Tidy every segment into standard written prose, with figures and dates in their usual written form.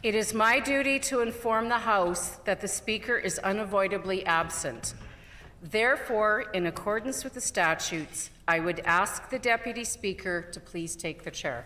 It is my duty to inform the House that the Speaker is unavoidably absent. Therefore, in accordance with the statutes, I would ask the Deputy Speaker to please take the chair.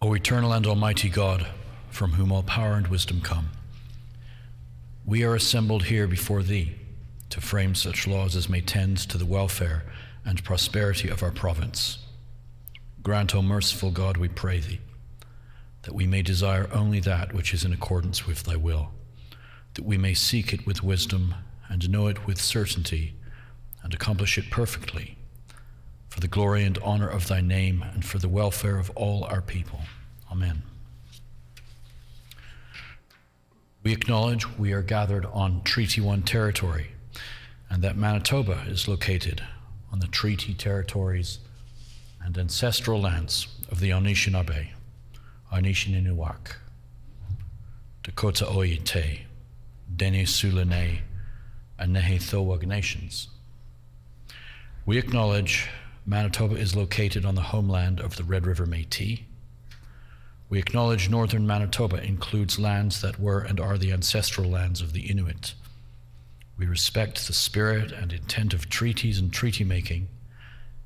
O eternal and almighty God, from whom all power and wisdom come, we are assembled here before thee to frame such laws as may tend to the welfare and prosperity of our province. Grant, O merciful God, we pray thee, that we may desire only that which is in accordance with thy will, that we may seek it with wisdom and know it with certainty and accomplish it perfectly, for the glory and honor of thy name and for the welfare of all our people. Amen. We acknowledge we are gathered on Treaty 1 territory and that Manitoba is located on the treaty territories and ancestral lands of the Anishinaabe, Anishinaabe, Dakota Oite, Dene Sulene, and Nehethowag nations. We acknowledge Manitoba is located on the homeland of the Red River Métis. We acknowledge northern Manitoba includes lands that were and are the ancestral lands of the Inuit. We respect the spirit and intent of treaties and treaty making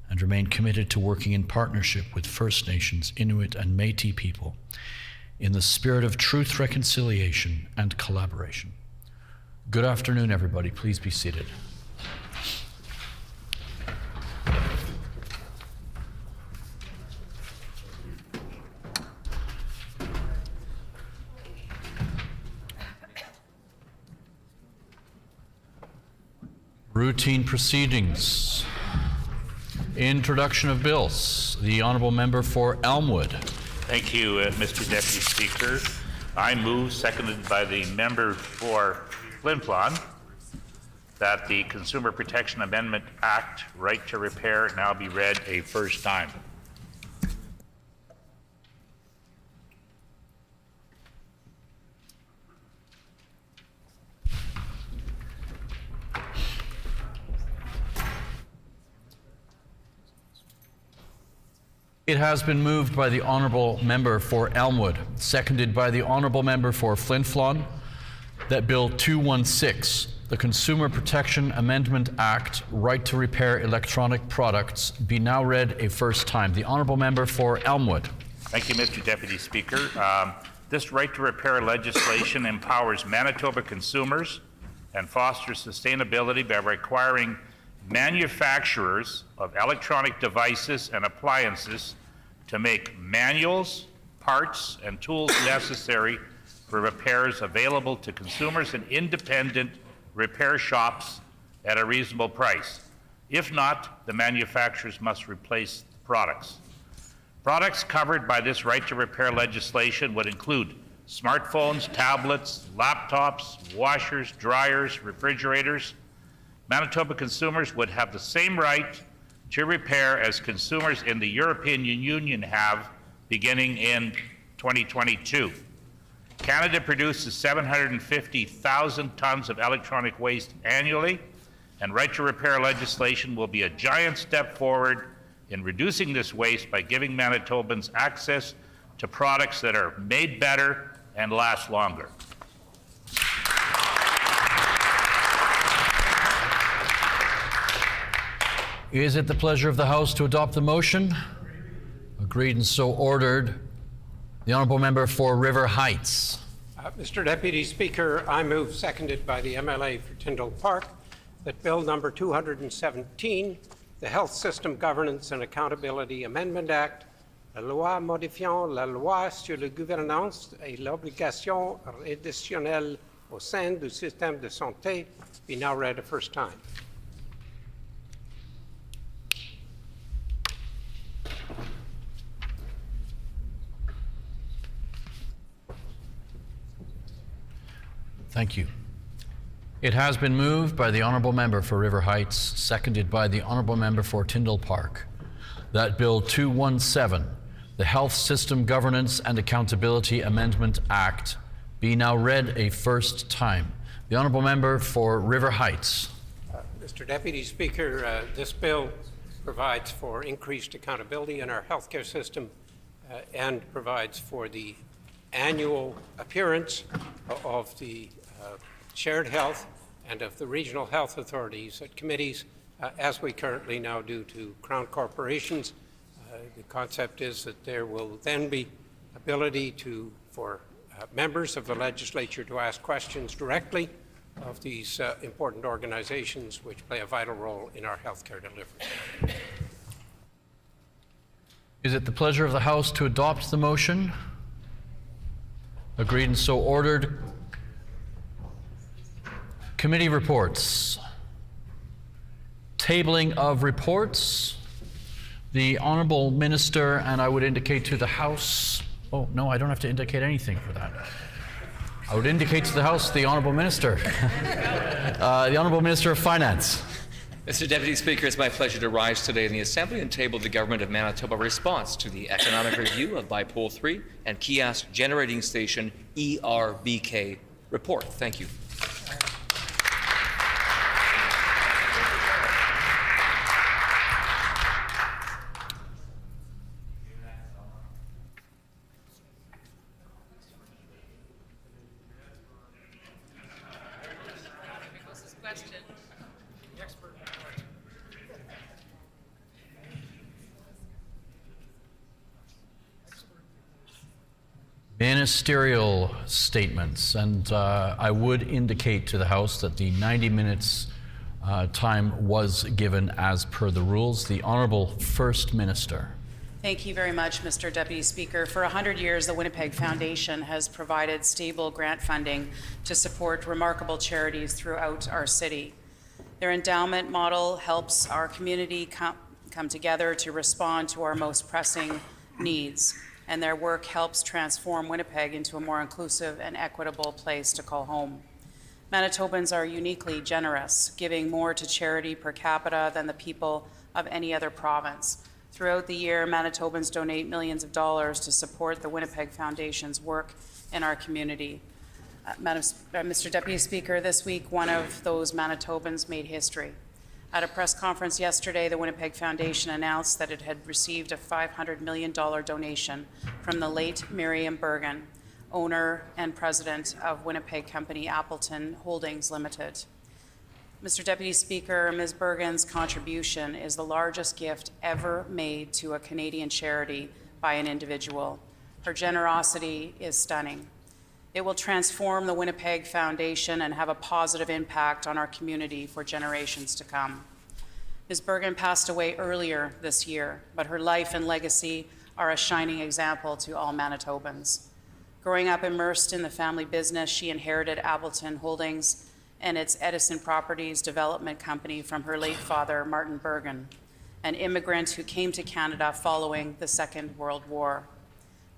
and remain committed to working in partnership with First Nations, Inuit, and Métis people in the spirit of truth, reconciliation, and collaboration. Good afternoon, everybody. Please be seated. Routine proceedings. Introduction of bills. The Honourable Member for Elmwood. Thank you, Mr. Deputy Speaker. I move, seconded by the member for Flin Flon, that the Consumer Protection Amendment Act, Right to Repair, now be read a first time. It has been moved by the Honourable Member for Elmwood, seconded by the Honourable Member for Flin Flon, that Bill 216, the Consumer Protection Amendment Act, Right to Repair Electronic Products, be now read a first time. The Honourable Member for Elmwood. Thank you, Mr. Deputy Speaker. This Right to Repair legislation empowers Manitoba consumers and fosters sustainability by requiring manufacturers of electronic devices and appliances to make manuals, parts, and tools necessary for repairs available to consumers and independent repair shops at a reasonable price. If not, the manufacturers must replace the products. Products covered by this Right to Repair legislation would include smartphones, tablets, laptops, washers, dryers, refrigerators. Manitoba consumers would have the same right to repair as consumers in the European Union have beginning in 2022. Canada produces 750,000 tons of electronic waste annually, and Right to Repair legislation will be a giant step forward in reducing this waste by giving Manitobans access to products that are made better and last longer. Is it the pleasure of the House to adopt the motion? Agreed and so ordered. The Honourable Member for River Heights. Mr. Deputy Speaker, I move, seconded by the MLA for Tyndall Park, that Bill number 217, the Health System Governance and Accountability Amendment Act, la loi modifiant la loi sur la gouvernance et l'obligation rédactionnelle au sein du système de santé, be now read a first time. Thank you. It has been moved by the Honourable Member for River Heights, seconded by the Honourable Member for Tyndall Park, that Bill 217, the Health System Governance and Accountability Amendment Act, be now read a first time. The Honourable Member for River Heights. Mr. Deputy Speaker, this bill provides for increased accountability in our healthcare system and provides for the annual appearance of the shared health and of the regional health authorities at committees, as we currently now do to Crown corporations. The concept is that there will then be ability for members of the legislature to ask questions directly of these important organizations which play a vital role in our healthcare delivery. Is it the pleasure of the House to adopt the motion? Agreed and so ordered. Committee reports. Tabling of reports. The Honourable Minister, and I would indicate to the House, oh no, I don't have to indicate anything for that. I would indicate to the House the Honourable Minister, the Honourable Minister of Finance. Mr. Deputy Speaker, it's my pleasure to rise today in the Assembly and table the Government of Manitoba response to the economic review of Bipole 3 and Kiosk Generating Station ERBK report. Thank you. Ministerial statements, and I would indicate to the House that the 90 minutes time was given as per the rules. The Honourable First Minister. Thank you very much, Mr. Deputy Speaker. For 100 years, the Winnipeg Foundation has provided stable grant funding to support remarkable charities throughout our city. Their endowment model helps our community come together to respond to our most pressing needs, and their work helps transform Winnipeg into a more inclusive and equitable place to call home. Manitobans are uniquely generous, giving more to charity per capita than the people of any other province. Throughout the year, Manitobans donate millions of dollars to support the Winnipeg Foundation's work in our community. Mr. Deputy Speaker, this week one of those Manitobans made history. At a press conference yesterday, the Winnipeg Foundation announced that it had received a $500 million donation from the late Miriam Bergen, owner and president of Winnipeg company Appleton Holdings Limited. Mr. Deputy Speaker, Ms. Bergen's contribution is the largest gift ever made to a Canadian charity by an individual. Her generosity is stunning. It will transform the Winnipeg Foundation and have a positive impact on our community for generations to come. Ms. Bergen passed away earlier this year, but her life and legacy are a shining example to all Manitobans. Growing up immersed in the family business, she inherited Appleton Holdings and its Edison Properties development company from her late father, Martin Bergen, an immigrant who came to Canada following the Second World War.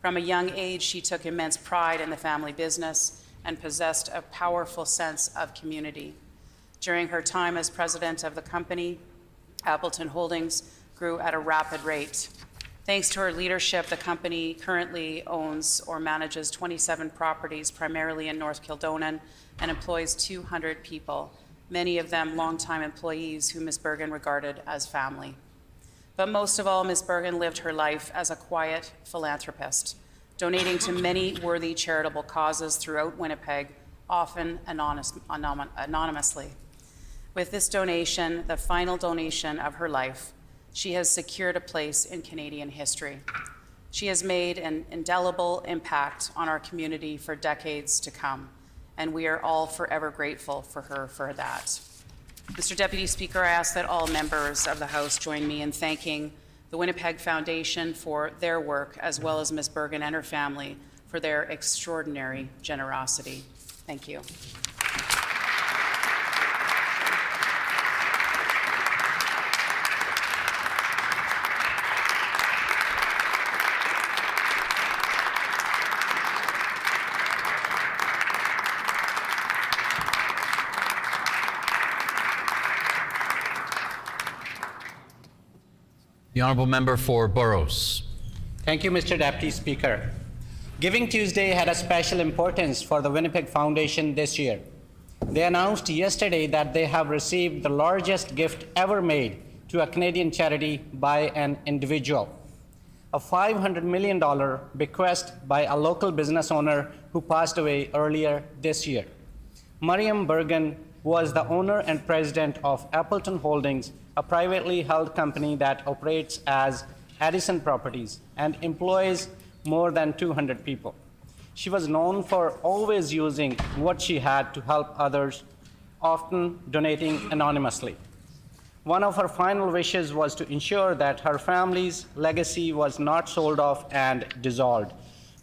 From a young age, she took immense pride in the family business and possessed a powerful sense of community. During her time as president of the company, Appleton Holdings grew at a rapid rate. Thanks to her leadership, the company currently owns or manages 27 properties, primarily in North Kildonan, and employs 200 people, many of them longtime employees who Ms. Bergen regarded as family. But most of all, Ms. Bergen lived her life as a quiet philanthropist, donating to many worthy charitable causes throughout Winnipeg, often anonymously. With this donation, the final donation of her life, she has secured a place in Canadian history. She has made an indelible impact on our community for decades to come, and we are all forever grateful for her for that. Mr. Deputy Speaker, I ask that all members of the House join me in thanking the Winnipeg Foundation for their work, as well as Ms. Bergen and her family for their extraordinary generosity. Thank you. The honourable member for Burrows. Thank you, Mr. Deputy Speaker. Giving Tuesday had a special importance for the Winnipeg Foundation this year. They announced yesterday that they have received the largest gift ever made to a Canadian charity by an individual, a $500 million bequest by a local business owner who passed away earlier this year. Miriam Bergen was the owner and president of Appleton Holdings, a privately held company that operates as Addison Properties and employs more than 200 people. She was known for always using what she had to help others, often donating anonymously. One of her final wishes was to ensure that her family's legacy was not sold off and dissolved.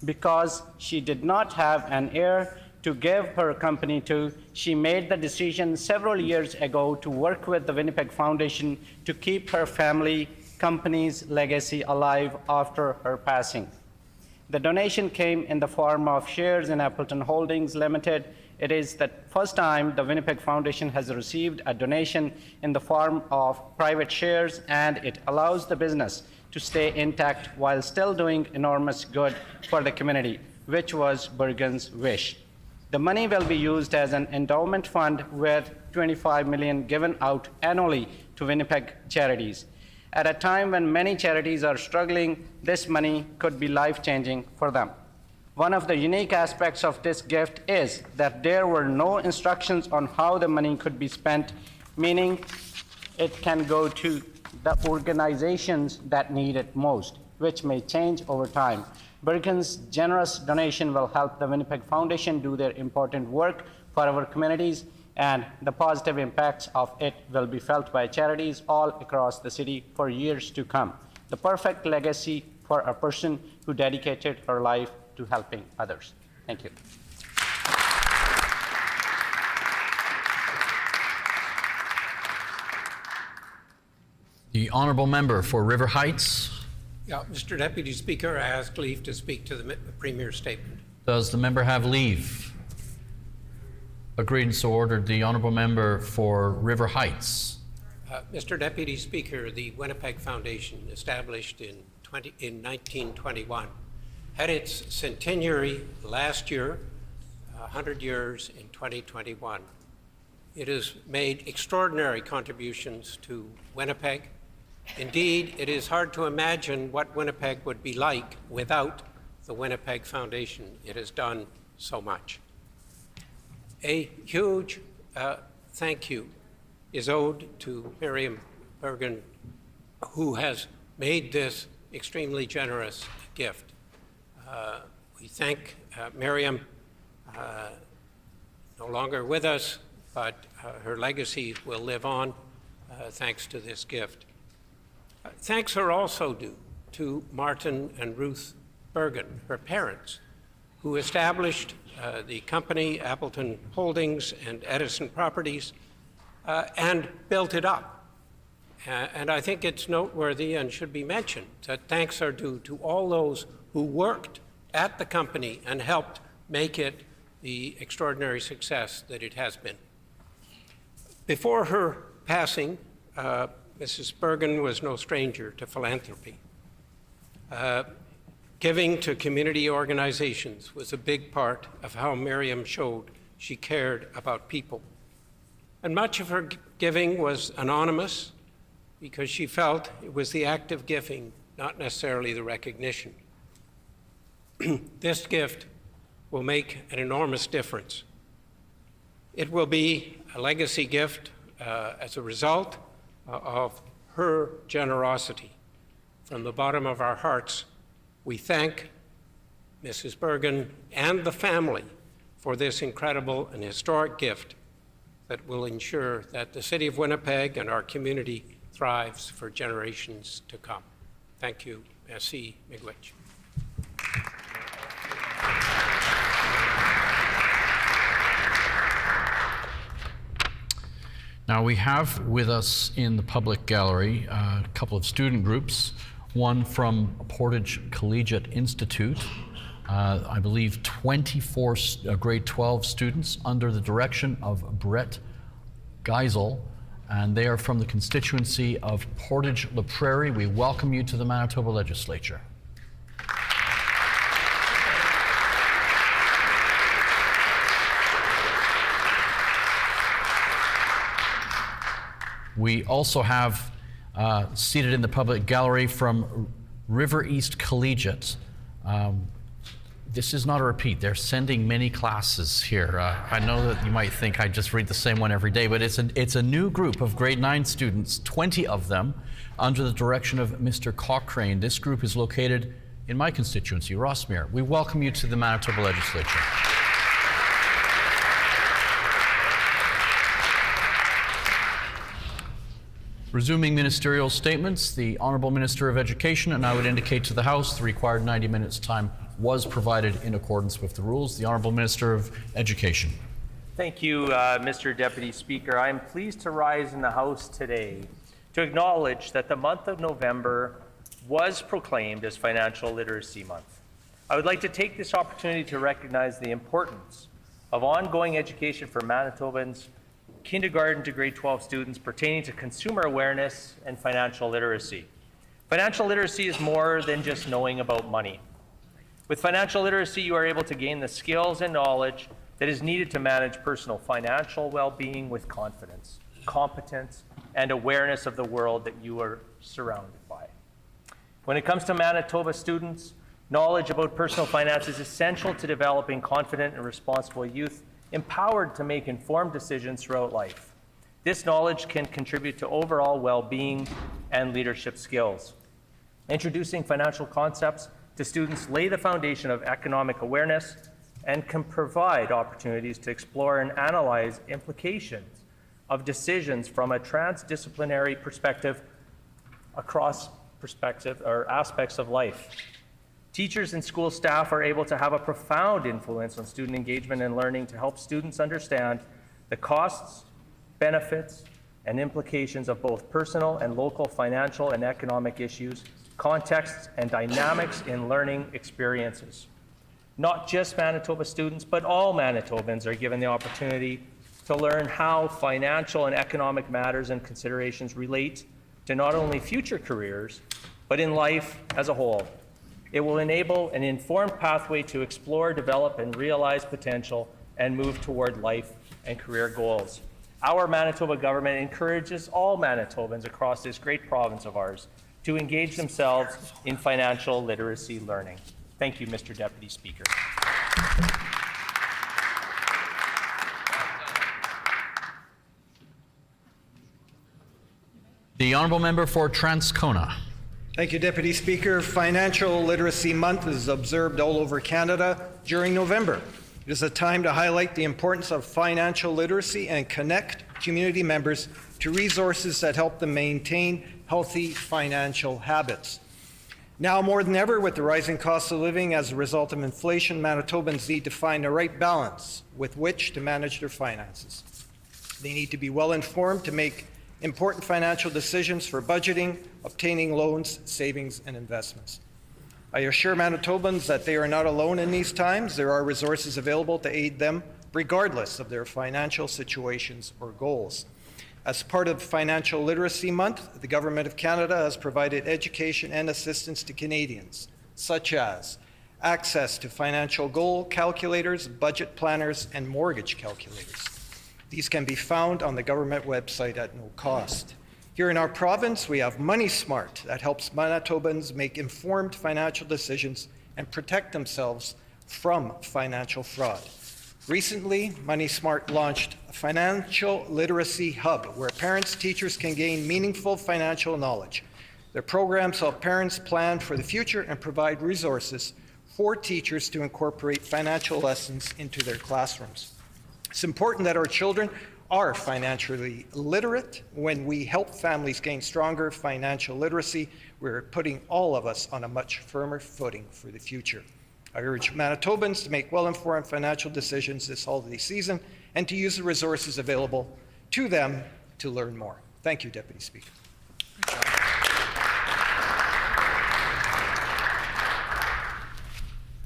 Because she did not have an heir to give her company to, she made the decision several years ago to work with the Winnipeg Foundation to keep her family company's legacy alive after her passing. The donation came in the form of shares in Appleton Holdings Limited. It is the first time the Winnipeg Foundation has received a donation in the form of private shares, and it allows the business to stay intact while still doing enormous good for the community, which was Bergen's wish. The money will be used as an endowment fund with $25 million given out annually to Winnipeg charities. At a time when many charities are struggling, this money could be life-changing for them. One of the unique aspects of this gift is that there were no instructions on how the money could be spent, meaning it can go to the organizations that need it most, which may change over time. Bergen's generous donation will help the Winnipeg Foundation do their important work for our communities, and the positive impacts of it will be felt by charities all across the city for years to come. The perfect legacy for a person who dedicated her life to helping others. Thank you. The honourable member for River Heights. Yeah, Mr. Deputy Speaker, I ask leave to speak to the Premier's statement. Does the member have leave? Agreed and so ordered. The honourable member for River Heights. Mr. Deputy Speaker, the Winnipeg Foundation, established in 1921, had its centenary last year, 100 years in 2021. It has made extraordinary contributions to Winnipeg. Indeed, it is hard to imagine what Winnipeg would be like without the Winnipeg Foundation. It has done so much. A huge thank you is owed to Miriam Bergen, who has made this extremely generous gift. We thank Miriam, no longer with us, but her legacy will live on thanks to this gift. Thanks are also due to Martin and Ruth Bergen, her parents, who established the company Appleton Holdings and Edison Properties and built it up. And I think it's noteworthy and should be mentioned that thanks are due to all those who worked at the company and helped make it the extraordinary success that it has been. Before her passing, Mrs. Bergen was no stranger to philanthropy. Giving to community organizations was a big part of how Miriam showed she cared about people. And much of her giving was anonymous because she felt it was the act of giving, not necessarily the recognition. This gift will make an enormous difference. It will be a legacy gift as a result of her generosity. From the bottom of our hearts, we thank Mrs. Bergen and the family for this incredible and historic gift that will ensure that the City of Winnipeg and our community thrives for generations to come. Thank you. Merci, miigwech. Now we have with us in the public gallery a couple of student groups, one from Portage Collegiate Institute, I believe 24 grade 12 students under the direction of Brett Geisel, and they are from the constituency of Portage-La Prairie. We welcome you to the Manitoba Legislature. We also have seated in the public gallery from River East Collegiate. This is not a repeat. They're sending many classes here. I know that you might think I just read the same one every day, but it's a new group of grade 9 students, 20 of them, under the direction of Mr. Cochrane. This group is located in my constituency, Rossmere. We welcome you to the Manitoba Legislature. Resuming ministerial statements, the Honourable Minister of Education, and I would indicate to the House the required 90 minutes time was provided in accordance with the rules. The Honourable Minister of Education. Thank you, Mr. Deputy Speaker. I am pleased to rise in the House today to acknowledge that the month of November was proclaimed as Financial Literacy Month. I would like to take this opportunity to recognize the importance of ongoing education for Manitobans, kindergarten to grade 12 students pertaining to consumer awareness and financial literacy. Financial literacy is more than just knowing about money. With financial literacy, you are able to gain the skills and knowledge that is needed to manage personal financial well-being with confidence, competence, and awareness of the world that you are surrounded by. When it comes to Manitoba students, knowledge about personal finance is essential to developing confident and responsible youth empowered to make informed decisions throughout life. This knowledge can contribute to overall well-being and leadership skills. Introducing financial concepts to students lay the foundation of economic awareness and can provide opportunities to explore and analyze implications of decisions from a transdisciplinary perspective across aspects of life. Teachers and school staff are able to have a profound influence on student engagement and learning to help students understand the costs, benefits, and implications of both personal and local financial and economic issues, contexts, and dynamics in learning experiences. Not just Manitoba students, but all Manitobans are given the opportunity to learn how financial and economic matters and considerations relate to not only future careers, but in life as a whole. It will enable an informed pathway to explore, develop, and realize potential and move toward life and career goals. Our Manitoba government encourages all Manitobans across this great province of ours to engage themselves in financial literacy learning. Thank you, Mr. Deputy Speaker. The Honourable Member for Transcona. Thank you, Deputy Speaker. Financial Literacy Month is observed all over Canada during November. It is a time to highlight the importance of financial literacy and connect community members to resources that help them maintain healthy financial habits. Now more than ever, with the rising cost of living as a result of inflation, Manitobans need to find the right balance with which to manage their finances. They need to be well informed to make important financial decisions for budgeting, obtaining loans, savings, and investments. I assure Manitobans that they are not alone in these times. There are resources available to aid them regardless of their financial situations or goals. As part of Financial Literacy Month, the Government of Canada has provided education and assistance to Canadians, such as access to financial goal calculators, budget planners, and mortgage calculators. These can be found on the government website at no cost. Here in our province, we have Money Smart that helps Manitobans make informed financial decisions and protect themselves from financial fraud. Recently, Money Smart launched a financial literacy hub where parents, teachers can gain meaningful financial knowledge. Their programs help parents plan for the future and provide resources for teachers to incorporate financial lessons into their classrooms. It's important that our children are financially literate. When we help families gain stronger financial literacy, we're putting all of us on a much firmer footing for the future. I urge Manitobans to make well-informed financial decisions this holiday season and to use the resources available to them to learn more. Thank you, Deputy Speaker.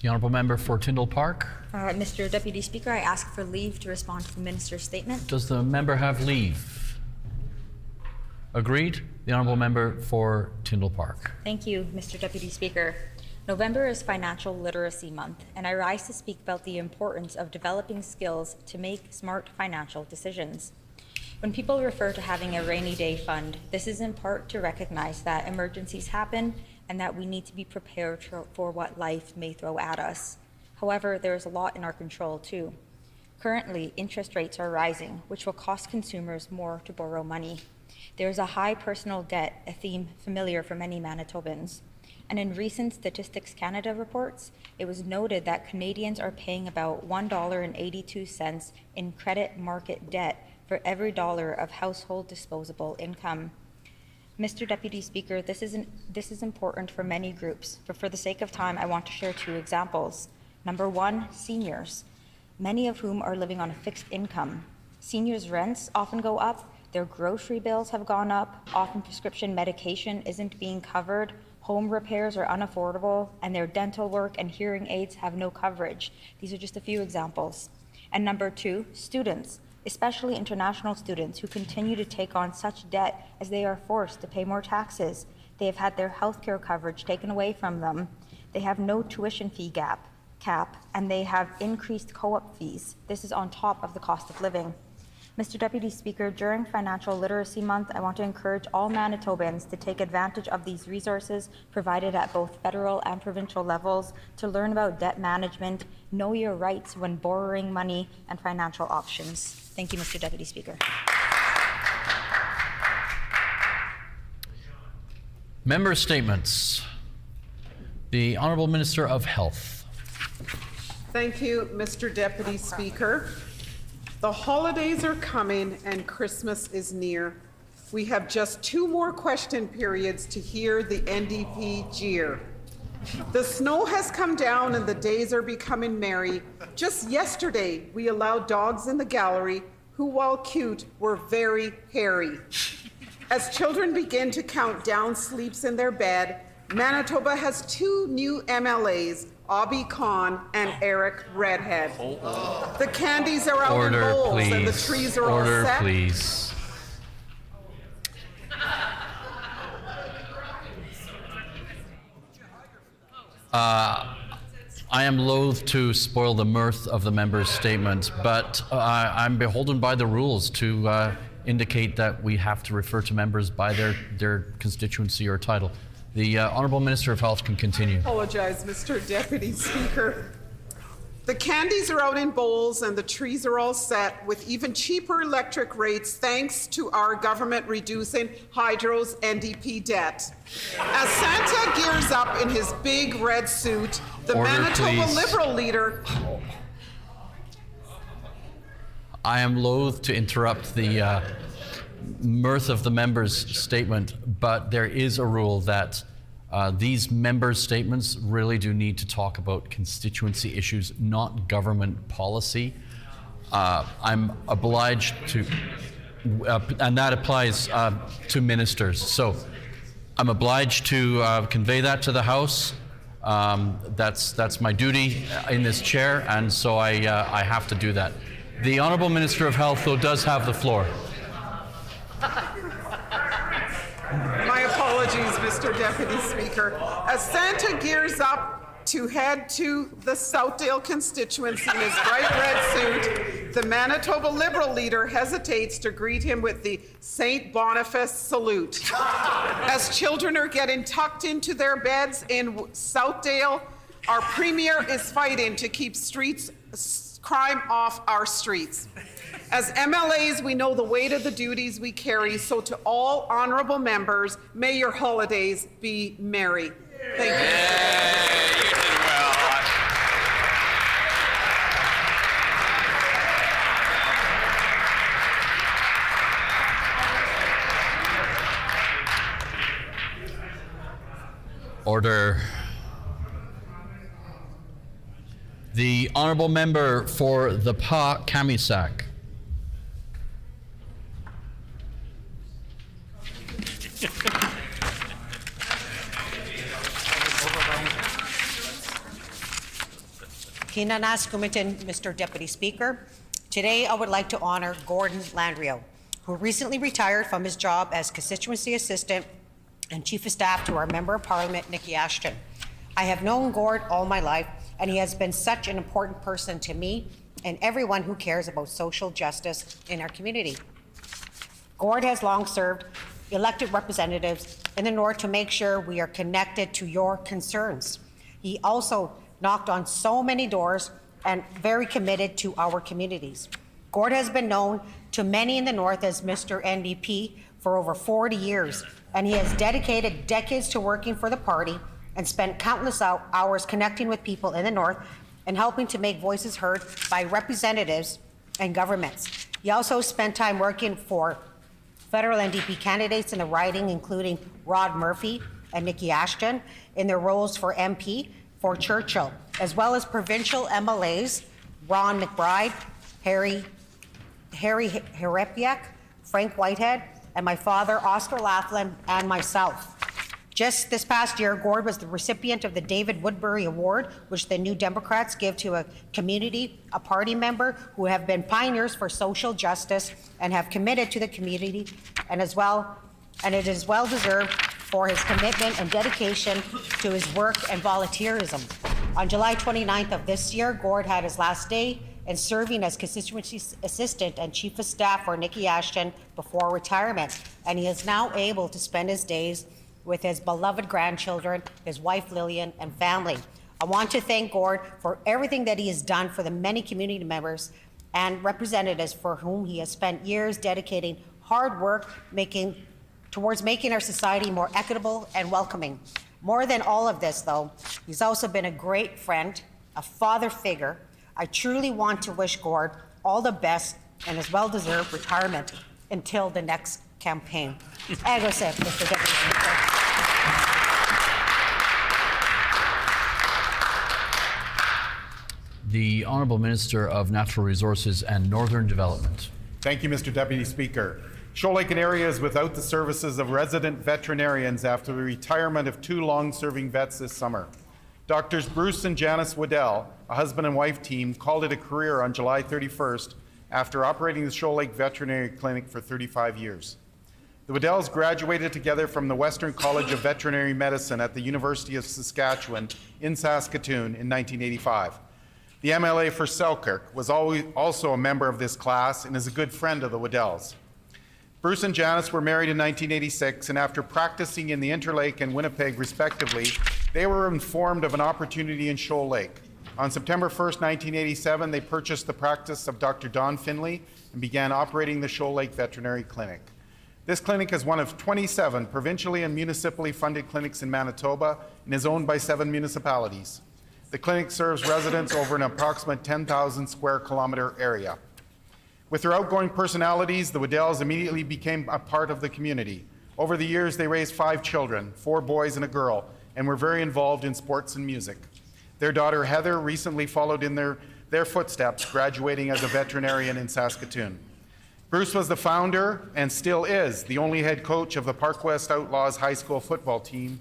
The Honourable Member for Tyndall Park. Mr. Deputy Speaker, I ask for leave to respond to the Minister's statement. Does the member have leave? Agreed. The honourable member for Tyndall Park. Thank you, Mr. Deputy Speaker. November is Financial Literacy Month, and I rise to speak about the importance of developing skills to make smart financial decisions. When people refer to having a rainy day fund, this is in part to recognize that emergencies happen and that we need to be prepared for what life may throw at us. However, there is a lot in our control too. Currently, interest rates are rising, which will cost consumers more to borrow money. There is a high personal debt, a theme familiar for many Manitobans. And in recent Statistics Canada reports, it was noted that Canadians are paying about $1.82 in credit market debt for every dollar of household disposable income. Mr. Deputy Speaker, this is important for many groups, but for the sake of time, I want to share 2 examples. Number 1, seniors, many of whom are living on a fixed income. Seniors' rents often go up, their grocery bills have gone up, often prescription medication isn't being covered, home repairs are unaffordable, and their dental work and hearing aids have no coverage. These are just a few examples. And number 2, students, especially international students who continue to take on such debt as they are forced to pay more taxes. They have had their healthcare coverage taken away from them. They have no tuition fee cap, and they have increased co-op fees. This is on top of the cost of living. Mr. Deputy Speaker, during Financial Literacy Month, I want to encourage all Manitobans to take advantage of these resources provided at both federal and provincial levels to learn about debt management, know your rights when borrowing money, and financial options. Thank you, Mr. Deputy Speaker. Member statements. The Honourable Minister of Health. Thank you, Mr. Deputy Speaker. The holidays are coming and Christmas is near. We have just 2 more question periods to hear the NDP jeer. The snow has come down and the days are becoming merry. Just yesterday, we allowed dogs in the gallery who, while cute, were very hairy. As children begin to count down sleeps in their bed, Manitoba has 2 new MLAs, Abby Khan and Eric Redhead. The candies are out in bowls please. And the trees are all Order, set. please. I am loath to spoil the mirth of the member's statement, but I'm beholden by the rules to indicate that we have to refer to members by their constituency or title. The Honourable Minister of Health can continue. Apologize, Mr. Deputy Speaker. The candies are out in bowls and the trees are all set with even cheaper electric rates thanks to our government reducing Hydro's NDP debt. As Santa gears up in his big red suit, the Order, Manitoba please. Liberal leader... I am loath to interrupt the mirth of the member's statement, but there is a rule that these members' statements really do need to talk about constituency issues, not government policy. I'm obliged to, and that applies to ministers. So I'm obliged to convey that to the House. That's my duty in this chair, and so I have to do that. The Honourable Minister of Health, though, does have the floor. My apologies, Mr. Deputy Speaker. As Santa gears up to head to the Southdale constituency in his bright red suit, the Manitoba Liberal leader hesitates to greet him with the St. Boniface salute. As children are getting tucked into their beds in Southdale, our Premier is fighting to keep crime off our streets. As MLAs, we know the weight of the duties we carry, so to all honourable members, may your holidays be merry. Thank you. You did well. Order. The Honourable Member for the Pas-Camissac. Mr. Deputy Speaker. Today I would like to honour Gordon Landrieu, who recently retired from his job as constituency assistant and chief of staff to our Member of Parliament, Nikki Ashton. I have known Gord all my life, and he has been such an important person to me and everyone who cares about social justice in our community. Gord has long served elected representatives in the North to make sure we are connected to your concerns. He also knocked on so many doors and very committed to our communities. Gord has been known to many in the North as Mr. NDP for over 40 years, and he has dedicated decades to working for the party and spent countless hours connecting with people in the North and helping to make voices heard by representatives and governments. He also spent time working for federal NDP candidates in the riding, including Rod Murphy and Nikki Ashton, in their roles for MP for Churchill, as well as provincial MLAs Ron McBride, Harry Herepiak, Frank Whitehead, and my father, Oscar Laughlin, and myself. Just this past year, Gord was the recipient of the David Woodbury Award, which the New Democrats give to a party member who have been pioneers for social justice and have committed to the community, and it is well deserved for his commitment and dedication to his work and volunteerism. On July 29th of this year, Gord had his last day in serving as constituency assistant and chief of staff for Nikki Ashton before retirement, and he is now able to spend his days with his beloved grandchildren, his wife Lillian, and family. I want to thank Gord for everything that he has done for the many community members and representatives for whom he has spent years dedicating hard work towards making our society more equitable and welcoming. More than all of this, though, he's also been a great friend, a father figure. I truly want to wish Gord all the best and his well-deserved retirement until the next campaign. Agosef, Mr. Deputy Speaker. The Honourable Minister of Natural Resources and Northern Development. Thank you, Mr. Deputy Speaker. Shoal Lake and area is without the services of resident veterinarians after the retirement of 2 long-serving vets this summer. Doctors Bruce and Janice Waddell, a husband and wife team, called it a career on July 31st after operating the Shoal Lake Veterinary Clinic for 35 years. The Waddells graduated together from the Western College of Veterinary Medicine at the University of Saskatchewan in Saskatoon in 1985. The MLA for Selkirk was also a member of this class and is a good friend of the Waddells. Bruce and Janice were married in 1986, and after practicing in the Interlake and Winnipeg respectively, they were informed of an opportunity in Shoal Lake. On September 1st, 1987, they purchased the practice of Dr. Don Finley and began operating the Shoal Lake Veterinary Clinic. This clinic is one of 27 provincially and municipally funded clinics in Manitoba and is owned by 7 municipalities. The clinic serves residents over an approximate 10,000 square kilometer area. With their outgoing personalities, the Waddells immediately became a part of the community. Over the years, they raised 5 children, 4 boys and a girl, and were very involved in sports and music. Their daughter Heather recently followed in their footsteps, graduating as a veterinarian in Saskatoon. Bruce was the founder and still is the only head coach of the Park West Outlaws high school football team.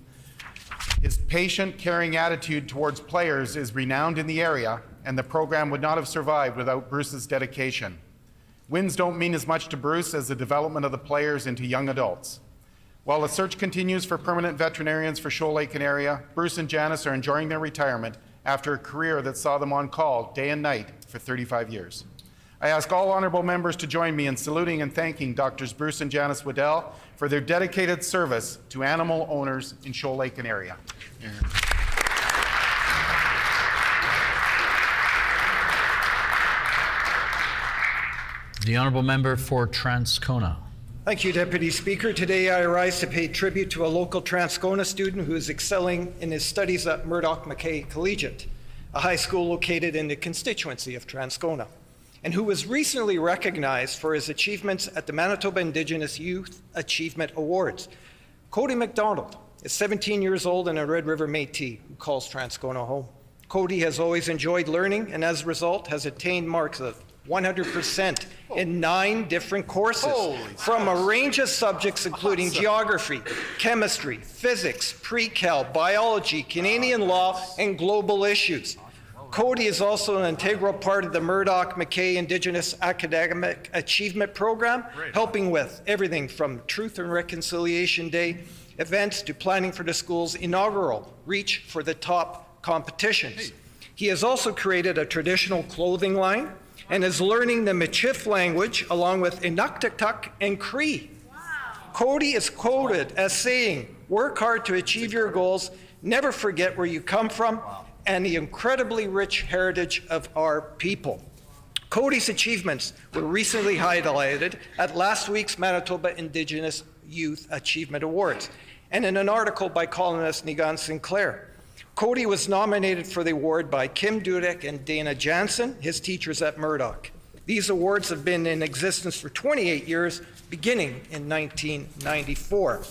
His patient, caring attitude towards players is renowned in the area, and the program would not have survived without Bruce's dedication. Wins don't mean as much to Bruce as the development of the players into young adults. While the search continues for permanent veterinarians for Shoal Lake and area, Bruce and Janice are enjoying their retirement after a career that saw them on call day and night for 35 years. I ask all honourable members to join me in saluting and thanking Drs. Bruce and Janice Waddell for their dedicated service to animal owners in Shoal Lake and area. The Honourable Member for Transcona. Thank you, Deputy Speaker. Today I rise to pay tribute to a local Transcona student who is excelling in his studies at Murdoch Mackay Collegiate, a high school located in the constituency of Transcona, and who was recently recognized for his achievements at the Manitoba Indigenous Youth Achievement Awards. Cody McDonald is 17 years old and a Red River Métis who calls Transcona home. Cody has always enjoyed learning and as a result has attained marks of 100% in 9 different courses from a range of subjects including geography, chemistry, physics, pre-cal, biology, Canadian law, and global issues. Cody is also an integral part of the Murdoch-McKay Indigenous Academic Achievement Program, helping with everything from Truth and Reconciliation Day events to planning for the school's inaugural Reach for the Top competitions. He has also created a traditional clothing line and is learning the Michif language along with Inuktitut and Cree. Cody is quoted as saying, "Work hard to achieve your goals, never forget where you come from, and the incredibly rich heritage of our people." Cody's achievements were recently highlighted at last week's Manitoba Indigenous Youth Achievement Awards, and in an article by columnist Nigan Sinclair. Cody was nominated for the award by Kim Dudek and Dana Jansen, his teachers at Murdoch. These awards have been in existence for 28 years, beginning in 1994.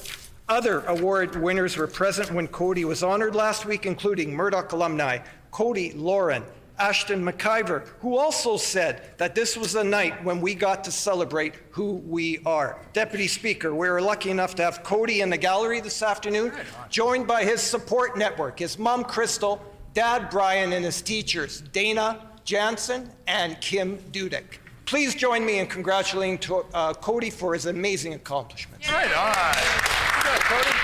Other award winners were present when Cody was honored last week, including Murdoch alumni Cody Lauren, Ashton McIver, who also said that this was a night when we got to celebrate who we are. Deputy Speaker, we were lucky enough to have Cody in the gallery this afternoon, joined by his support network, his mom Crystal, dad Brian, and his teachers Dana, Jansen, and Kim Dudek. Please join me in congratulating Cody for his amazing accomplishments. Right on. Good job, Cody.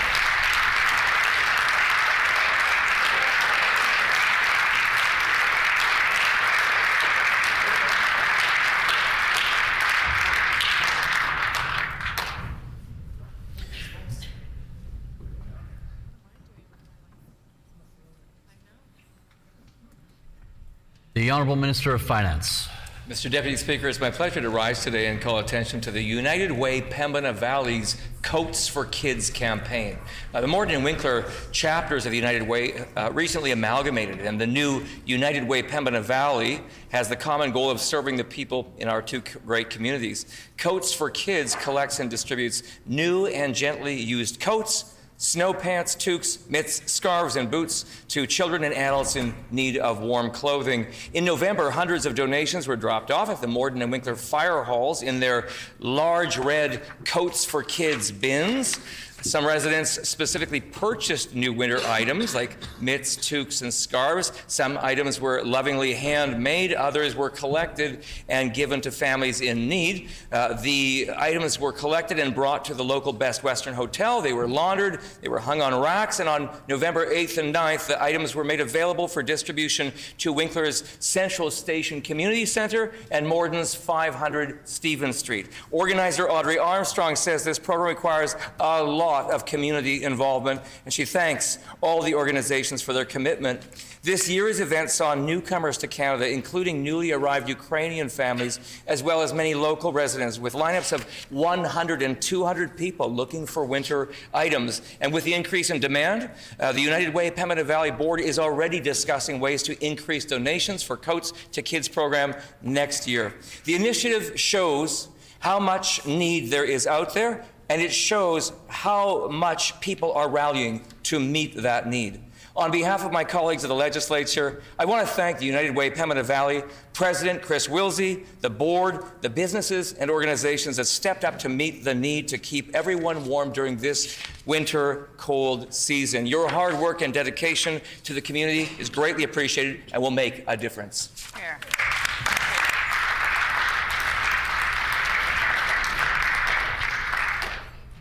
The Honourable Minister of Finance. Mr. Deputy Speaker, it's my pleasure to rise today and call attention to the United Way Pembina Valley's Coats for Kids campaign. The Morton and Winkler chapters of the United Way recently amalgamated, and the new United Way Pembina Valley has the common goal of serving the people in our two great communities. Coats for Kids collects and distributes new and gently used coats, snow pants, toques, mitts, scarves, and boots to children and adults in need of warm clothing. In November, hundreds of donations were dropped off at the Morton and Winkler fire halls in their large red Coats for Kids bins. Some residents specifically purchased new winter items like mitts, toques, and scarves. Some items were lovingly handmade. Others were collected and given to families in need. The items were collected and brought to the local Best Western Hotel. They were laundered. They were hung on racks. And on November 8th and 9th, the items were made available for distribution to Winkler's Central Station Community Center and Morton's 500 Stephen Street. Organizer Audrey Armstrong says this program requires a lot of community involvement, and she thanks all the organizations for their commitment. This year's event saw newcomers to Canada, including newly arrived Ukrainian families, as well as many local residents, with lineups of 100 and 200 people looking for winter items. And with the increase in demand, the United Way Pembina Valley Board is already discussing ways to increase donations for Coats to Kids program next year. The initiative shows how much need there is out there, and it shows how much people are rallying to meet that need. On behalf of my colleagues of the Legislature, I want to thank the United Way Pembina Valley President Chris Wilsey, the board, the businesses and organizations that stepped up to meet the need to keep everyone warm during this winter cold season. Your hard work and dedication to the community is greatly appreciated and will make a difference. Here.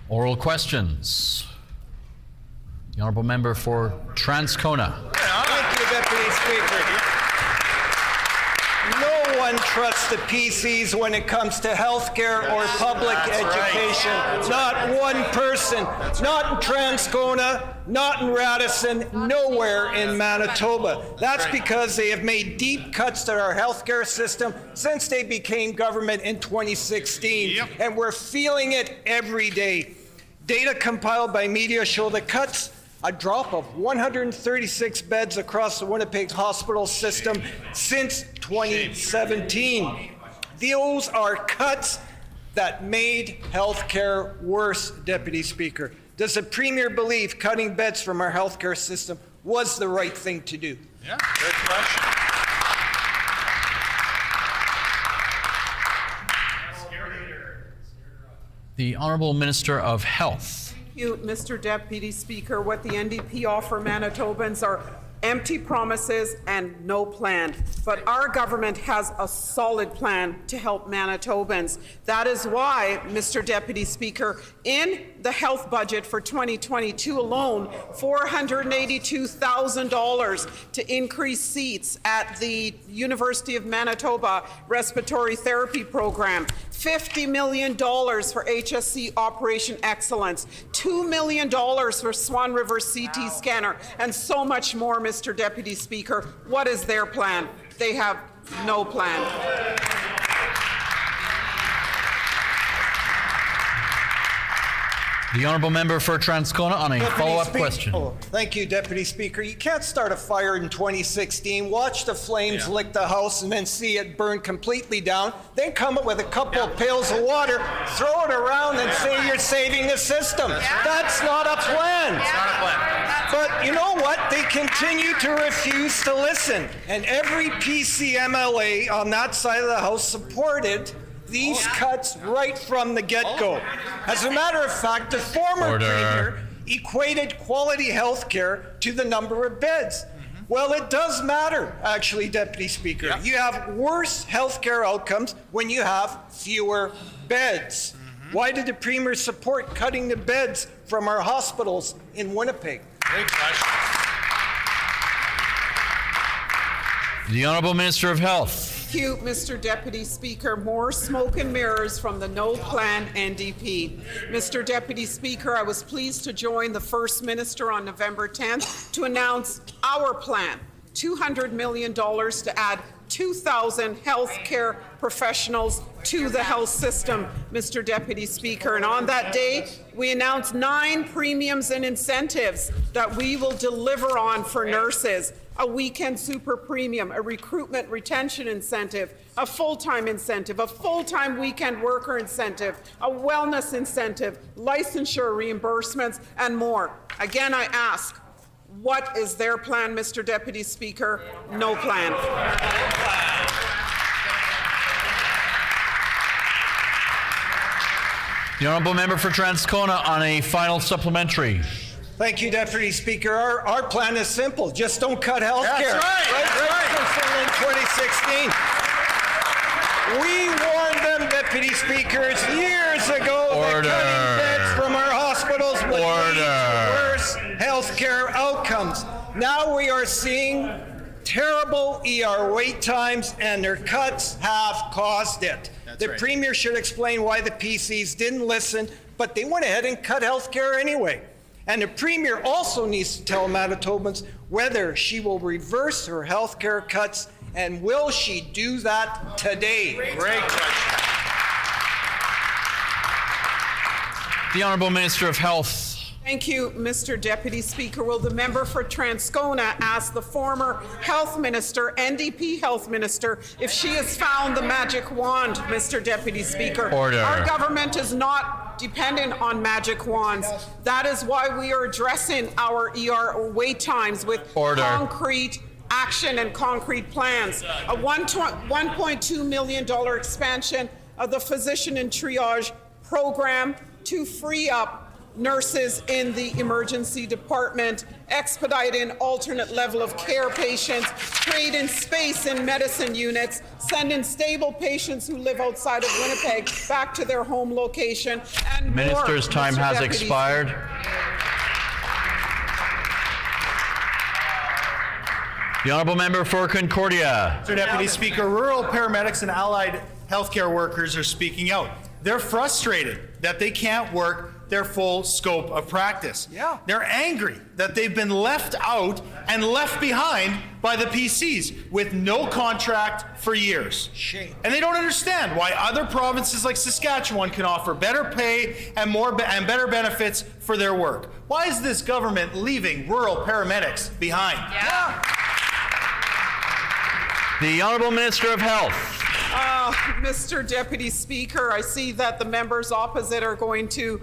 Oral questions. The Honourable Member for Transcona. Thank you, Deputy Speaker. No one trusts the PCs when it comes to health care or public education. Not one person. Not in Transcona, not in Radisson, nowhere in Manitoba. That's because they have made deep cuts to our health care system since they became government in 2016. And we're feeling it every day. Data compiled by media show the cuts a drop of 136 beds across the Winnipeg hospital system since 2017. Those are cuts that made health care worse, Deputy Speaker. Does the Premier believe cutting beds from our health care system was the right thing to do? Yeah, good question. The Honourable Minister of Health. Thank you, Mr. Deputy Speaker. What the NDP offer Manitobans are empty promises and no plan. But our government has a solid plan to help Manitobans. That is why, Mr. Deputy Speaker, in the health budget for 2022 alone, $482,000 to increase seats at the University of Manitoba Respiratory Therapy Program, $50 million for HSC Operation Excellence, $2 million for Swan River CT scanner, and so much more, Mr. Deputy Speaker. What is their plan? They have no plan. The honourable member for Transcona on a follow-up question. Thank you, Deputy Speaker. You can't start a fire in 2016, watch the flames lick the house, and then see it burn completely down, then come up with a couple of pails of water, throw it around, and say you're saving the system. That's not a plan. It's not a plan. But you know what? They continue to refuse to listen. And every PC MLA on that side of the House supported these cuts right from the get-go. As a matter of fact, the former Premier equated quality health care to the number of beds. Well, it does matter, actually, Deputy Speaker. You have worse health care outcomes when you have fewer beds. Why did the Premier support cutting the beds from our hospitals in Winnipeg? Great question. The Honourable Minister of Health. Thank you, Mr. Deputy Speaker. More smoke and mirrors from the No Plan NDP. Mr. Deputy Speaker, I was pleased to join the First Minister on November 10th to announce our plan, $200 million to add 2,000 healthcare professionals to the health system, Mr. Deputy Speaker. And on that day, we announced 9 premiums and incentives that we will deliver on for nurses. A weekend super premium, a recruitment retention incentive, a full-time incentive, a full-time weekend worker incentive, a wellness incentive, licensure reimbursements, and more. Again, I ask, what is their plan, Mr. Deputy Speaker? No plan. The Honourable Member for Transcona on a final supplementary. Thank you, Deputy Speaker. Our plan is simple. Just don't cut health care. That's right. In 2016. We warned them, Deputy Speakers, years ago that cutting beds from our hospitals would lead to worse health care outcomes. Now we are seeing terrible ER wait times, and their cuts have caused it. The Premier should explain why the PCs didn't listen, but they went ahead and cut health care anyway. And the Premier also needs to tell Manitobans whether she will reverse her health care cuts, and will she do that today? Great question. The Honourable Minister of Health. Thank you, Mr. Deputy Speaker. Will the member for Transcona ask the former Health Minister, NDP Health Minister, if she has found the magic wand, Mr. Deputy Speaker? Order. Our government is not dependent on magic wands. That is why we are addressing our ER wait times with concrete action and concrete plans. A $1.2 million expansion of the physician in triage program to free up nurses in the emergency department, expediting alternate level of care patients, creating space in medicine units, sending stable patients who live outside of Winnipeg back to their home location, and Minister's more, time Mr. has Deputy expired. The Honourable Member for Concordia. Mr. Deputy Speaker, rural paramedics and allied healthcare workers are speaking out. They're frustrated that they can't work their full scope of practice. They're angry that they've been left out and left behind by the PCs with no contract for years. Shame. And they don't understand why other provinces like Saskatchewan can offer better pay and and better benefits for their work. Why is this government leaving rural paramedics behind? The Honourable Minister of Health. Mr. Deputy Speaker, I see that the members opposite are going to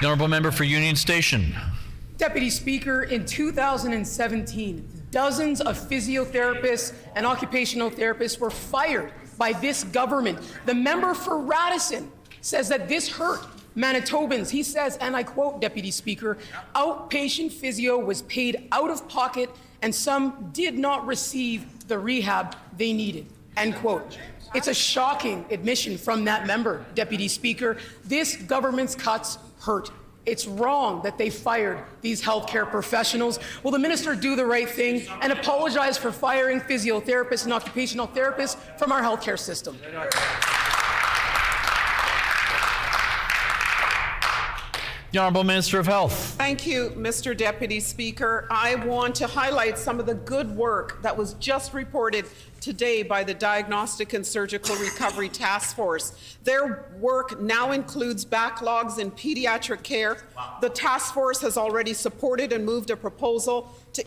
The honourable member for Union Station. Deputy Speaker, in 2017, dozens of physiotherapists and occupational therapists were fired by this government. The member for Radisson says that this hurt Manitobans. He says, and I quote, Deputy Speaker, outpatient physio was paid out of pocket and some did not receive the rehab they needed, end quote. It's a shocking admission from that member, Deputy Speaker. This government's cuts hurt. It's wrong that they fired these healthcare professionals. Will the minister do the right thing and apologize for firing physiotherapists and occupational therapists from our healthcare system? The Honourable Minister of Health. Thank you, Mr. Deputy Speaker. I want to highlight some of the good work that was just reported today by the Diagnostic and Surgical Recovery Task Force. Their work now includes backlogs in pediatric care. The task force has already supported and moved a proposal to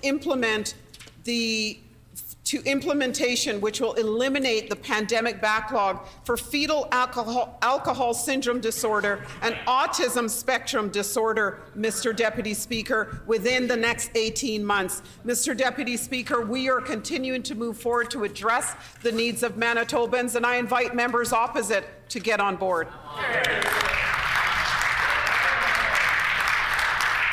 implementation which will eliminate the pandemic backlog for fetal alcohol syndrome disorder and autism spectrum disorder, Mr. Deputy Speaker, within the next 18 months. Mr. Deputy Speaker, we are continuing to move forward to address the needs of Manitobans, and I invite members opposite to get on board.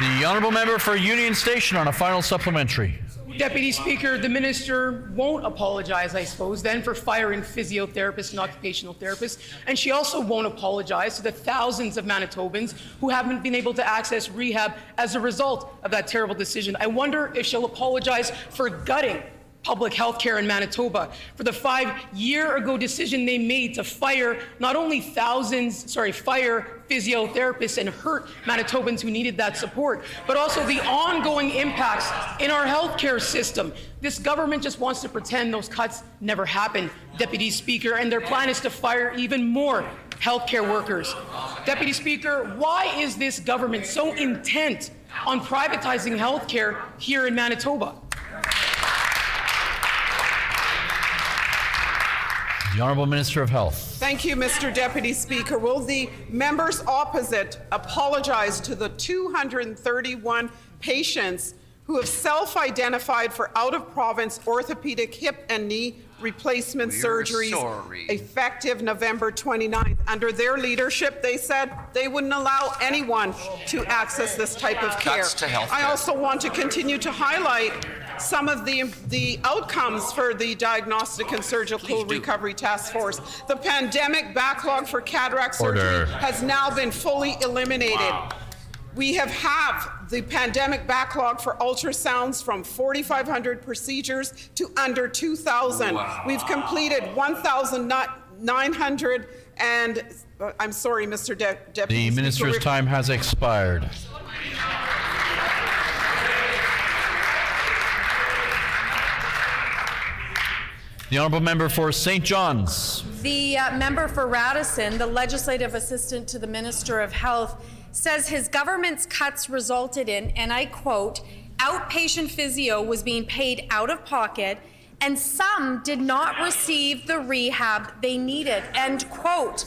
The honourable member for Union Station on a final supplementary. Deputy Speaker, the minister won't apologize, I suppose, then for firing physiotherapists and occupational therapists, and she also won't apologize to the thousands of Manitobans who haven't been able to access rehab as a result of that terrible decision. I wonder if she'll apologize for gutting public health care in Manitoba, for the 5-year-ago decision they made to fire not only fire physiotherapists and hurt Manitobans who needed that support, but also the ongoing impacts in our healthcare system. This government just wants to pretend those cuts never happened, Deputy Speaker, and their plan is to fire even more healthcare workers. Deputy Speaker, why is this government so intent on privatizing healthcare here in Manitoba? The Honourable Minister of Health. Thank you, Mr. Deputy Speaker. Will the members opposite apologize to the 231 patients who have self-identified for out-of-province orthopedic hip and knee replacement surgeries effective November 29th? Under their leadership, they said they wouldn't allow anyone to access this type of care. I also want to continue to highlight some of the outcomes for the Diagnostic and Surgical Recovery Task Force. The pandemic backlog for cataract surgery has now been fully eliminated. Wow. We have halved the pandemic backlog for ultrasounds from 4,500 procedures to under 2,000. Wow. We've completed 1,900 and, I'm sorry, Mr. Deputy The minister's time has expired. The honourable member for St. John's. The member for Radisson, the legislative assistant to the Minister of Health, says his government's cuts resulted in, and I quote, outpatient physio was being paid out of pocket and some did not receive the rehab they needed, end quote.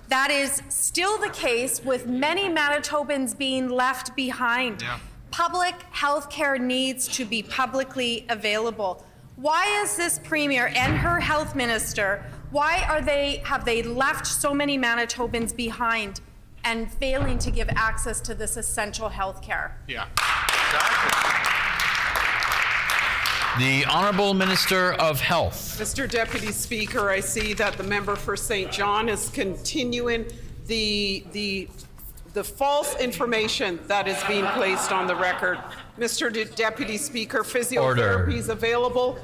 That is still the case with many Manitobans being left behind. Yeah. Public health care needs to be publicly available. Why is this Premier and her health minister, have they left so many Manitobans behind and failing to give access to this essential health care? Yeah. The Honourable Minister of Health. Mr. Deputy Speaker, I see that the member for St. John is continuing the false information that is being placed on the record. Mr. Deputy Speaker, physiotherapy is available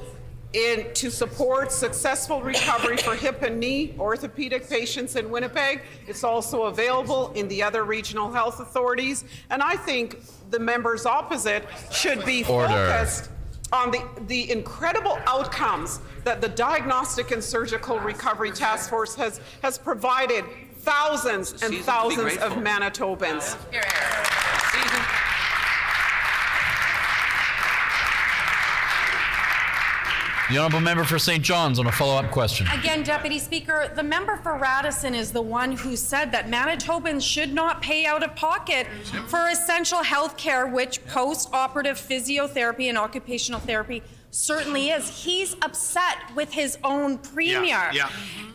to support successful recovery for hip and knee orthopedic patients in Winnipeg. It's also available in the other regional health authorities. And I think the members opposite should be focused on the incredible outcomes that the Diagnostic and Surgical Recovery Task Force has provided thousands and thousands of Manitobans. Yeah. The honourable member for St. John's on a follow-up question. Again, Deputy Speaker, the member for Radisson is the one who said that Manitobans should not pay out of pocket for essential health care, which post-operative physiotherapy and occupational therapy certainly is. He's upset with his own premier.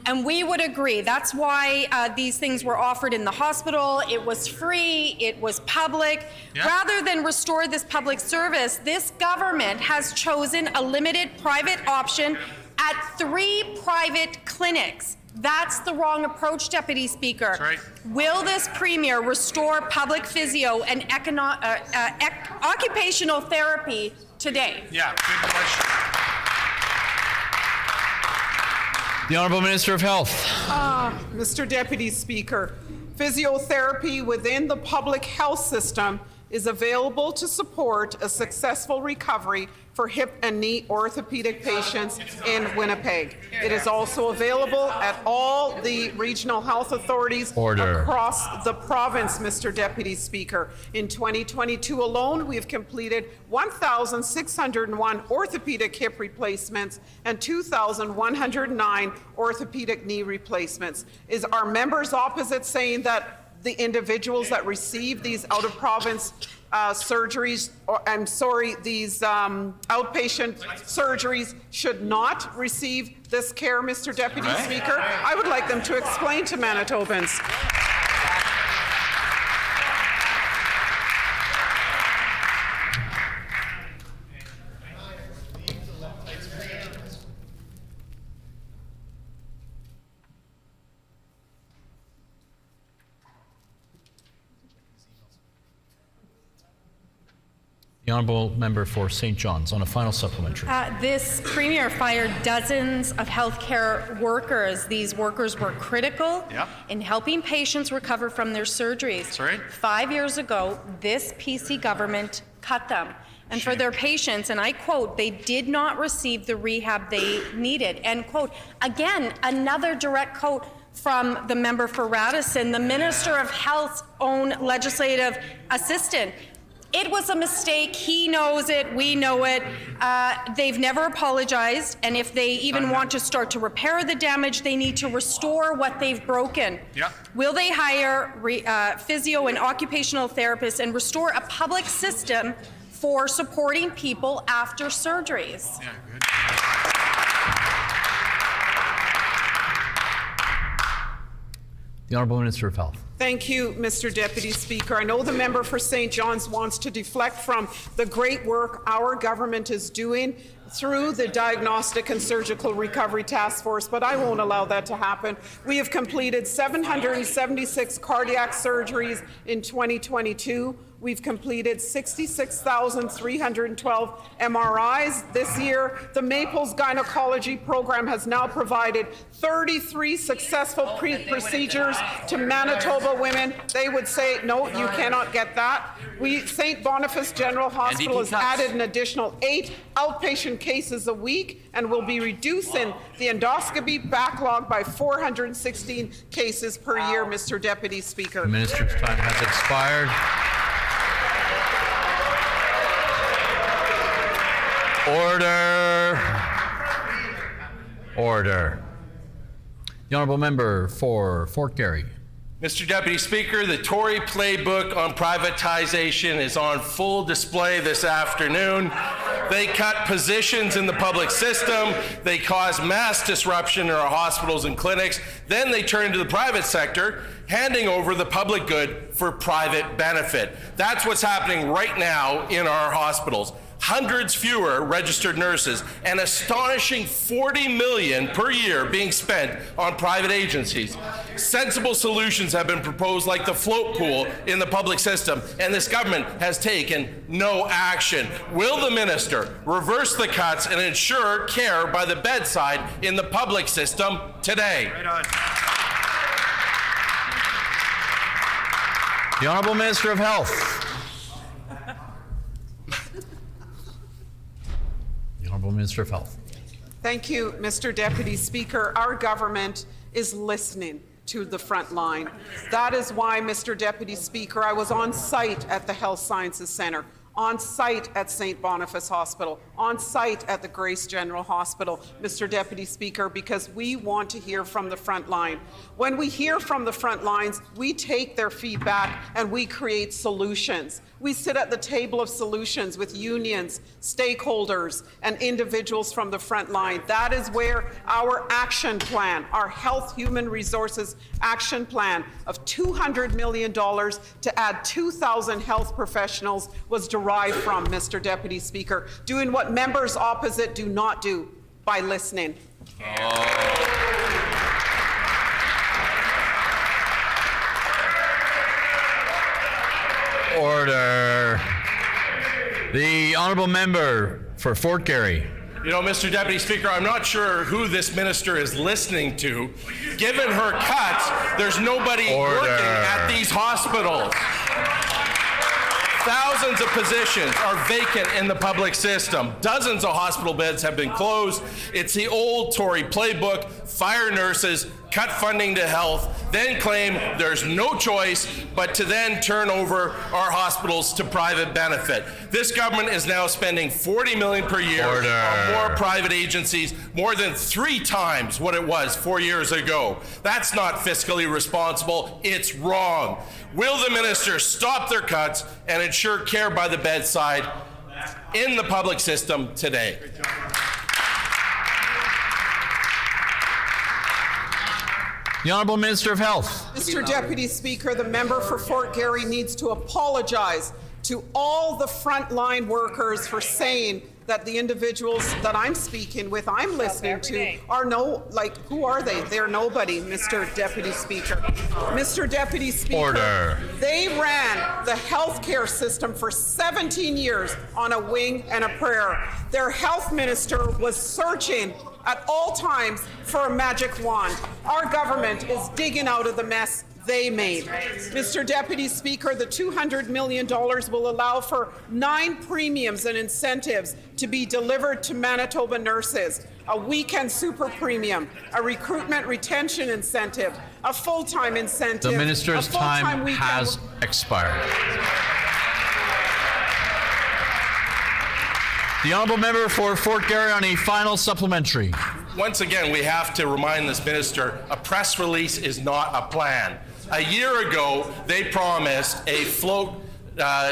And we would agree. That's why these things were offered in the hospital. It was free. It was public. Rather than restore this public service, this government has chosen a limited private option at 3 private clinics. That's the wrong approach, Deputy Speaker. That's right. Will this premier restore public physio and occupational therapy today? Yeah, good question. The Honourable Minister of Health. Mr. Deputy Speaker, physiotherapy within the public health system is available to support a successful recovery for hip and knee orthopedic patients in Winnipeg. It is also available at all the regional health authorities across the province, Mr. Deputy Speaker. In 2022 alone, we have completed 1,601 orthopedic hip replacements and 2,109 orthopedic knee replacements. Is our members opposite saying that the individuals that receive these out-of-province surgeries, these outpatient surgeries should not receive this care, Mr. Deputy Speaker? I would like them to explain to Manitobans. The honourable member for St. John's on a final supplementary. This premier fired dozens of healthcare workers. These workers were critical in helping patients recover from their surgeries. That's right. 5 years ago, this PC government cut them. And for their patients, and I quote, they did not receive the rehab they needed, end quote. Again, another direct quote from the member for Radisson, the Minister of Health's own legislative assistant. It was a mistake. He knows it. We know it. They've never apologized. And if they even want to start to repair the damage, they need to restore what they've broken. Will they hire physio and occupational therapists and restore a public system for supporting people after surgeries? Yeah, good. The Honourable Minister of Health. Thank you, Mr. Deputy Speaker. I know the member for St. John's wants to deflect from the great work our government is doing through the Diagnostic and Surgical Recovery Task Force, but I won't allow that to happen. We have completed 776 cardiac surgeries in 2022. We've completed 66,312 MRIs this year. The Maples Gynecology Program has now provided 33 successful procedures to Manitoba women. They would say, no, you cannot get that. St. Boniface General Hospital has added an additional 8 outpatient cases a week and will be reducing the endoscopy backlog by 416 cases per year, Mr. Deputy Speaker. The Minister's time has expired. Order. Order. The honourable member for Fort Garry. Mr. Deputy Speaker, the Tory playbook on privatization is on full display this afternoon. They cut positions in the public system. They cause mass disruption in our hospitals and clinics. Then they turn to the private sector, handing over the public good for private benefit. That's what's happening right now in our hospitals. Hundreds fewer registered nurses, an astonishing $40 million per year being spent on private agencies. Sensible solutions have been proposed, like the float pool in the public system, and this government has taken no action. Will the minister reverse the cuts and ensure care by the bedside in the public system today? Right on. The Honourable Minister of Health. Honourable Minister of Health. Thank you, Mr. Deputy Speaker. Our government is listening to the front line. That is why, Mr. Deputy Speaker, I was on site at the Health Sciences Centre on site at St. Boniface Hospital, on site at the Grace General Hospital, Mr. Deputy Speaker, because we want to hear from the front line. When we hear from the front lines, we take their feedback and we create solutions. We sit at the table of solutions with unions, stakeholders, and individuals from the front line. That is where our action plan, our Health Human Resources Action Plan of $200 million to add 2,000 health professionals was derived from, Mr. Deputy Speaker, doing what members opposite do not do, by listening. Order. The honourable member for Fort Garry. You know, Mr. Deputy Speaker, I'm not sure who this minister is listening to. Given her cuts, there's nobody working at these hospitals. Thousands of positions are vacant in the public system. Dozens of hospital beds have been closed. It's the old Tory playbook: fire nurses, cut funding to health, then claim there's no choice but to then turn over our hospitals to private benefit. This government is now spending $40 million per year on more private agencies, more than 3 times what it was 4 years ago. That's not fiscally responsible. It's wrong. Will the minister stop their cuts and ensure care by the bedside in the public system today? The Honourable Minister of Health. Mr. Deputy Speaker, the member for Fort Garry needs to apologize to all the frontline workers for saying that the individuals that I'm speaking with, I'm listening to, are who are they? They're nobody, Mr. Deputy Speaker. Mr. Deputy Speaker, Order. They ran the healthcare system for 17 years on a wing and a prayer. Their health minister was searching at all times for a magic wand. Our government is digging out of the mess they made. Mr. Deputy Speaker, the $200 million will allow for 9 premiums and incentives to be delivered to Manitoba nurses: a weekend super premium, a recruitment retention incentive, a full-time incentive. The minister's time has expired. The honourable member for Fort Garry on a final supplementary. Once again, we have to remind this minister, a press release is not a plan. A year ago, they promised a float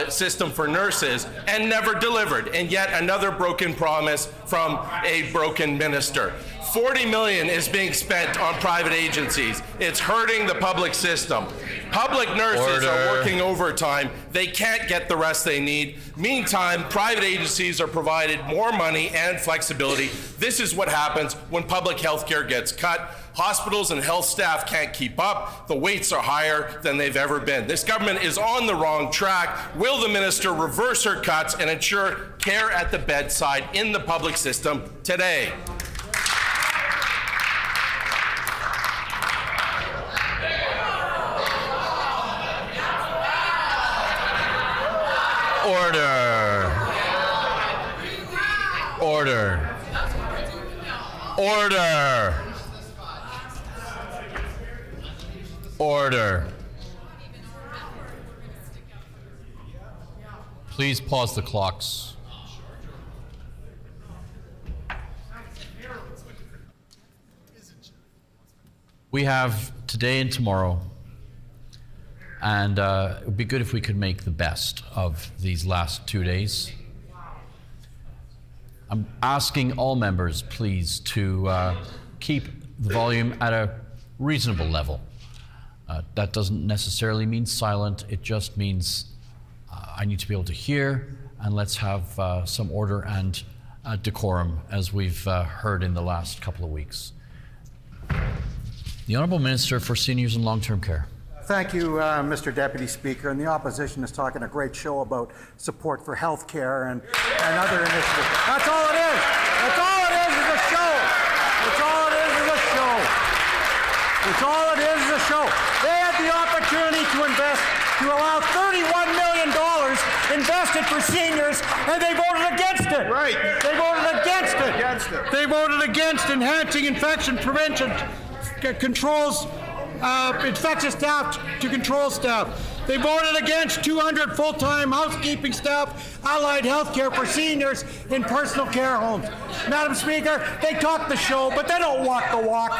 system for nurses and never delivered, and yet another broken promise from a broken minister. $40 million is being spent on private agencies. It's hurting the public system. Public nurses are working overtime. They can't get the rest they need. Meantime, private agencies are provided more money and flexibility. This is what happens when public health care gets cut. Hospitals and health staff can't keep up. The waits are higher than they've ever been. This government is on the wrong track. Will the minister reverse her cuts and ensure care at the bedside in the public system today? Order. Order. Order. Order. Please pause the clocks. We have today and tomorrow, and it would be good if we could make the best of these last 2 days. I'm asking all members, please, to keep the volume at a reasonable level. That doesn't necessarily mean silent. It just means I need to be able to hear, and let's have some order and decorum, as we've heard in the last couple of weeks. The Honourable Minister for Seniors and Long-Term Care. Thank you, Mr. Deputy Speaker. And the opposition is talking a great show about support for health care and other initiatives. That's all it is. That's all it is a show. That's all it is a show. That's all it is a show. They had the opportunity to invest, to allow $31 million invested for seniors, and they voted against it. Right. They voted against it. They voted against enhancing infection prevention controls, infectious staff to control staff. They voted against 200 full-time housekeeping staff, allied health care for seniors in personal care homes. Madam Speaker, they talk the show, but they don't walk the walk.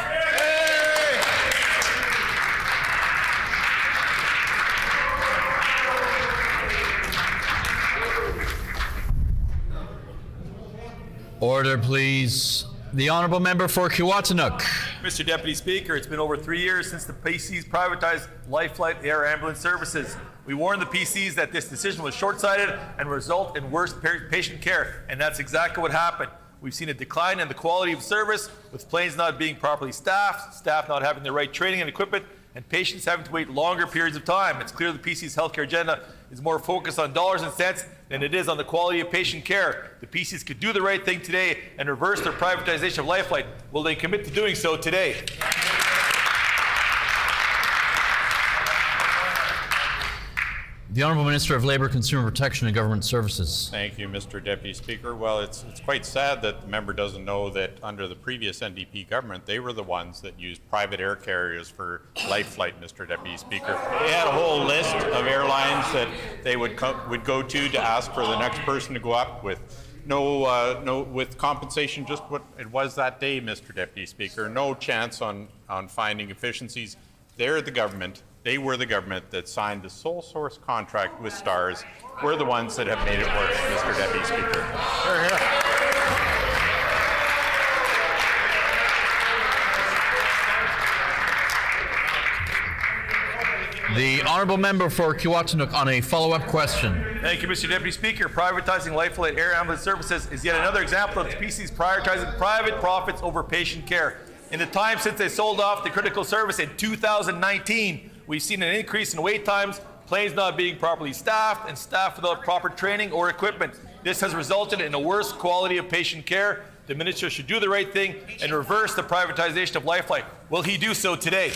Order, please. The Honourable Member for Kiwatanuk. Mr. Deputy Speaker, it's been over 3 years since the PCs privatized Lifeline Air Ambulance Services. We warned the PCs that this decision was short-sighted and result in worse patient care, and that's exactly what happened. We've seen a decline in the quality of service, with planes not being properly staffed, staff not having the right training and equipment, and patients having to wait longer periods of time. It's clear the PC's healthcare agenda is more focused on dollars and cents than it is on the quality of patient care. The PCs could do the right thing today and reverse their privatization of Lifeline. Will they commit to doing so today? The Honourable Minister of Labour, Consumer Protection and Government Services. Thank you, Mr. Deputy Speaker. Well, it's quite sad that the member doesn't know that under the previous NDP government, they were the ones that used private air carriers for life flight, Mr. Deputy Speaker. They had a whole list of airlines that they would go to ask for the next person to go up with. No, with compensation just what it was that day, Mr. Deputy Speaker. No chance on finding efficiencies. They're the government. They were the government that signed the sole source contract with STARS. We're the ones that have made it work, Mr. Deputy Speaker. Hear, The Honourable Member for Kiwatanuk on a follow-up question. Thank you, Mr. Deputy Speaker. Privatizing Lifeline Air Ambulance Services is yet another example of the PCs prioritizing private profits over patient care. In the time since they sold off the critical service in 2019, we've seen an increase in wait times, planes not being properly staffed, and staff without proper training or equipment. This has resulted in a worse quality of patient care. The Minister should do the right thing and reverse the privatization of Lifeline. Will he do so today?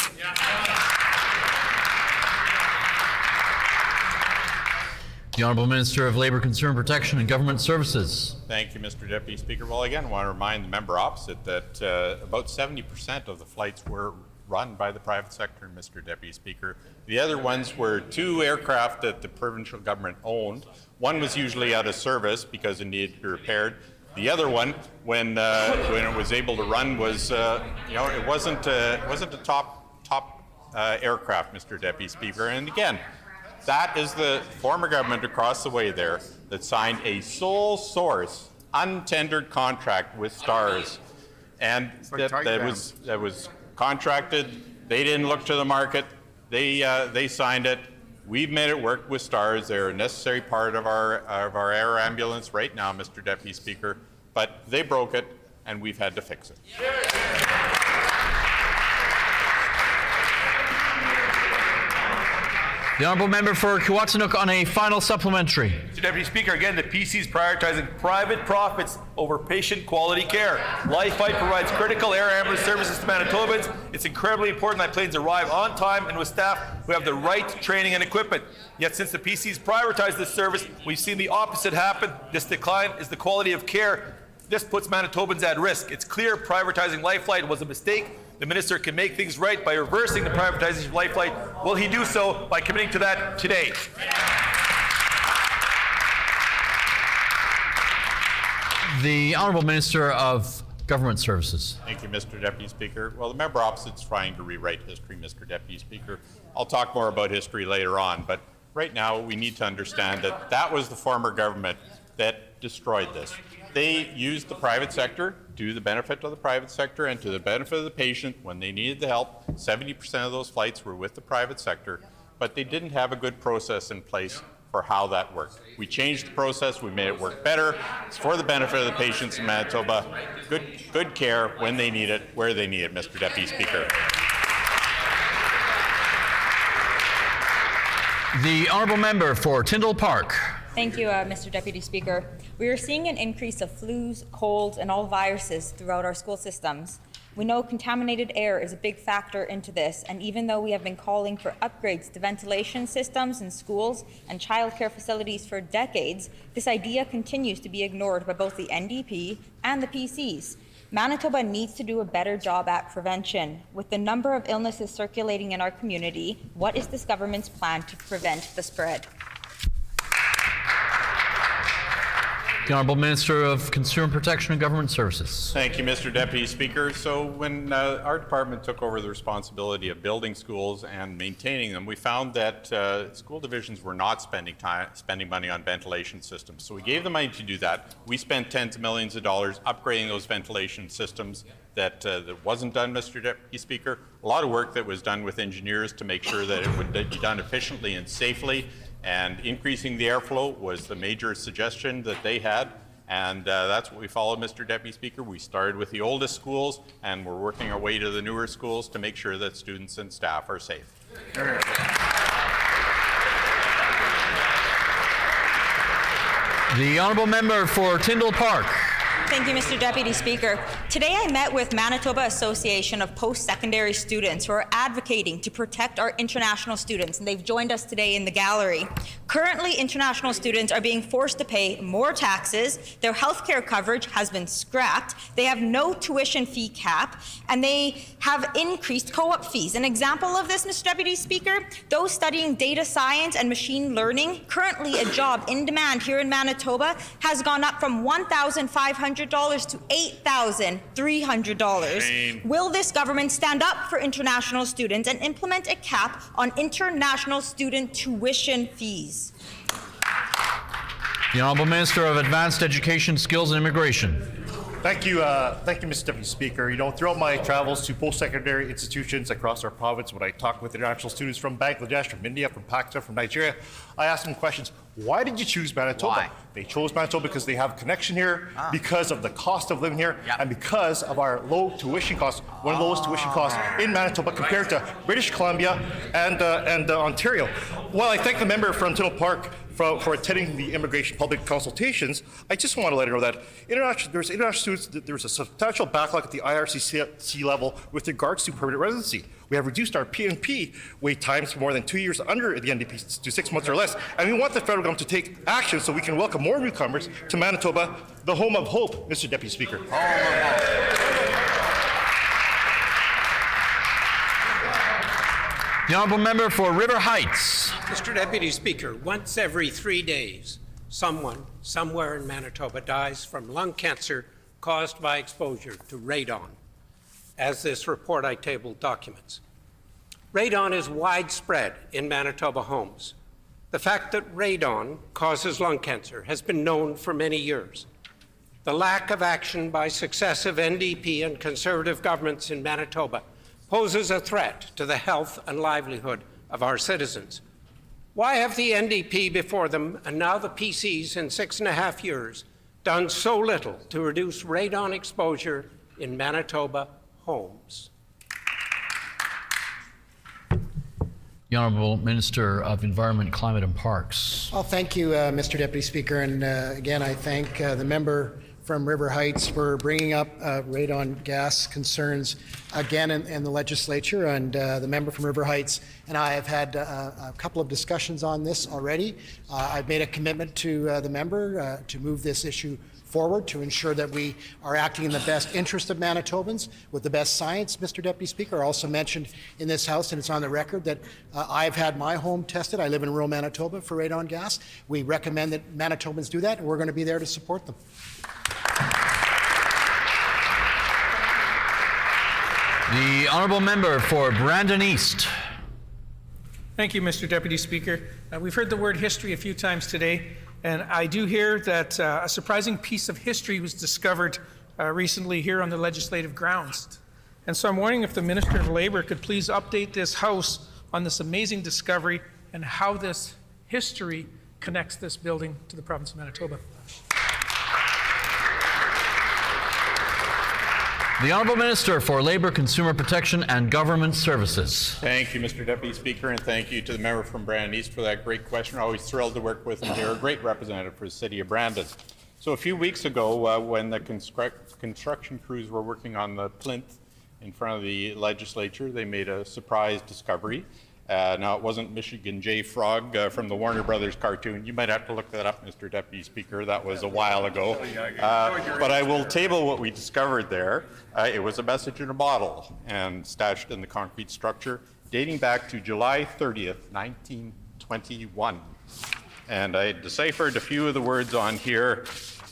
The Honourable Minister of Labour, Consumer Protection and Government Services. Thank you, Mr. Deputy Speaker. Well, again, I want to remind the member opposite that about 70% of the flights were run by the private sector, Mr. Deputy Speaker. The other ones were 2 aircraft that the provincial government owned. One was usually out of service because it needed to be repaired. The other one, when it was able to run, was it wasn't a top aircraft, Mr. Deputy Speaker. And again, that is the former government across the way there that signed a sole source, untendered contract with STARS, and that was contracted. They didn't look to the market. They signed it. We've made it work with STARS. They're a necessary part of our air ambulance right now, Mr. Deputy Speaker. But they broke it, and we've had to fix it. The Honourable Member for Kiwatanuk on a final supplementary. Mr. Deputy Speaker, again, the PCs prioritizing private profits over patient quality care. Lifeline provides critical air ambulance services to Manitobans. It's incredibly important that planes arrive on time and with staff who have the right training and equipment. Yet since the PCs prioritize this service, we've seen the opposite happen. This decline is the quality of care. This puts Manitobans at risk. It's clear privatizing Lifeline was a mistake. The Minister can make things right by reversing the privatization of Lifeline. Will he do so by committing to that today? The Honourable Minister of Government Services. Thank you, Mr. Deputy Speaker. Well, the member opposite is trying to rewrite history, Mr. Deputy Speaker. I'll talk more about history later on, but right now we need to understand that that was the former government that destroyed this. They used the private sector to the benefit of the private sector and to the benefit of the patient when they needed the help. 70% of those flights were with the private sector, but they didn't have a good process in place for how that worked. We changed the process, we made it work better. It's for the benefit of the patients in Manitoba. Good care when they need it, where they need it, Mr. Deputy Speaker. The Honourable Member for Tyndall Park. Thank you, Mr. Deputy Speaker. We are seeing an increase of flus, colds, and all viruses throughout our school systems. We know contaminated air is a big factor into this, and even though we have been calling for upgrades to ventilation systems in schools and childcare facilities for decades, this idea continues to be ignored by both the NDP and the PCs. Manitoba needs to do a better job at prevention. With the number of illnesses circulating in our community, what is this government's plan to prevent the spread? The Honourable Minister of Consumer Protection and Government Services. Thank you, Mr. Deputy Speaker. So when our department took over the responsibility of building schools and maintaining them, we found that school divisions were not spending money on ventilation systems. So we gave them money to do that. We spent tens of millions of dollars upgrading those ventilation systems that wasn't done, Mr. Deputy Speaker. A lot of work that was done with engineers to make sure that it would be done efficiently and safely. And increasing the airflow was the major suggestion that they had, and that's what we followed, Mr. Deputy Speaker. We started with the oldest schools, and we're working our way to the newer schools to make sure that students and staff are safe. The Honourable Member for Tyndall Park. Thank you, Mr. Deputy Speaker. Today I met with Manitoba Association of Post-Secondary Students who are advocating to protect our international students, and they've joined us today in the gallery. Currently, international students are being forced to pay more taxes, their healthcare coverage has been scrapped, they have no tuition fee cap, and they have increased co-op fees. An example of this, Mr. Deputy Speaker, those studying data science and machine learning, currently a job in demand here in Manitoba, has gone up from $1,500 to $8,300. Will this government stand up for international students and implement a cap on international student tuition fees? The Honourable Minister of Advanced Education, Skills and Immigration. Thank you, Mr. Deputy Speaker. You know, throughout my travels to post-secondary institutions across our province, when I talk with international students from Bangladesh, from India, from Pakistan, from Nigeria, I ask them questions. Why did you choose Manitoba? Why? They chose Manitoba because they have a connection here, because of the cost of living here, and because of our low tuition costs, one of the lowest tuition costs in Manitoba compared to British Columbia and Ontario. While I thank the member from Tyndall Park for attending the immigration public consultations, I just want to let her know that there's international students, there's a substantial backlog at the IRCC level with regards to permanent residency. We have reduced our PNP wait times for more than 2 years under the NDP to 6 months or less, and we want the federal government to take action so we can welcome more newcomers to Manitoba, the home of hope, Mr. Deputy Speaker. The Honourable Member for River Heights. Mr. Deputy Speaker, once every 3 days, someone somewhere in Manitoba dies from lung cancer caused by exposure to radon, as this report I tabled documents. Radon is widespread in Manitoba homes. The fact that radon causes lung cancer has been known for many years. The lack of action by successive NDP and Conservative governments in Manitoba poses a threat to the health and livelihood of our citizens. Why have the NDP before them, and now the PCs in 6.5 years, done so little to reduce radon exposure in Manitoba homes? The Honourable Minister of Environment, Climate and Parks. Well, thank you, Mr. Deputy Speaker. And again, I thank the member from River Heights for bringing up radon gas concerns again in the legislature. And the member from River Heights and I have had a couple of discussions on this already. I've made a commitment to the member to move this issue forward to ensure that we are acting in the best interest of Manitobans with the best science. Mr. Deputy Speaker, I also mentioned in this House, and it's on the record, that I've had my home tested. I live in rural Manitoba for radon gas. We recommend that Manitobans do that, and we're going to be there to support them. The Honourable Member for Brandon East. Thank you, Mr. Deputy Speaker. We've heard the word history a few times today, and I do hear that a surprising piece of history was discovered recently here on the legislative grounds. And so I'm wondering if the Minister of Labour could please update this House on this amazing discovery and how this history connects this building to the province of Manitoba. The Honourable Minister for Labour, Consumer Protection and Government Services. Thank you, Mr. Deputy Speaker, and thank you to the member from Brandon East for that great question. We're always thrilled to work with him here, a great representative for the city of Brandon. So a few weeks ago, when the construction crews were working on the plinth in front of the legislature, they made a surprise discovery. Now, it wasn't Michigan J. Frog from the Warner Brothers cartoon. You might have to look that up, Mr. Deputy Speaker. That was a while ago. But I will table what we discovered there. It was a message in a bottle and stashed in the concrete structure dating back to July 30th, 1921. And I deciphered a few of the words on here,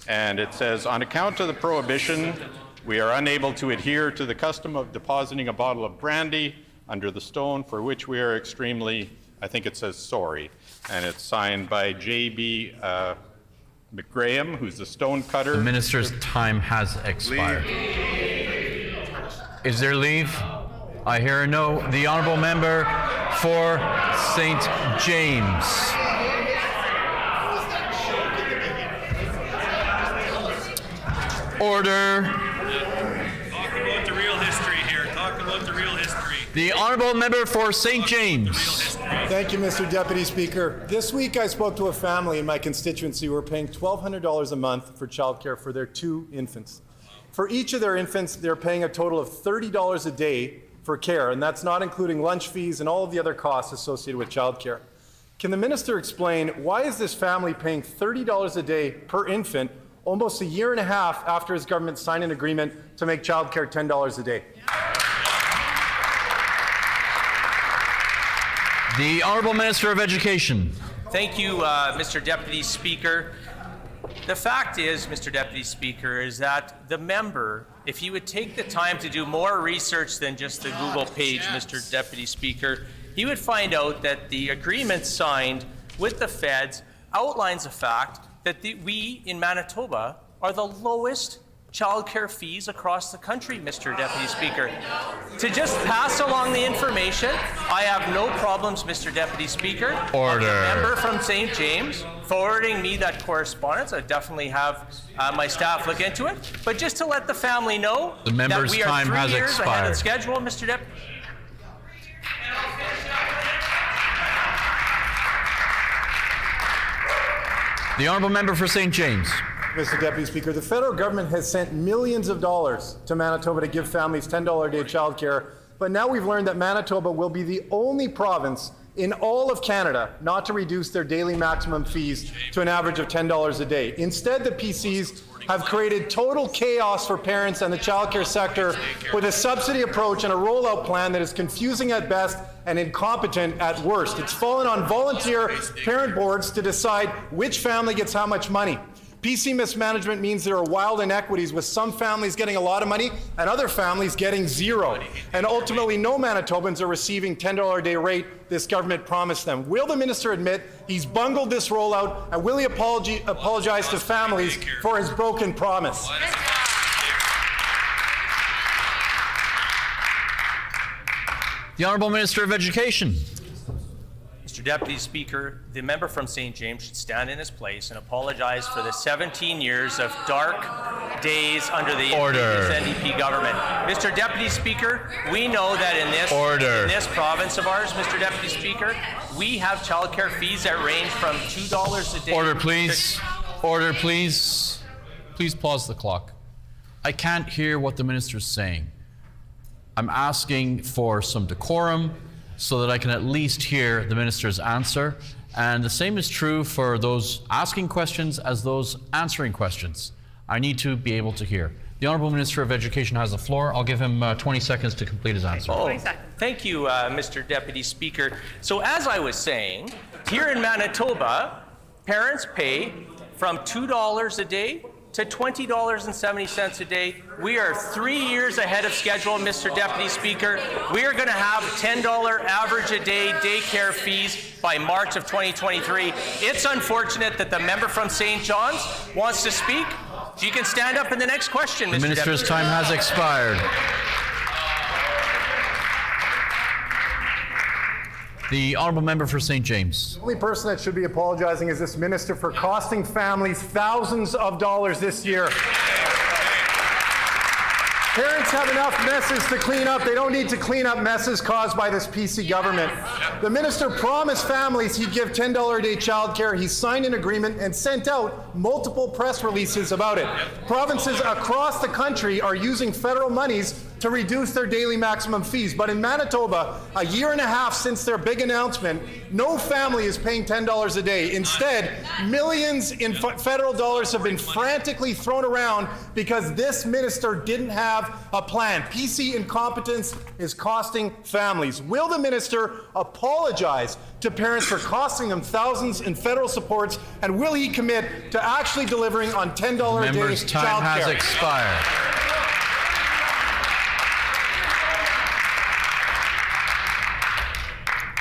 and it says, on account of the prohibition, we are unable to adhere to the custom of depositing a bottle of brandy under the stone, for which we are extremely, I think it says sorry. And it's signed by J.B. McGraham, who's the stone cutter. The minister's time has expired. Is there leave? I hear a no. The honourable member for St. James. Order. Talk about the real history here. Talk about the real history. The honourable member for St. James. Thank you, Mr. Deputy Speaker. This week I spoke to a family in my constituency who are paying $1,200 a month for childcare for their 2 infants. For each of their infants, they're paying a total of $30 a day for care, and that's not including lunch fees and all of the other costs associated with childcare. Can the minister explain why is this family paying $30 a day per infant almost a year and a half after his government signed an agreement to make childcare $10 a day? The Honourable Minister of Education. Thank you, Mr. Deputy Speaker. The fact is, Mr. Deputy Speaker, is that the member, if he would take the time to do more research than just the Google page, Mr. Deputy Speaker, he would find out that the agreement signed with the feds outlines the fact that we in Manitoba are the lowest childcare fees across the country, Mr. Deputy Speaker. To just pass along the information, I have no problems, Mr. Deputy Speaker. Order. The member from St. James forwarding me that correspondence. I definitely have my staff look into it. But just to let the family know the member's that we are time 3 has years expired. ahead of schedule, Mr. Deputy. The honourable member for St. James. Mr. Deputy Speaker, the federal government has sent millions of dollars to Manitoba to give families $10 a day childcare, but now we've learned that Manitoba will be the only province in all of Canada not to reduce their daily maximum fees to an average of $10 a day. Instead, the PCs have created total chaos for parents and the childcare sector with a subsidy approach and a rollout plan that is confusing at best and incompetent at worst. It's fallen on volunteer parent boards to decide which family gets how much money. PC mismanagement means there are wild inequities, with some families getting a lot of money and other families getting zero. And ultimately, no Manitobans are receiving $10 a day rate this government promised them. Will the minister admit he's bungled this rollout, and will he apologize to families for his broken promise? The Honourable Minister of Education. Mr. Deputy Speaker, the member from St. James should stand in his place and apologize for the 17 years of dark days under the previous NDP government. Mr. Deputy Speaker, we know that in this province of ours, Mr. Deputy Speaker, we have childcare fees that range from $2 a day. Order, please. Order, please. Please pause the clock. I can't hear what the minister's saying. I'm asking for some decorum so that I can at least hear the minister's answer. And the same is true for those asking questions as those answering questions. I need to be able to hear. The Honourable Minister of Education has the floor. I'll give him 20 seconds to complete his answer. Oh, thank you, Mr. Deputy Speaker. So as I was saying, here in Manitoba, parents pay from $2 a day to $20.70 a day. We are 3 years ahead of schedule, Mr. Deputy Speaker. We are going to have $10 average a day daycare fees by March of 2023. It's unfortunate that the member from St. John's wants to speak. You can stand up in the next question, Mr. The minister's Deputy. time has expired. The Honourable Member for St. James. The only person that should be apologizing is this minister for costing families thousands of dollars this year. Parents have enough messes to clean up. They don't need to clean up messes caused by this PC government. The minister promised families he'd give $10 a day childcare. He signed an agreement and sent out multiple press releases about it. Provinces across the country are using federal monies to reduce their daily maximum fees. But in Manitoba, a year and a half since their big announcement, no family is paying $10 a day. Instead, millions in federal dollars have been frantically thrown around because this minister didn't have a plan. PC incompetence is costing families. Will the minister apologize to parents for costing them thousands in federal supports, and will he commit to actually delivering on $10 a day Member's time has expired.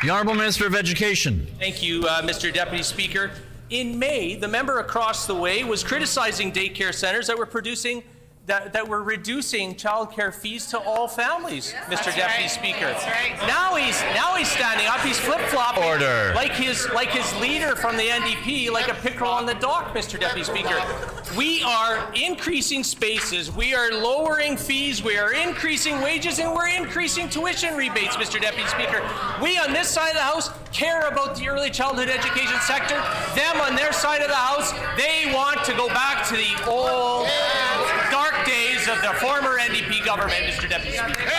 The Honourable Minister of Education. Thank you, Mr. Deputy Speaker. In May, the member across the way was criticizing daycare centres that were reducing childcare fees to all families, Mr. Deputy Speaker. Now he's standing up, he's flip-flopping like his leader from the NDP, like a pickerel on the dock, Mr. Deputy Speaker. We are increasing spaces, we are lowering fees, we are increasing wages, and we're increasing tuition rebates, Mr. Deputy Speaker. We on this side of the House care about the early childhood education sector. Them on their side of the House, they want to go back to the old dark days of the former NDP government, Mr. Deputy Speaker.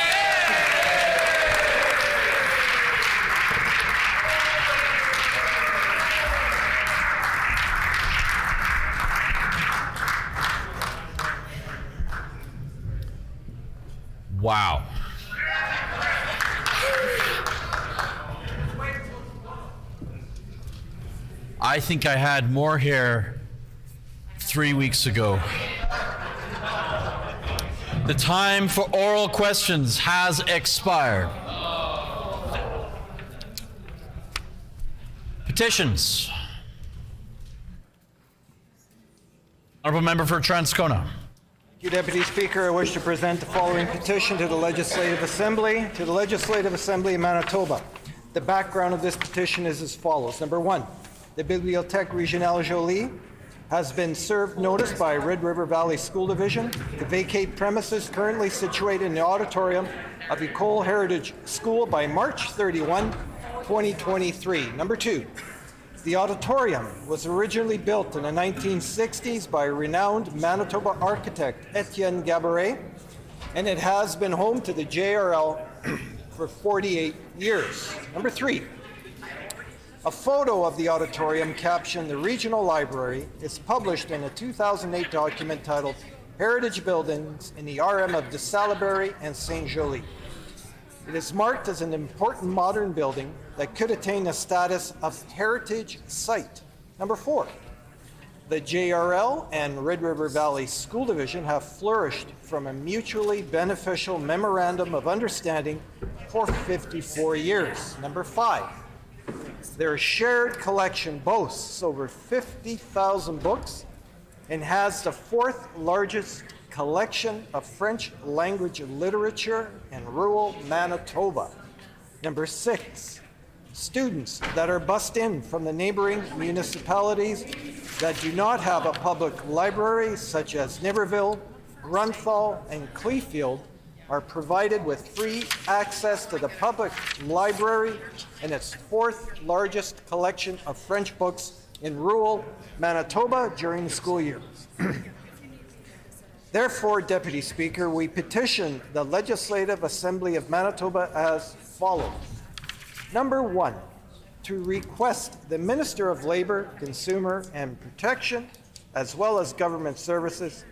Wow. I think I had more hair 3 weeks ago. The time for oral questions has expired. Petitions. Honourable Member for Transcona. Thank you, Deputy Speaker. I wish to present the following petition to the Legislative Assembly. To the Legislative Assembly of Manitoba. The background of this petition is as follows. Number one, the Bibliothèque Régionale Jolie has been served notice by Red River Valley School Division to vacate premises currently situated in the auditorium of École Heritage School by March 31, 2023. Number two, the auditorium was originally built in the 1960s by renowned Manitoba architect Etienne Gaboret, and it has been home to the JRL for 48 years. Number three, a photo of the auditorium captioned "The Regional Library" is published in a 2008 document titled Heritage Buildings in the RM of de Salaberry and Saint Joly. It is marked as an important modern building that could attain the status of heritage site. Number four, the JRL and Red River Valley School Division have flourished from a mutually beneficial memorandum of understanding for 54 years. Number five, their shared collection boasts over 50,000 books and has the fourth largest collection of French language literature in rural Manitoba. Number six, students that are bused in from the neighboring municipalities that do not have a public library, such as Niverville, Grunthal, and Clearfield, are provided with free access to the public library and its fourth largest collection of French books in rural Manitoba during the school year. Therefore, Deputy Speaker, we petition the Legislative Assembly of Manitoba as follows. Number one, to request the Minister of Labour, Consumer and Protection, as well as Government Services,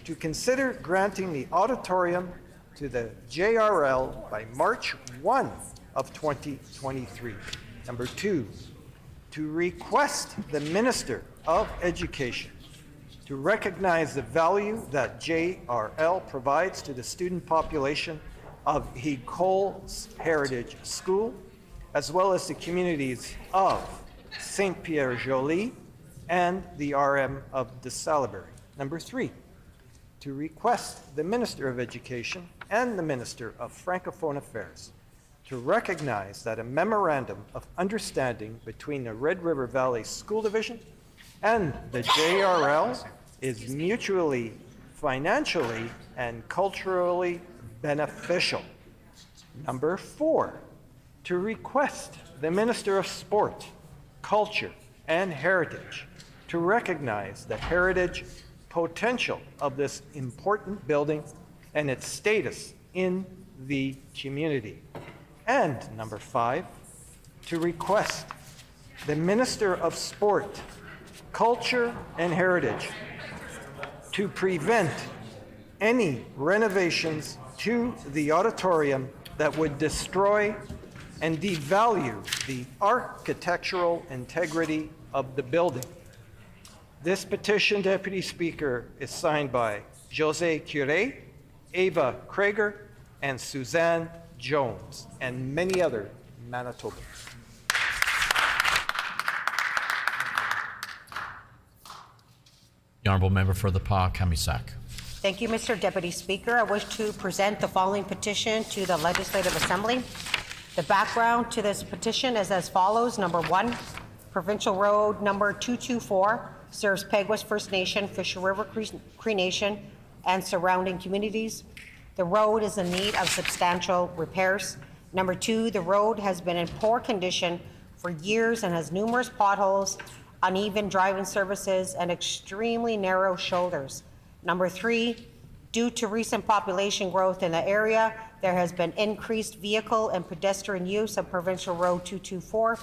to consider granting the auditorium to the JRL by March 1 of 2023. Number two, to request the Minister of Education to recognize the value that JRL provides to the student population of École Heritage School, as well as the communities of Saint-Pierre-Joly and the RM of de Salaberry. Number three, to request the Minister of Education and the Minister of Francophone Affairs to recognize that a memorandum of understanding between the Red River Valley School Division and the JRL is mutually, financially, and culturally beneficial. Number four, to request the Minister of Sport, Culture, and Heritage to recognize the heritage potential of this important building and its status in the community. And number 5, to request the Minister of Sport, Culture and Heritage to prevent any renovations to the auditorium that would destroy and devalue the architectural integrity of the building. This petition, Deputy Speaker, is signed by Jose Cure, Ava Krager, and Suzanne Jones, and many other Manitobans. The Honourable Member for the Pas-Kamisak. Thank you, Mr. Deputy Speaker. I wish to present the following petition to the Legislative Assembly. The background to this petition is as follows. Number 1, Provincial Road number 224 serves Peguis First Nation, Fisher River Cree Nation, and surrounding communities. The road is in need of substantial repairs. Number 2, the road has been in poor condition for years and has numerous potholes, uneven driving surfaces, and extremely narrow shoulders. Number 3, due to recent population growth in the area, there has been increased vehicle and pedestrian use of Provincial Road 224.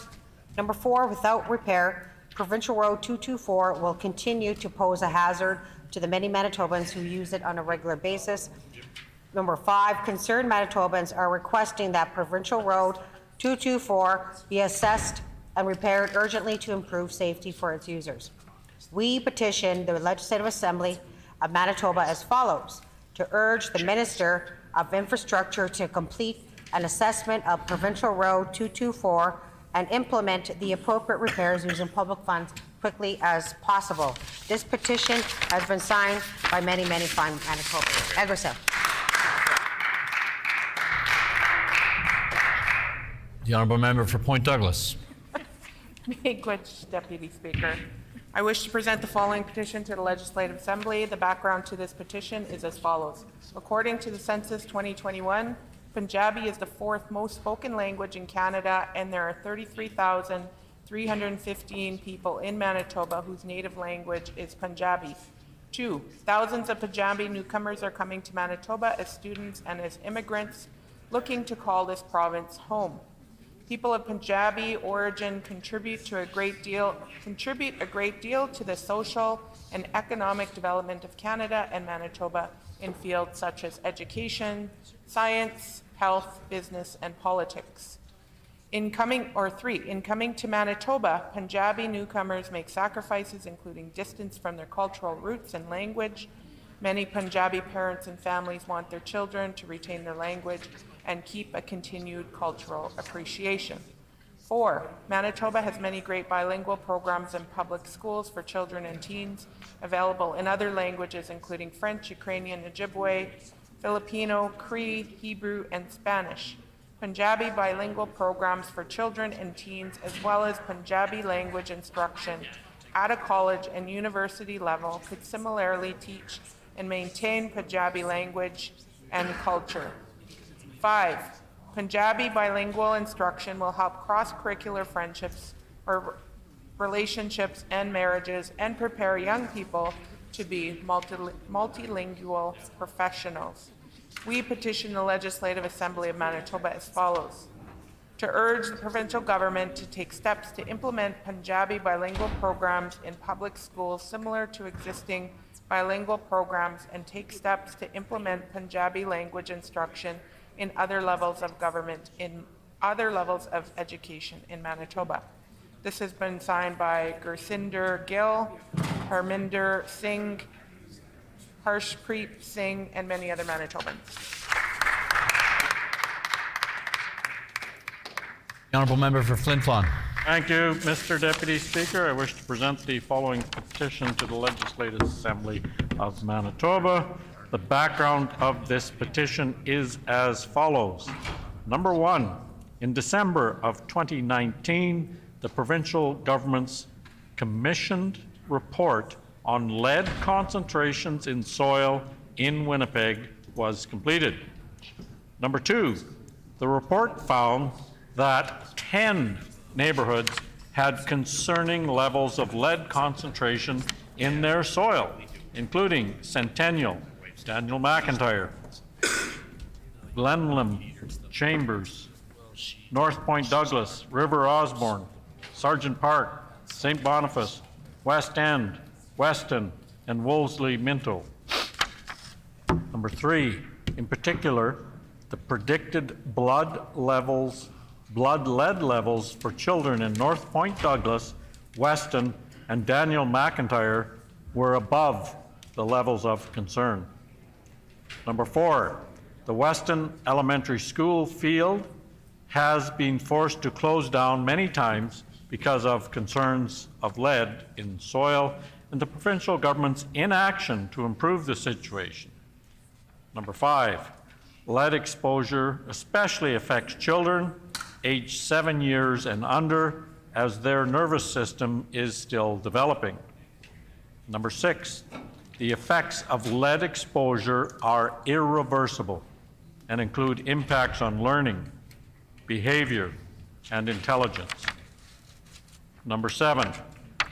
Number 4, without repair, Provincial Road 224 will continue to pose a hazard to the many Manitobans who use it on a regular basis. Number 5, concerned Manitobans are requesting that Provincial Road 224 be assessed and repaired urgently to improve safety for its users. We petition the Legislative Assembly of Manitoba as follows: to urge the Minister of Infrastructure to complete an assessment of Provincial Road 224 and implement the appropriate repairs using public funds quickly as possible. This petition has been signed by many fine Manitobans. Egerson. The Honourable Member for Point Douglas. Miigwech, Deputy Speaker. I wish to present the following petition to the Legislative Assembly. The background to this petition is as follows. According to the Census 2021, Punjabi is the 4th most spoken language in Canada, and there are 33,315 people in Manitoba whose native language is Punjabi. 2, thousands of Punjabi newcomers are coming to Manitoba as students and as immigrants looking to call this province home. People of Punjabi origin contribute a great deal to the social and economic development of Canada and Manitoba in fields such as education, science, health, business, and politics. In coming to Manitoba, Punjabi newcomers make sacrifices including distance from their cultural roots and language. Many Punjabi parents and families want their children to retain their language and keep a continued cultural appreciation. 4, Manitoba has many great bilingual programs in public schools for children and teens available in other languages including French, Ukrainian, Ojibwe, Filipino, Cree, Hebrew, and Spanish. Punjabi bilingual programs for children and teens as well as Punjabi language instruction at a college and university level could similarly teach and maintain Punjabi language and culture. 5, Punjabi bilingual instruction will help cross-curricular friendships or relationships and marriages and prepare young people to be multilingual professionals. We petition the Legislative Assembly of Manitoba as follows: to urge the provincial government to take steps to implement Punjabi bilingual programs in public schools similar to existing bilingual programs and take steps to implement Punjabi language instruction in other levels of government, in other levels of education in Manitoba. This has been signed by Gursinder Gill, Harminder Singh, Harshpreet Singh, and many other Manitobans. The Honourable Member for Flin Flon. Thank you, Mr. Deputy Speaker. I wish to present the following petition to the Legislative Assembly of Manitoba. The background of this petition is as follows. Number 1, in December of 2019, the provincial government's commissioned report on lead concentrations in soil in Winnipeg was completed. Number 2, the report found that 10 neighborhoods had concerning levels of lead concentration in their soil, including Centennial, Daniel McIntyre, Glenlim, Chambers, North Point Douglas, River Osborne, Sargent Park, St. Boniface, West End, Weston, and Wolseley Minto. Number 3, in particular, the predicted blood lead levels for children in North Point Douglas, Weston, and Daniel McIntyre were above the levels of concern. Number 4, the Weston Elementary School field has been forced to close down many times because of concerns of lead in soil and the provincial government's inaction to improve the situation. Number 5, lead exposure especially affects children aged 7 years and under, as their nervous system is still developing. Number 6, the effects of lead exposure are irreversible and include impacts on learning, behavior, and intelligence. Number 7,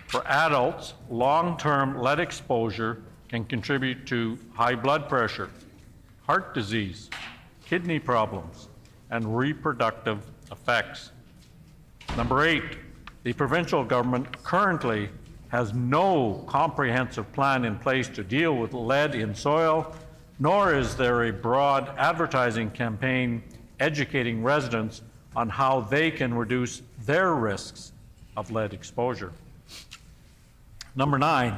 for adults, long-term lead exposure can contribute to high blood pressure, heart disease, kidney problems, and reproductive effects. Number 8, the provincial government currently has no comprehensive plan in place to deal with lead in soil, nor is there a broad advertising campaign educating residents on how they can reduce their risks of lead exposure. Number 9,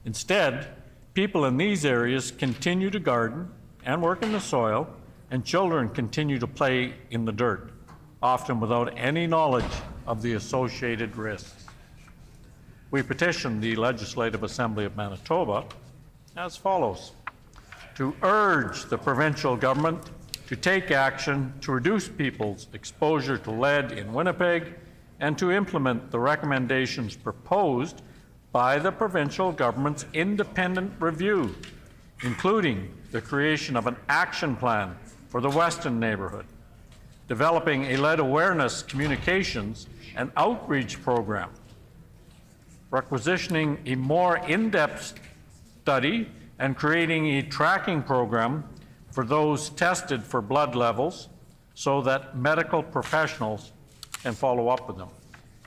instead, people in these areas continue to garden and work in the soil, and children continue to play in the dirt, often without any knowledge of the associated risks. We petition the Legislative Assembly of Manitoba as follows: to urge the provincial government to take action to reduce people's exposure to lead in Winnipeg and to implement the recommendations proposed by the provincial government's independent review, including the creation of an action plan for the Weston neighborhood, developing a lead awareness communications and outreach program, requisitioning a more in-depth study and creating a tracking program for those tested for blood levels so that medical professionals can follow up with them.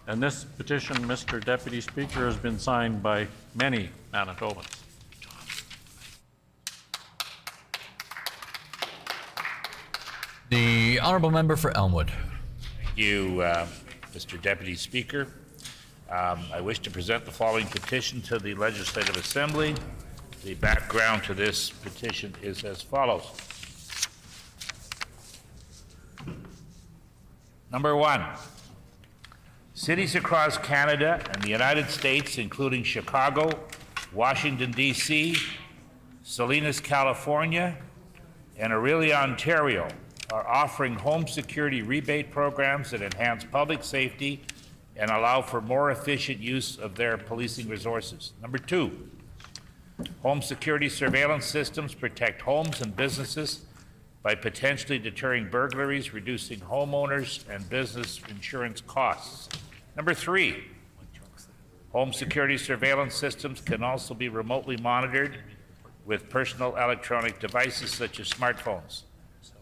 And this petition, Mr. Deputy Speaker, has been signed by many Manitobans. The Honourable Member for Elmwood. Thank you, Mr. Deputy Speaker. I wish to present the following petition to the Legislative Assembly. The background to this petition is as follows. Number 1, cities across Canada and the United States, including Chicago, Washington, D.C., Salinas, California, and Orillia, Ontario, are offering home security rebate programs that enhance public safety and allow for more efficient use of their policing resources. Number 2, home security surveillance systems protect homes and businesses by potentially deterring burglaries, reducing homeowners and business insurance costs. Number 3, home security surveillance systems can also be remotely monitored with personal electronic devices such as smartphones.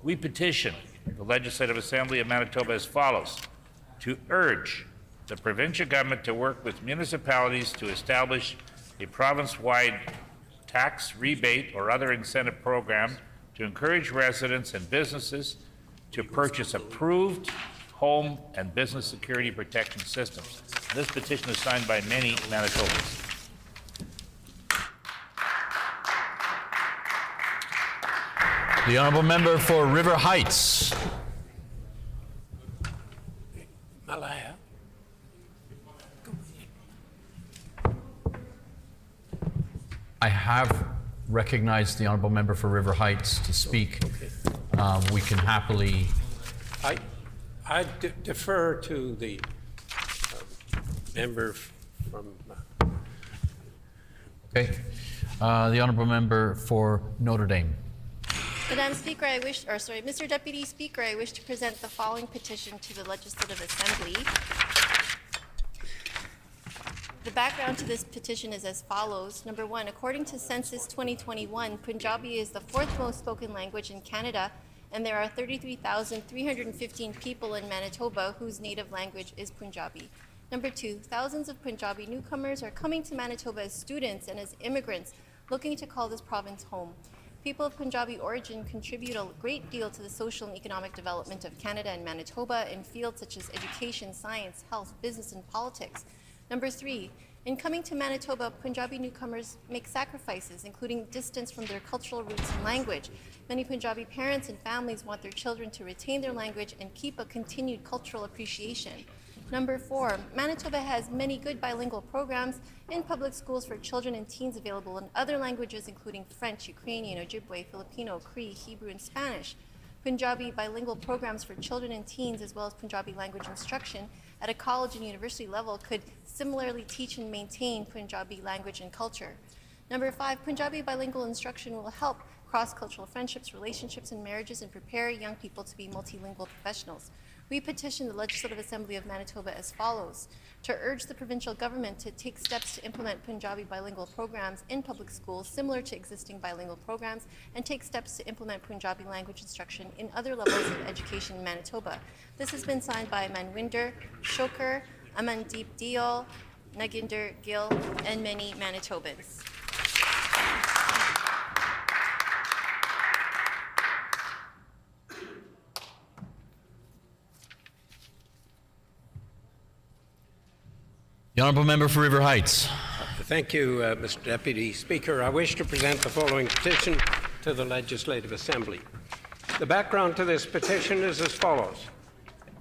We petition the Legislative Assembly of Manitoba as follows: to urge the provincial government to work with municipalities to establish a province-wide tax rebate or other incentive program to encourage residents and businesses to purchase approved home and business security protection systems. This petition is signed by many Manitobans. The Honourable Member for River Heights. Malaya. I have recognized the Honourable Member for River Heights to speak. We can happily... I defer to the member from... Okay. The Honourable Member for Notre Dame. Madam Speaker, Mr. Deputy Speaker, I wish to present the following petition to the Legislative Assembly. The background to this petition is as follows. Number 1, according to Census 2021, Punjabi is the 4th most spoken language in Canada and there are 33,315 people in Manitoba whose native language is Punjabi. Number 2, thousands of Punjabi newcomers are coming to Manitoba as students and as immigrants looking to call this province home. People of Punjabi origin contribute a great deal to the social and economic development of Canada and Manitoba in fields such as education, science, health, business, and politics. Number 3, in coming to Manitoba, Punjabi newcomers make sacrifices, including distance from their cultural roots and language. Many Punjabi parents and families want their children to retain their language and keep a continued cultural appreciation. Number 4, Manitoba has many good bilingual programs in public schools for children and teens available in other languages, including French, Ukrainian, Ojibwe, Filipino, Cree, Hebrew, and Spanish. Punjabi bilingual programs for children and teens, as well as Punjabi language instruction at a college and university level, could similarly teach and maintain Punjabi language and culture. Number 5, Punjabi bilingual instruction will help cross-cultural friendships, relationships, and marriages and prepare young people to be multilingual professionals. We petition the Legislative Assembly of Manitoba as follows: to urge the provincial government to take steps to implement Punjabi bilingual programs in public schools similar to existing bilingual programs, and take steps to implement Punjabi language instruction in other levels of education in Manitoba. This has been signed by Manwinder Shoker, Amandeep Deol, Naginder Gill, and many Manitobans. The Honourable Member for River Heights. Thank you, Mr. Deputy Speaker. I wish to present the following petition to the Legislative Assembly. The background to this petition is as follows.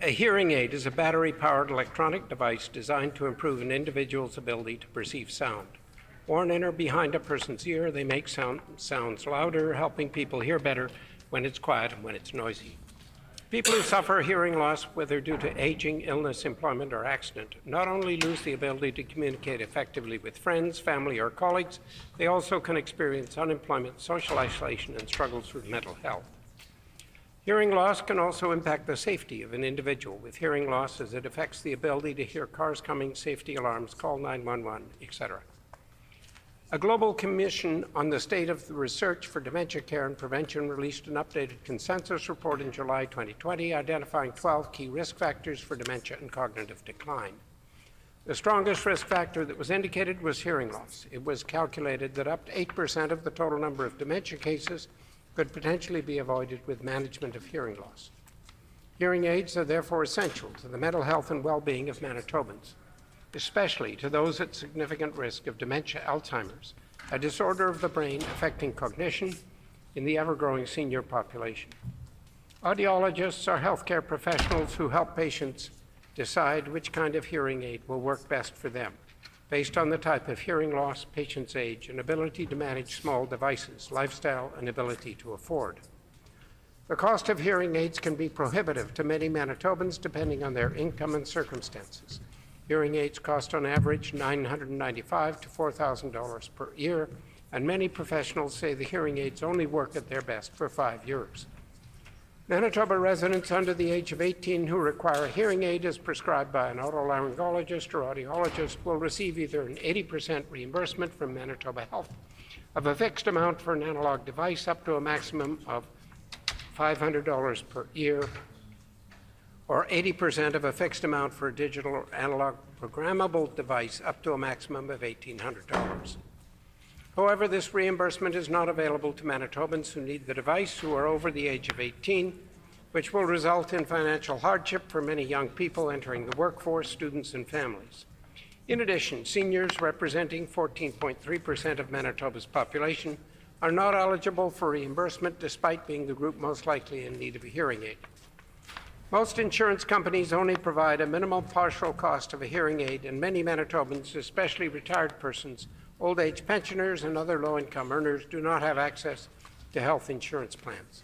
A hearing aid is a battery-powered electronic device designed to improve an individual's ability to perceive sound. Worn in or behind a person's ear, they make sounds louder, helping people hear better when it's quiet and when it's noisy. People who suffer hearing loss, whether due to aging, illness, employment, or accident, not only lose the ability to communicate effectively with friends, family, or colleagues, they also can experience unemployment, social isolation, and struggles with mental health. Hearing loss can also impact the safety of an individual with hearing loss, as it affects the ability to hear cars coming, safety alarms, call 911, etc. A global commission on the state of the research for dementia care and prevention released an updated consensus report in July 2020 identifying 12 key risk factors for dementia and cognitive decline. The strongest risk factor that was indicated was hearing loss. It was calculated that up to 8% of the total number of dementia cases could potentially be avoided with management of hearing loss. Hearing aids are therefore essential to the mental health and well-being of Manitobans, especially to those at significant risk of dementia Alzheimer's, a disorder of the brain affecting cognition in the ever-growing senior population. Audiologists are healthcare professionals who help patients decide which kind of hearing aid will work best for them, based on the type of hearing loss, patient's age, and ability to manage small devices, lifestyle, and ability to afford. The cost of hearing aids can be prohibitive to many Manitobans depending on their income and circumstances. Hearing aids cost on average $995 to $4,000 per year, and many professionals say the hearing aids only work at their best for 5 years. Manitoba residents under the age of 18 who require a hearing aid as prescribed by an otolaryngologist or audiologist will receive either an 80% reimbursement from Manitoba Health of a fixed amount for an analog device up to a maximum of $500 per year, or 80% of a fixed amount for a digital or analog programmable device up to a maximum of $1,800. However, this reimbursement is not available to Manitobans who need the device who are over the age of 18, which will result in financial hardship for many young people entering the workforce, students, and families. In addition, seniors, representing 14.3% of Manitoba's population, are not eligible for reimbursement despite being the group most likely in need of a hearing aid. Most insurance companies only provide a minimal partial cost of a hearing aid, and many Manitobans, especially retired persons, old-age pensioners, and other low-income earners, do not have access to health insurance plans.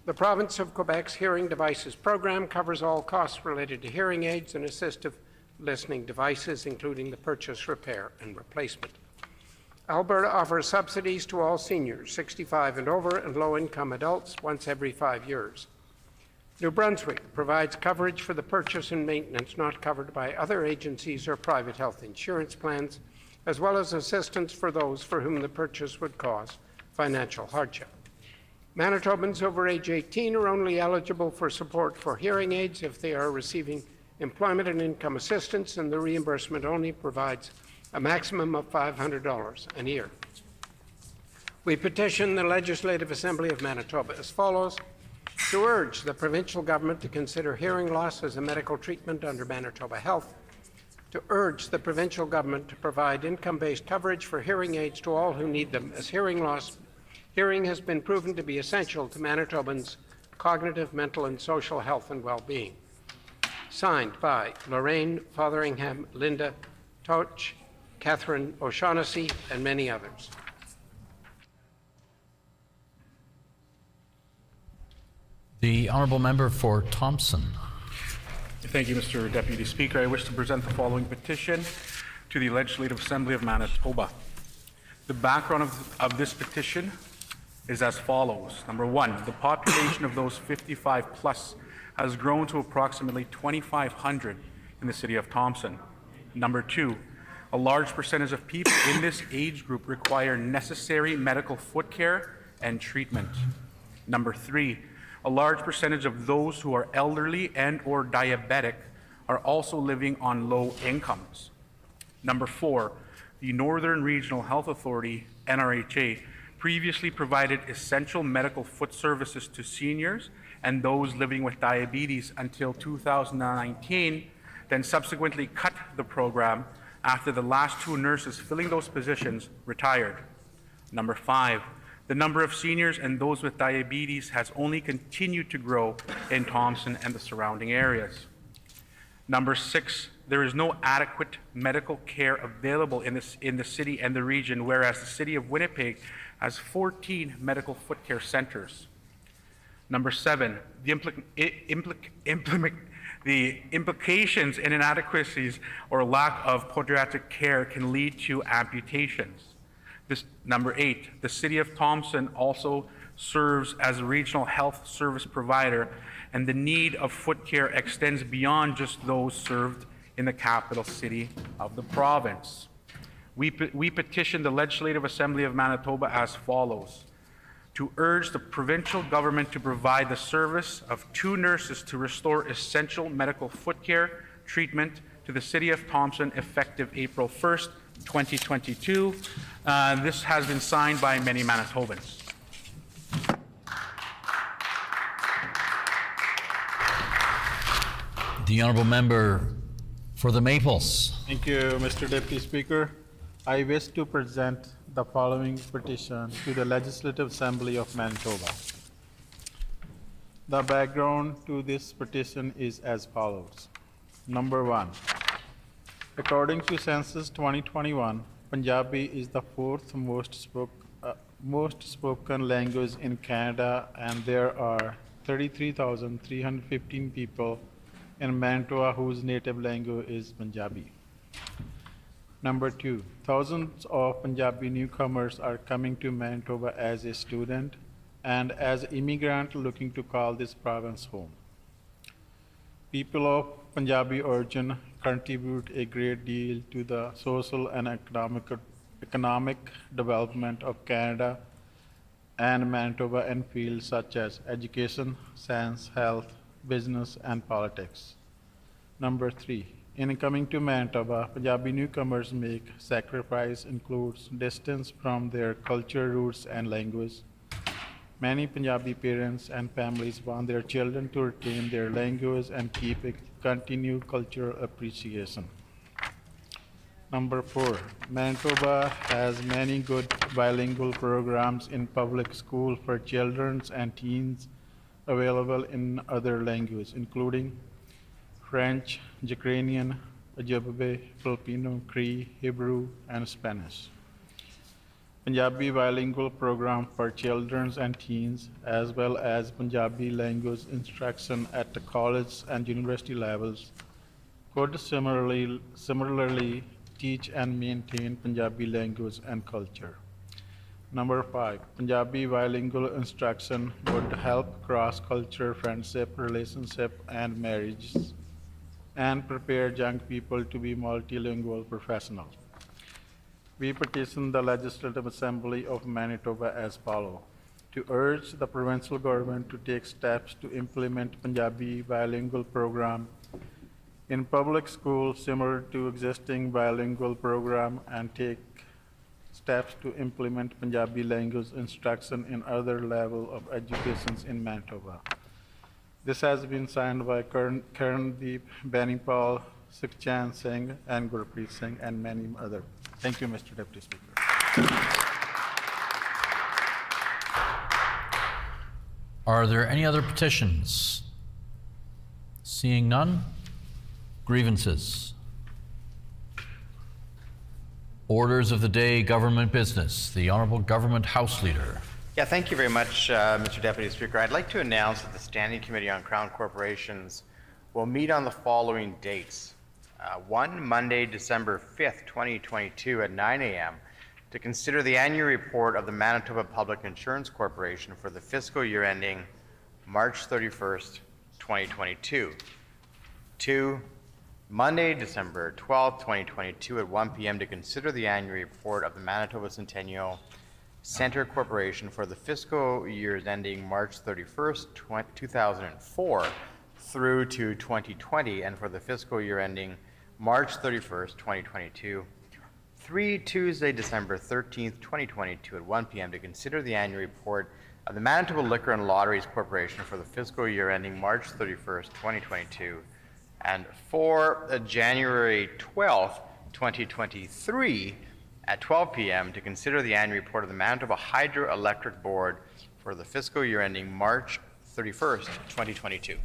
The province of Quebec's Hearing Devices Program covers all costs related to hearing aids and assistive listening devices, including the purchase, repair, and replacement. Alberta offers subsidies to all seniors, 65 and over, and low-income adults once every 5 years. New Brunswick provides coverage for the purchase and maintenance not covered by other agencies or private health insurance plans, as well as assistance for those for whom the purchase would cause financial hardship. Manitobans over age 18 are only eligible for support for hearing aids if they are receiving employment and income assistance, and the reimbursement only provides a maximum of $500 a year. We petition the Legislative Assembly of Manitoba as follows: to urge the provincial government to consider hearing loss as a medical treatment under Manitoba Health, to urge the provincial government to provide income-based coverage for hearing aids to all who need them, as hearing has been proven to be essential to Manitobans' cognitive, mental, and social health and well-being. Signed by Lorraine Fotheringham, Linda Toch, Catherine O'Shaughnessy, and many others. The honourable member for Thompson. Thank you, Mr. Deputy Speaker. I wish to present the following petition to the Legislative Assembly of Manitoba. The background of this petition is as follows. Number one, the population of those 55 plus has grown to approximately 2,500 in the city of Thompson. Number two, a large percentage of people in this age group require necessary medical foot care and treatment. Number three, a large percentage of those who are elderly and or diabetic are also living on low incomes. Number four, the Northern Regional Health Authority, NRHA, previously provided essential medical foot services to seniors and those living with diabetes until 2019, then subsequently cut the program after the last two nurses filling those positions retired. Number five, the number of seniors and those with diabetes has only continued to grow in Thompson and the surrounding areas. Number six, there is no adequate medical care available in the city and the region, whereas the city of Winnipeg has 14 medical foot care centers. Number seven, the implications and inadequacies or lack of podiatric care can lead to amputations. Number eight, the city of Thompson also serves as a regional health service provider, and the need of foot care extends beyond just those served in the capital city of the province. We petition the Legislative Assembly of Manitoba as follows: to urge the provincial government to provide the service of 2 nurses to restore essential medical foot care treatment to the city of Thompson effective April 1st, 2022. This has been signed by many Manitobans. The honourable member for the Maples. Thank you, Mr. Deputy Speaker. I wish to present the following petition to the Legislative Assembly of Manitoba. The background to this petition is as follows. Number one, according to Census 2021, Punjabi is the 4th most spoken language in Canada, and there are 33,315 people in Manitoba whose native language is Punjabi. Number two, thousands of Punjabi newcomers are coming to Manitoba as a student and as immigrant looking to call this province home. People of Punjabi origin contribute a great deal to the social and economic development of Canada and Manitoba in fields such as education, science, health, business, and politics. Number three, in coming to Manitoba, Punjabi newcomers make sacrifice includes distance from their culture, roots, and language. Many Punjabi parents and families want their children to retain their language and keep a continued cultural appreciation. Number four, Manitoba has many good bilingual programs in public school for children and teens available in other languages, including French, Ukrainian, Ojibwe, Filipino, Cree, Hebrew, and Spanish. Punjabi bilingual program for children and teens, as well as Punjabi language instruction at the college and university levels, could similarly teach and maintain Punjabi language and culture. Number five, Punjabi bilingual instruction would help cross-cultural friendship, relationship, and marriages, and prepare young people to be multilingual professionals. We petition the Legislative Assembly of Manitoba as follows: to urge the provincial government to take steps to implement Punjabi bilingual program in public schools similar to existing bilingual program and take steps to implement Punjabi language instruction in other level of education in Manitoba. This has been signed by Karandeep, Benipal, Sukhchan Singh, and Gurpreet Singh, and many others. Thank you, Mr. Deputy Speaker. Are there any other petitions? Seeing none. Grievances. Orders of the day, government business. The Honourable Government House Leader. Yeah, thank you very much, Mr. Deputy Speaker. I'd like to announce that the Standing Committee on Crown Corporations will meet on the following dates. One, Monday, December 5th, 2022 at 9 a.m. to consider the annual report of the Manitoba Public Insurance Corporation for the fiscal year ending March 31st, 2022. Two, Monday, December 12th, 2022 at 1 p.m. to consider the annual report of the Manitoba Centennial Centre Corporation for the fiscal years ending March 31st, 2004 through to 2020 and for the fiscal year ending March 31st, 2022. 3, Tuesday, December 13th, 2022 at 1 p.m. to consider the annual report of the Manitoba Liquor and Lotteries Corporation for the fiscal year ending March 31st, 2022. And 4, January 12th, 2023 at 12 p.m. to consider the annual report of the Manitoba Hydroelectric Board for the fiscal year ending March 31st, 2022.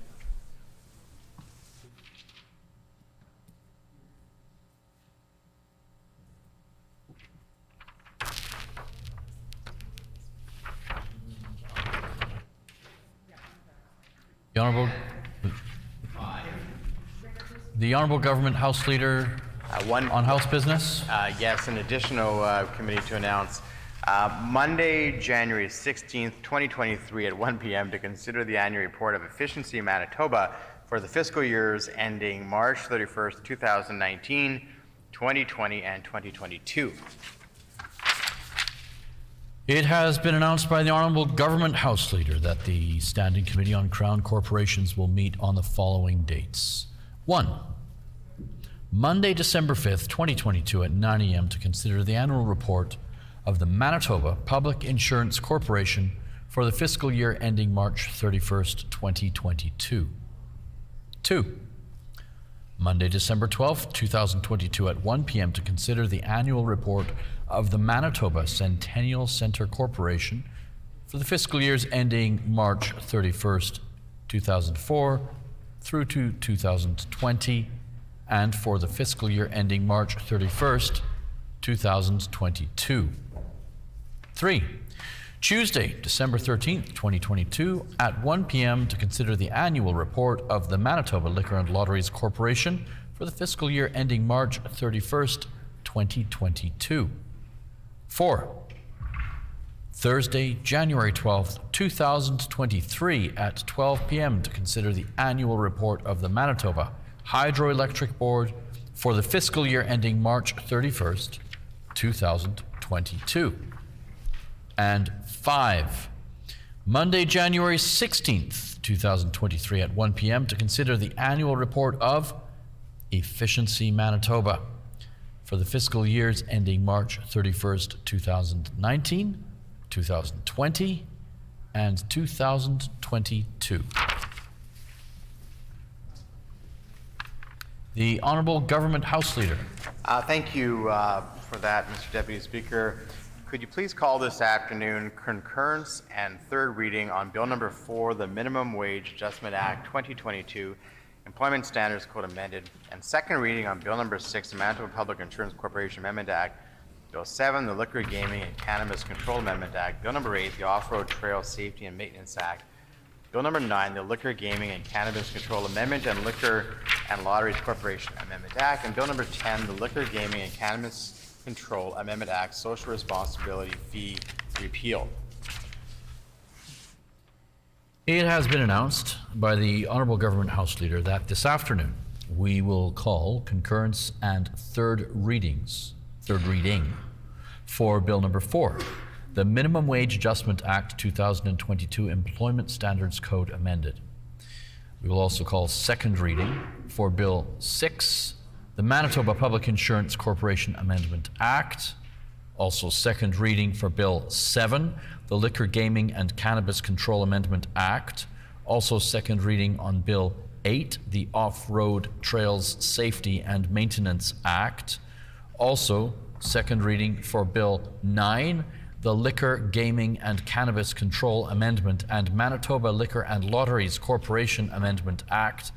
The Honourable Government House Leader on House business. Yes, an additional committee to announce. Monday, January 16th, 2023 at 1 p.m. to consider the annual report of Efficiency Manitoba for the fiscal years ending March 31st, 2019, 2020, and 2022. It has been announced by the Honourable Government House Leader that the Standing Committee on Crown Corporations will meet on the following dates. 1. Monday, December 5th, 2022 at 9 a.m. to consider the annual report of the Manitoba Public Insurance Corporation for the fiscal year ending March 31st, 2022. 2. Monday, December 12th, 2022 at 1 p.m. to consider the annual report of the Manitoba Centennial Centre Corporation for the fiscal years ending March 31st, 2004 through to 2020 and for the fiscal year ending March 31st, 2022. 3. Tuesday, December 13th, 2022 at 1 p.m. to consider the annual report of the Manitoba Liquor and Lotteries Corporation for the fiscal year ending March 31st, 2022. 4. Thursday, January 12th, 2023 at 12 p.m. to consider the annual report of the Manitoba Hydroelectric Board for the fiscal year ending March 31st, 2022. And 5. Monday, January 16th, 2023 at 1 p.m. to consider the annual report of Efficiency Manitoba for the fiscal years ending March 31st, 2019, 2020, and 2022. The Honourable Government House Leader. Thank you for that, Mr. Deputy Speaker. Could you please call this afternoon concurrence and third reading on Bill Number 4, the Minimum Wage Adjustment Act 2022, Employment Standards Code amended, and second reading on Bill Number 6, the Manitoba Public Insurance Corporation Amendment Act, Bill 7, the Liquor, Gaming, and Cannabis Control Amendment Act, Bill Number 8, the Off-Road Trail Safety and Maintenance Act, Bill Number 9, the Liquor, Gaming, and Cannabis Control Amendment and Liquor and Lotteries Corporation Amendment Act, and Bill Number 10, the Liquor, Gaming, and Cannabis Control Amendment Act, Social Responsibility Fee repeal. It has been announced by the Honourable Government House Leader that this afternoon we will call concurrence and third reading for Bill Number 4, the Minimum Wage Adjustment Act 2022 Employment Standards Code amended. We will also call second reading for Bill 6, the Manitoba Public Insurance Corporation Amendment Act. Also second reading for Bill 7, the Liquor, Gaming and Cannabis Control Amendment Act. Also second reading on Bill 8, the Off-Road Trails Safety and Maintenance Act. Also second reading for Bill 9, the Liquor, Gaming and Cannabis Control Amendment and Manitoba Liquor and Lotteries Corporation Amendment Act.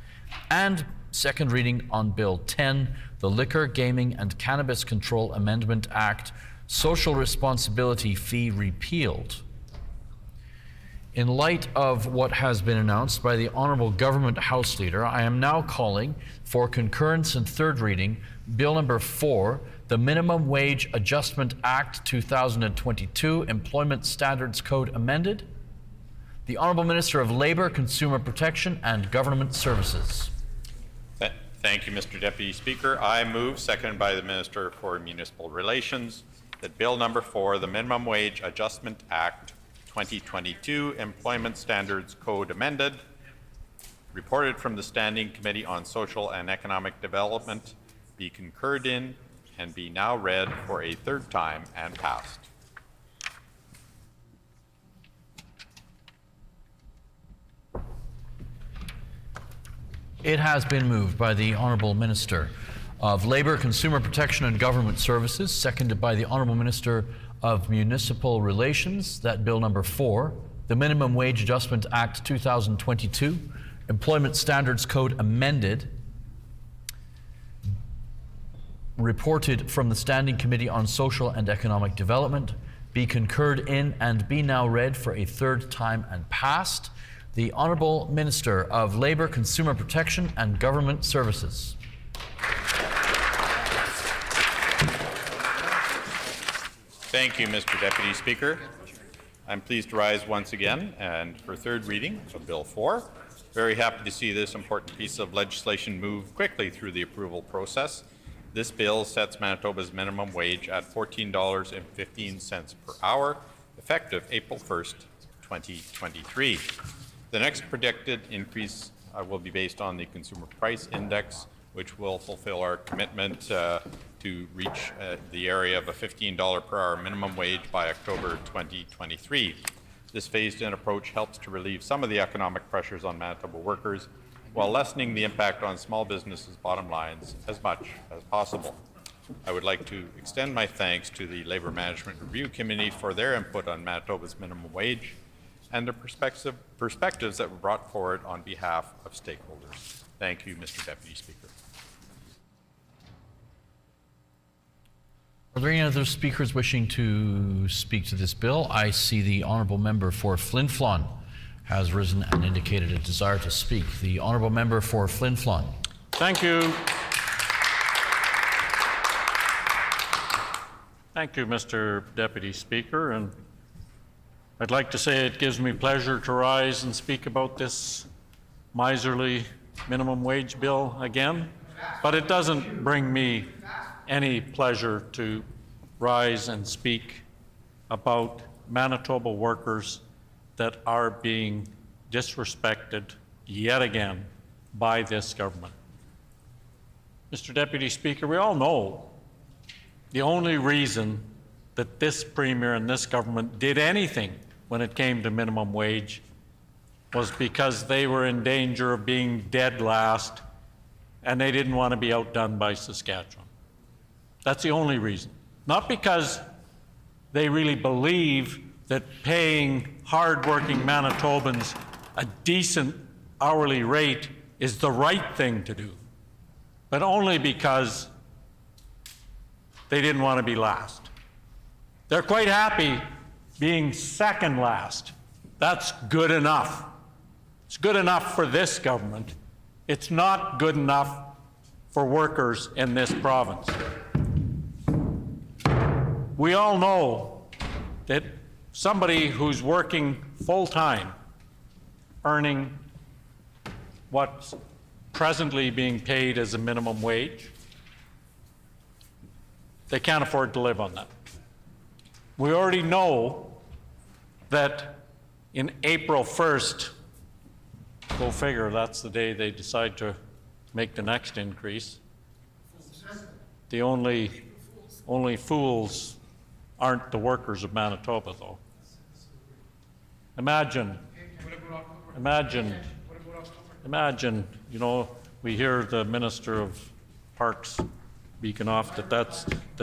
And second reading on Bill 10, the Liquor, Gaming and Cannabis Control Amendment Act, Social Responsibility Fee repealed. In light of what has been announced by the Honourable Government House Leader, I am now calling for concurrence and third reading Bill number 4, the Minimum Wage Adjustment Act 2022 Employment Standards Code amended. The Honourable Minister of Labour, Consumer Protection and Government Services. Thank you, Mr. Deputy Speaker. I move, seconded by the Minister for Municipal Relations, that Bill number 4, the Minimum Wage Adjustment Act 2022 Employment Standards Code amended, reported from the Standing Committee on Social and Economic Development, be concurred in and be now read for a third time and passed. It has been moved by the Honourable Minister of Labour, Consumer Protection and Government Services, seconded by the Honourable Minister of Municipal Relations, that Bill number 4, the Minimum Wage Adjustment Act 2022, Employment Standards Code amended, reported from the Standing Committee on Social and Economic Development, be concurred in and be now read for a third time and passed. The Honourable Minister of Labour, Consumer Protection and Government Services. Thank you, Mr. Deputy Speaker. I'm pleased to rise once again and for third reading of Bill 4. Very happy to see this important piece of legislation move quickly through the approval process. This bill sets Manitoba's minimum wage at $14.15 per hour, effective April 1st, 2023. The next predicted increase will be based on the Consumer Price Index, which will fulfill our commitment to reach the area of a $15 per hour minimum wage by October 2023. This phased-in approach helps to relieve some of the economic pressures on Manitoba workers while lessening the impact on small businesses' bottom lines as much as possible. I would like to extend my thanks to the Labour Management Review Committee for their input on Manitoba's minimum wage and the perspectives that were brought forward on behalf of stakeholders. Thank you, Mr. Deputy Speaker. Are there any other speakers wishing to speak to this bill? I see the Honourable Member for Flin Flon has risen and indicated a desire to speak. The Honourable Member for Flin Flon. Thank you. Thank you, Mr. Deputy Speaker. And I'd like to say it gives me pleasure to rise and speak about this miserly minimum wage bill again, but it doesn't bring me any pleasure to rise and speak about Manitoba workers that are being disrespected yet again by this government. Mr. Deputy Speaker, we all know the only reason that this Premier and this government did anything when it came to minimum wage was because they were in danger of being dead last and they didn't want to be outdone by Saskatchewan. That's the only reason. Not because they really believe that paying hard-working Manitobans a decent hourly rate is the right thing to do, but only because they didn't want to be last. They're quite happy being second last. That's good enough. It's good enough for this government. It's not good enough for workers in this province. We all know that somebody who's working full-time, earning what's presently being paid as a minimum wage, they can't afford to live on that. We already know that in April 1st, go figure, that's the day they decide to make the next increase. The only fools aren't the workers of Manitoba, though. Imagine, you know, we hear the Minister of Parks beacon off that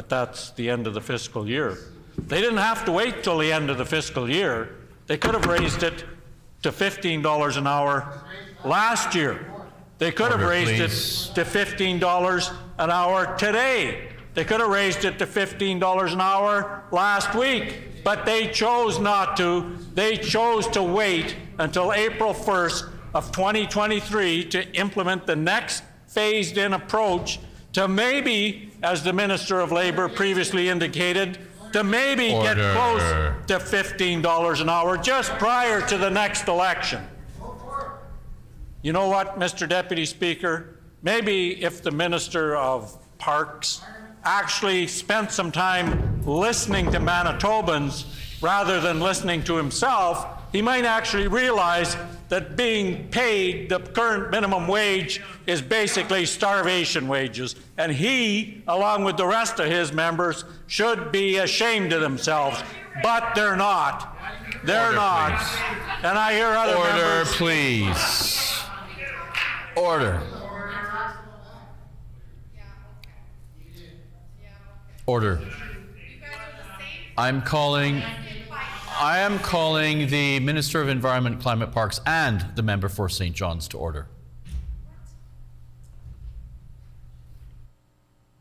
that's the end of the fiscal year. They didn't have to wait till the end of the fiscal year. They could have raised it to $15 an hour last year. They could have raised it to $15 an hour today. They could have raised it to $15 an hour last week, but they chose not to. They chose to wait until April 1st of 2023 to implement the next phased-in approach to maybe, as the Minister of Labour previously indicated, to maybe get close to $15 an hour just prior to the next election. You know what, Mr. Deputy Speaker? Maybe if the Minister of Parks actually spent some time listening to Manitobans rather than listening to himself, he might actually realize that being paid the current minimum wage is basically starvation wages. And he, along with the rest of his members, should be ashamed of themselves. But they're not. They're not. And I hear other members... Order, please. Order. Order. I am calling the Minister of Environment, Climate, Parks, and the member for St. John's to order.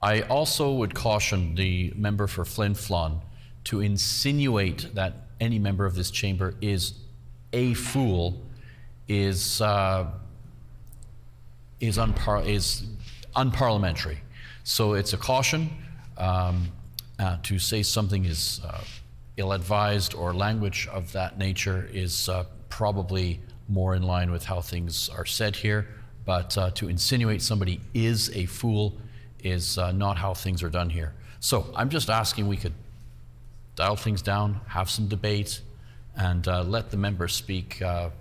I also would caution the member for Flin Flon to insinuate that any member of this chamber is a fool is unparliamentary. So it's a caution. To say something is ill-advised or language of that nature is probably more in line with how things are said here, but to insinuate somebody is a fool is not how things are done here. So I'm just asking we could dial things down, have some debate, and let the member speak. And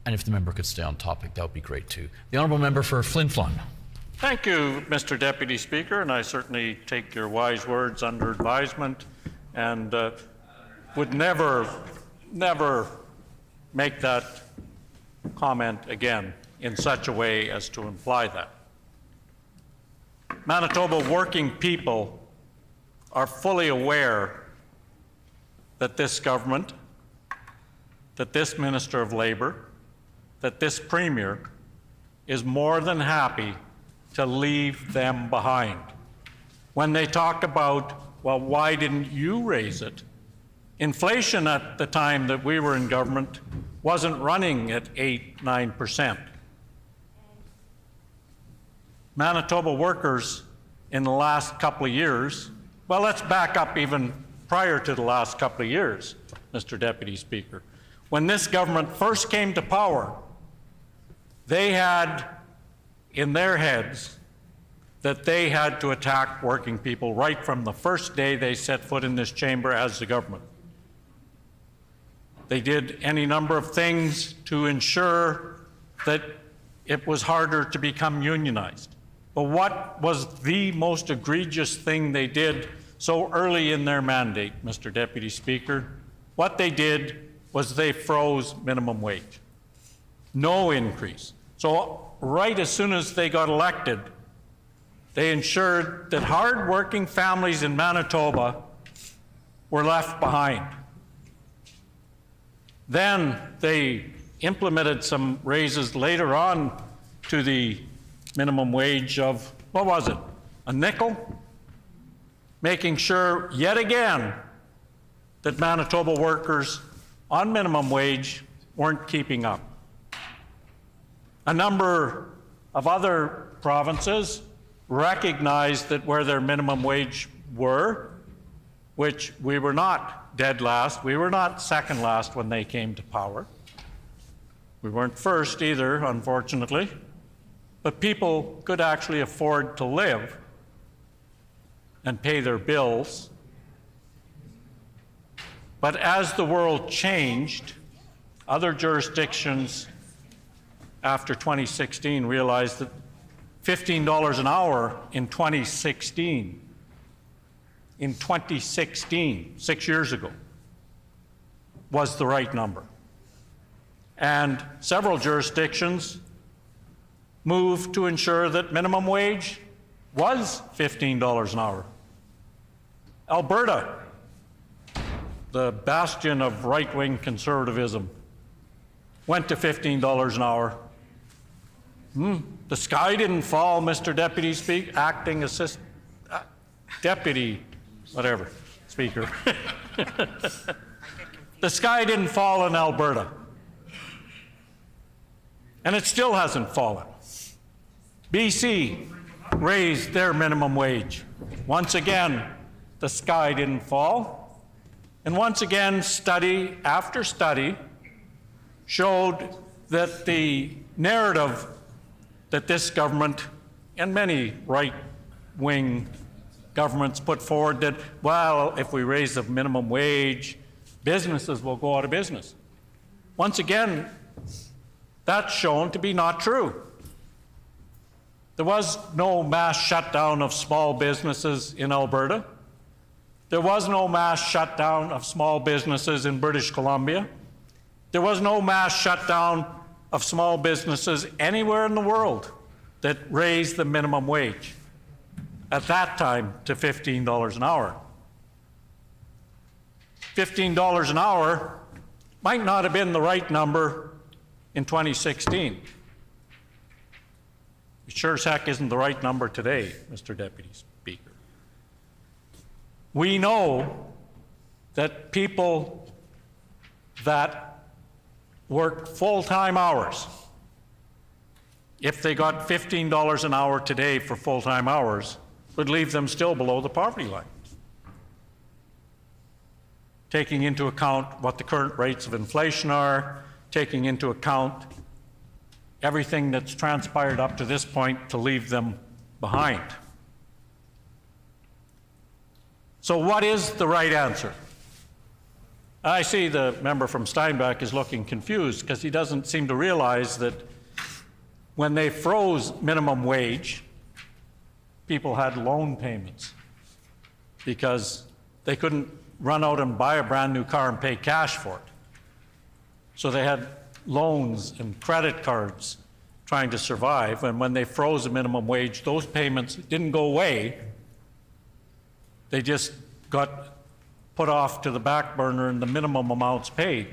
if the member could stay on topic, that would be great too. The Honourable Member for Flin Flon. Thank you, Mr. Deputy Speaker, and I certainly take your wise words under advisement and would never make that comment again in such a way as to imply that. Manitoba working people are fully aware that this government, that this Minister of Labour, that this Premier is more than happy to leave them behind. When they talk about, well, why didn't you raise it? Inflation at the time that we were in government wasn't running at 8-9%. Manitoba workers in the last couple of years, well, let's back up even prior to the last couple of years, Mr. Deputy Speaker. When this government first came to power, they had in their heads that they had to attack working people right from the first day they set foot in this chamber as the government. They did any number of things to ensure that it was harder to become unionized. But what was the most egregious thing they did so early in their mandate, Mr. Deputy Speaker? What they did was they froze minimum wage. No increase. So right as soon as they got elected, they ensured that hard-working families in Manitoba were left behind. Then they implemented some raises later on to the minimum wage of, what was it, a nickel? Making sure, yet again, that Manitoba workers on minimum wage weren't keeping up. A number of other provinces recognized that where their minimum wage were, which we were not dead last, we were not second last when they came to power. We weren't first either, unfortunately, but people could actually afford to live and pay their bills But as the world changed, other jurisdictions after 2016 realized that $15 an hour in 2016, 6 years ago, was the right number. And several jurisdictions moved to ensure that minimum wage was $15 an hour. Alberta, the bastion of right-wing conservatism, went to $15 an hour. The sky didn't fall, Mr. Deputy Speaker, acting assist, deputy, whatever, Speaker. The sky didn't fall in Alberta. And it still hasn't fallen. BC raised their minimum wage. Once again, the sky didn't fall. And once again, study after study showed that the narrative that this government and many right-wing governments put forward that, well, if we raise the minimum wage, businesses will go out of business. Once again, that's shown to be not true. There was no mass shutdown of small businesses in Alberta. There was no mass shutdown of small businesses in British Columbia. There was no mass shutdown of small businesses anywhere in the world that raised the minimum wage at that time to $15 an hour. $15 an hour might not have been the right number in 2016. It sure as heck isn't the right number today, Mr. Deputy Speaker. We know that people that work full-time hours, if they got $15 an hour today for full-time hours, would leave them still below the poverty line. Taking into account what the current rates of inflation are, taking into account everything that's transpired up to this point to leave them behind. So what is the right answer? I see the member from Steinbach is looking confused because he doesn't seem to realize that when they froze minimum wage, people had loan payments because they couldn't run out and buy a brand new car and pay cash for it. So they had loans and credit cards trying to survive, and when they froze the minimum wage, those payments didn't go away. They just got put off to the back burner and the minimum amounts paid.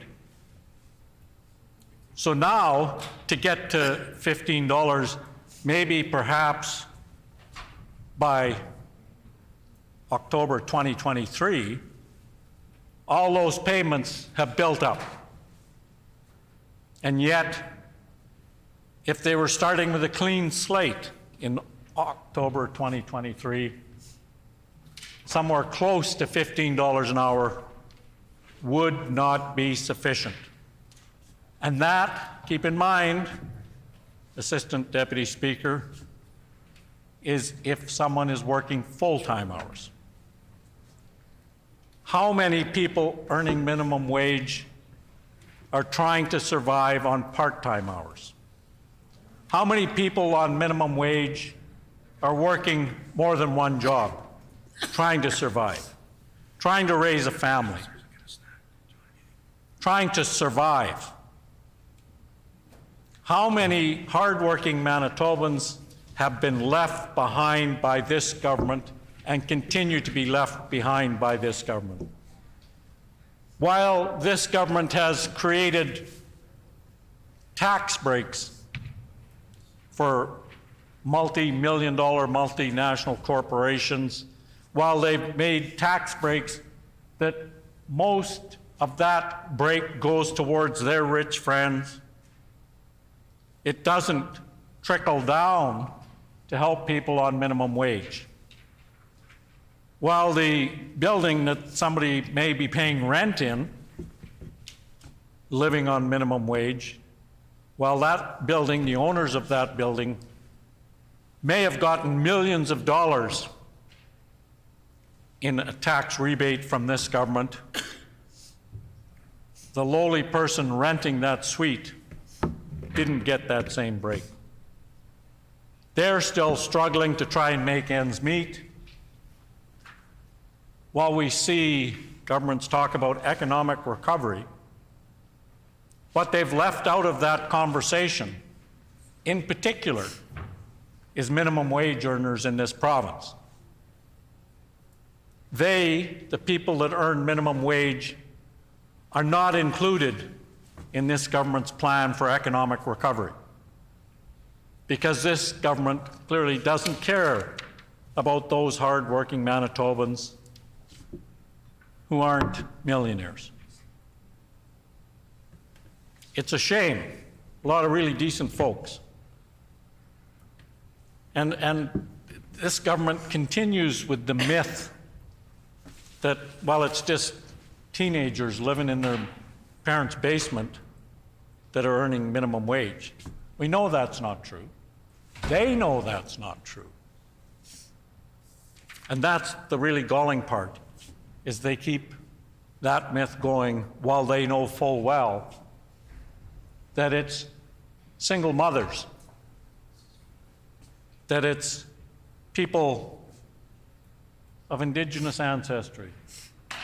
So now, to get to $15, maybe perhaps by October 2023, all those payments have built up. And yet, if they were starting with a clean slate in October 2023, somewhere close to $15 an hour would not be sufficient. And that, keep in mind, Assistant Deputy Speaker, is if someone is working full-time hours. How many people earning minimum wage are trying to survive on part-time hours? How many people on minimum wage are working more than one job, trying to survive, trying to raise a family, trying to survive? How many hardworking Manitobans have been left behind by this government and continue to be left behind by this government? While this government has created tax breaks for multi-million-dollar multinational corporations, while they've made tax breaks that most of that break goes towards their rich friends, it doesn't trickle down to help people on minimum wage. While the building that somebody may be paying rent in, living on minimum wage, while that building, the owners of that building, may have gotten millions of dollars in a tax rebate from this government, the lowly person renting that suite didn't get that same break. They're still struggling to try and make ends meet. While we see governments talk about economic recovery, what they've left out of that conversation, in particular, is minimum wage earners in this province. They, the people that earn minimum wage, are not included in this government's plan for economic recovery, because this government clearly doesn't care about those hard-working Manitobans who aren't millionaires. It's a shame. A lot of really decent folks. And this government continues with the myth that, well, it's just teenagers living in their parents' basement that are earning minimum wage. We know that's not true. They know that's not true. And that's the really galling part, is they keep that myth going while they know full well that it's single mothers, that it's people of Indigenous ancestry,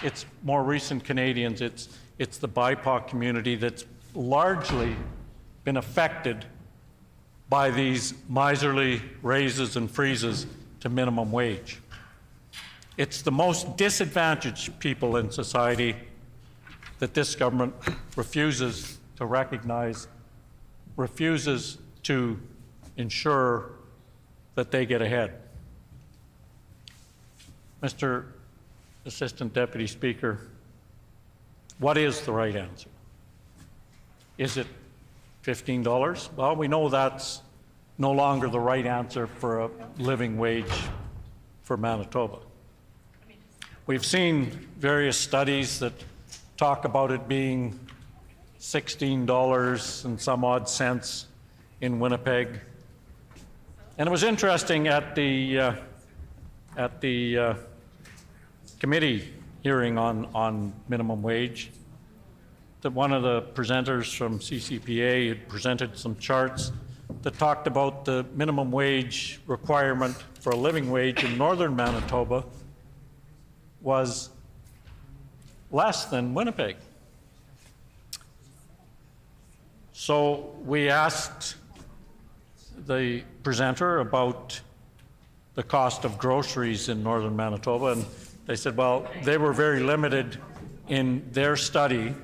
it's more recent Canadians, it's the BIPOC community that's largely been affected by these miserly raises and freezes to minimum wage. It's the most disadvantaged people in society that this government refuses to recognize, refuses to ensure that they get ahead. Mr. Assistant Deputy Speaker, what is the right answer? Is it $15? Well, we know that's no longer the right answer for a living wage for Manitoba. We've seen various studies that talk about it being $16 and some odd cents in Winnipeg. And it was interesting at the committee hearing on minimum wage that one of the presenters from CCPA had presented some charts that talked about the minimum wage requirement for a living wage in northern Manitoba was less than Winnipeg. So we asked the presenter about the cost of groceries in northern Manitoba, and they said, well, they were very limited in their study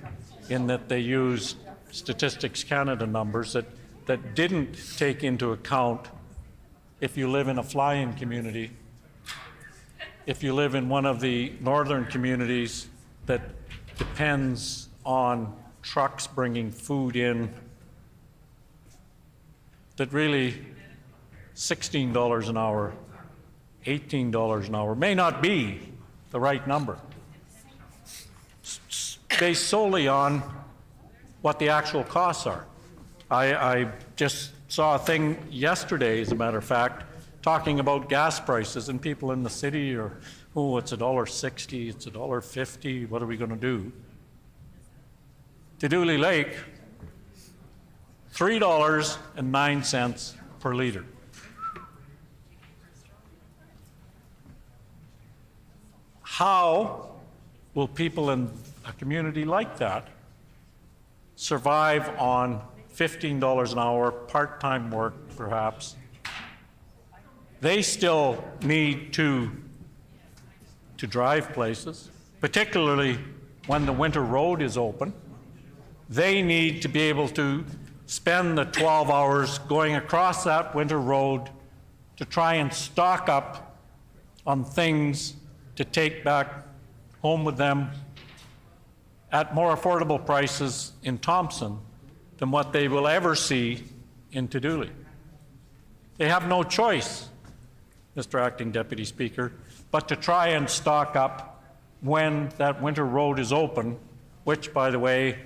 in that they used Statistics Canada numbers that didn't take into account if you live in a fly-in community, if you live in one of the northern communities that depends on trucks bringing food in, that really $16 an hour, $18 an hour may not be the right number, based solely on what the actual costs are. I just saw a thing yesterday, as a matter of fact, talking about gas prices, and people in the city are, oh, it's $1.60, it's $1.50, what are we going to do? To Dooley Lake, $3.09 per liter. How will people in a community like that survive on $15 an hour, part-time work perhaps? They still need to drive places, particularly when the winter road is open. They need to be able to spend the 12 hours going across that winter road to try and stock up on things to take back home with them at more affordable prices in Thompson than what they will ever see in Dooley. They have no choice, Mr. Acting Deputy Speaker, but to try and stock up when that winter road is open, which, by the way,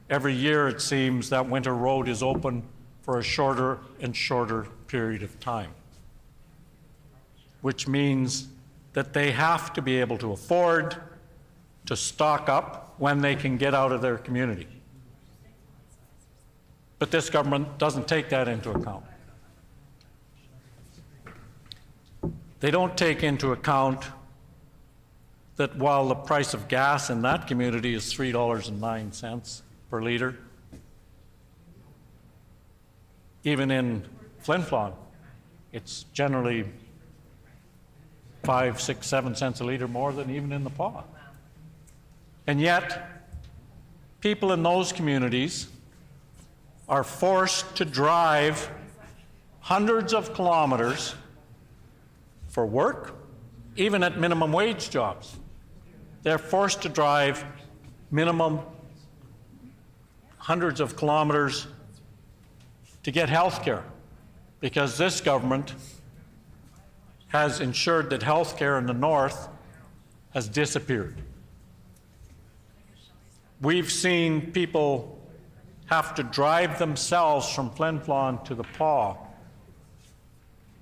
every year it seems that winter road is open for a shorter and shorter period of time, which means that they have to be able to afford to stock up when they can get out of their community. But this government doesn't take that into account. They don't take into account that while the price of gas in that community is $3.09 per liter, even in Flin Flon, it's generally 5, 6, 7 cents a liter more than even in the Paw. And yet, people in those communities are forced to drive hundreds of kilometers for work, even at minimum wage jobs. They're forced to drive minimum hundreds of kilometers to get health care, because this government has ensured that health care in the north has disappeared. We've seen people have to drive themselves from Flin Flon to the Paw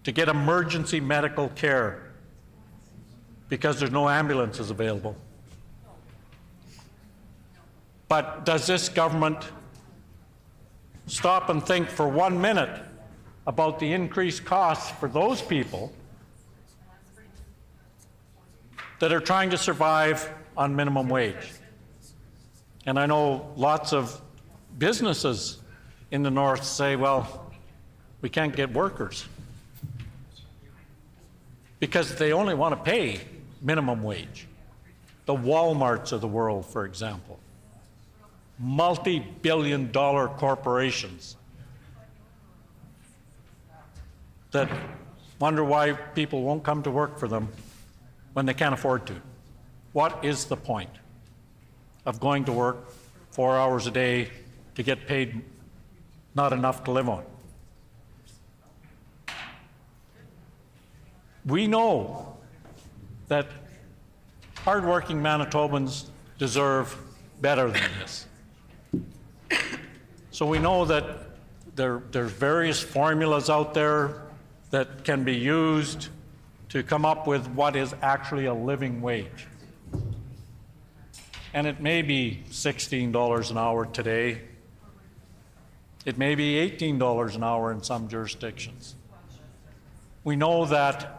to get emergency medical care because there's no ambulances available. But does this government stop and think for 1 minute about the increased costs for those people that are trying to survive on minimum wage? And I know lots of businesses in the north say, well, we can't get workers because they only want to pay minimum wage. The Walmarts of the world, for example, multi-billion-dollar corporations that wonder why people won't come to work for them when they can't afford to. What is the point of going to work 4 hours a day to get paid not enough to live on? We know that hardworking Manitobans deserve better than this. So we know that there's various formulas out there that can be used to come up with what is actually a living wage. And it may be $16 an hour today. It may be $18 an hour in some jurisdictions. We know that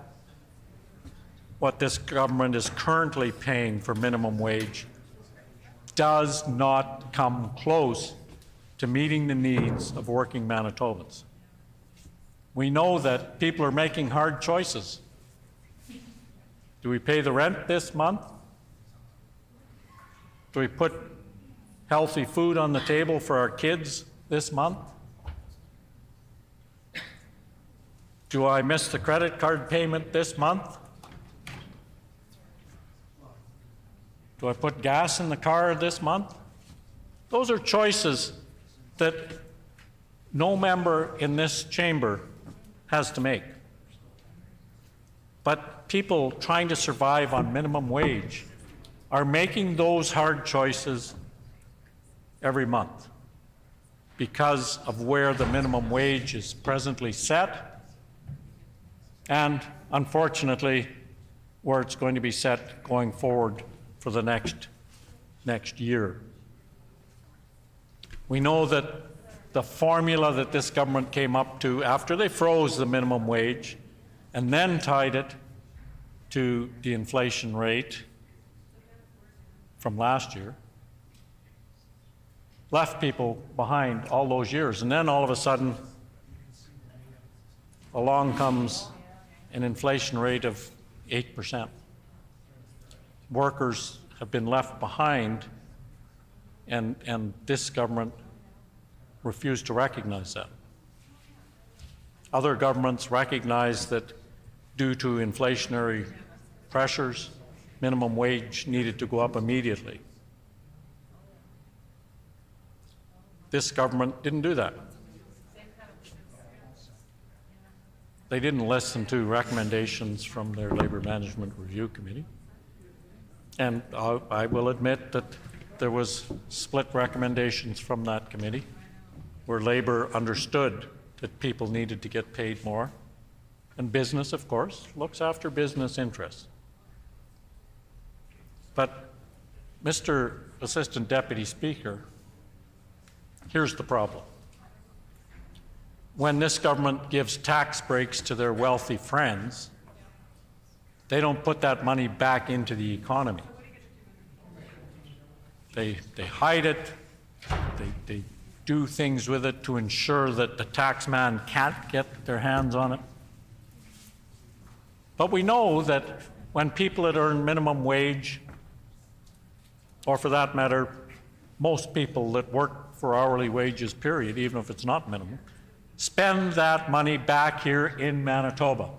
what this government is currently paying for minimum wage does not come close to meeting the needs of working Manitobans. We know that people are making hard choices. Do we pay the rent this month? Do we put healthy food on the table for our kids this month? Do I miss the credit card payment this month? Do I put gas in the car this month? Those are choices that no member in this chamber has to make. But people trying to survive on minimum wage are making those hard choices every month because of where the minimum wage is presently set and, unfortunately, where it's going to be set going forward for the next year. We know that the formula that this government came up to after they froze the minimum wage and then tied it to the inflation rate from last year left people behind all those years. And then all of a sudden, along comes an inflation rate of 8%. Workers have been left behind, and this government refused to recognize that. Other governments recognize that due to inflationary pressures, minimum wage needed to go up immediately. This government didn't do that. They didn't listen to recommendations from their Labor Management Review Committee. And I will admit that there was split recommendations from that committee where Labor understood that people needed to get paid more. And business, of course, looks after business interests. But Mr. Assistant Deputy Speaker, here's the problem. When this government gives tax breaks to their wealthy friends, they don't put that money back into the economy. They hide it, they do things with it to ensure that the taxman can't get their hands on it. But we know that when people that earn minimum wage, or for that matter, most people that work for hourly wages, period, even if it's not minimum, spend that money back here in Manitoba.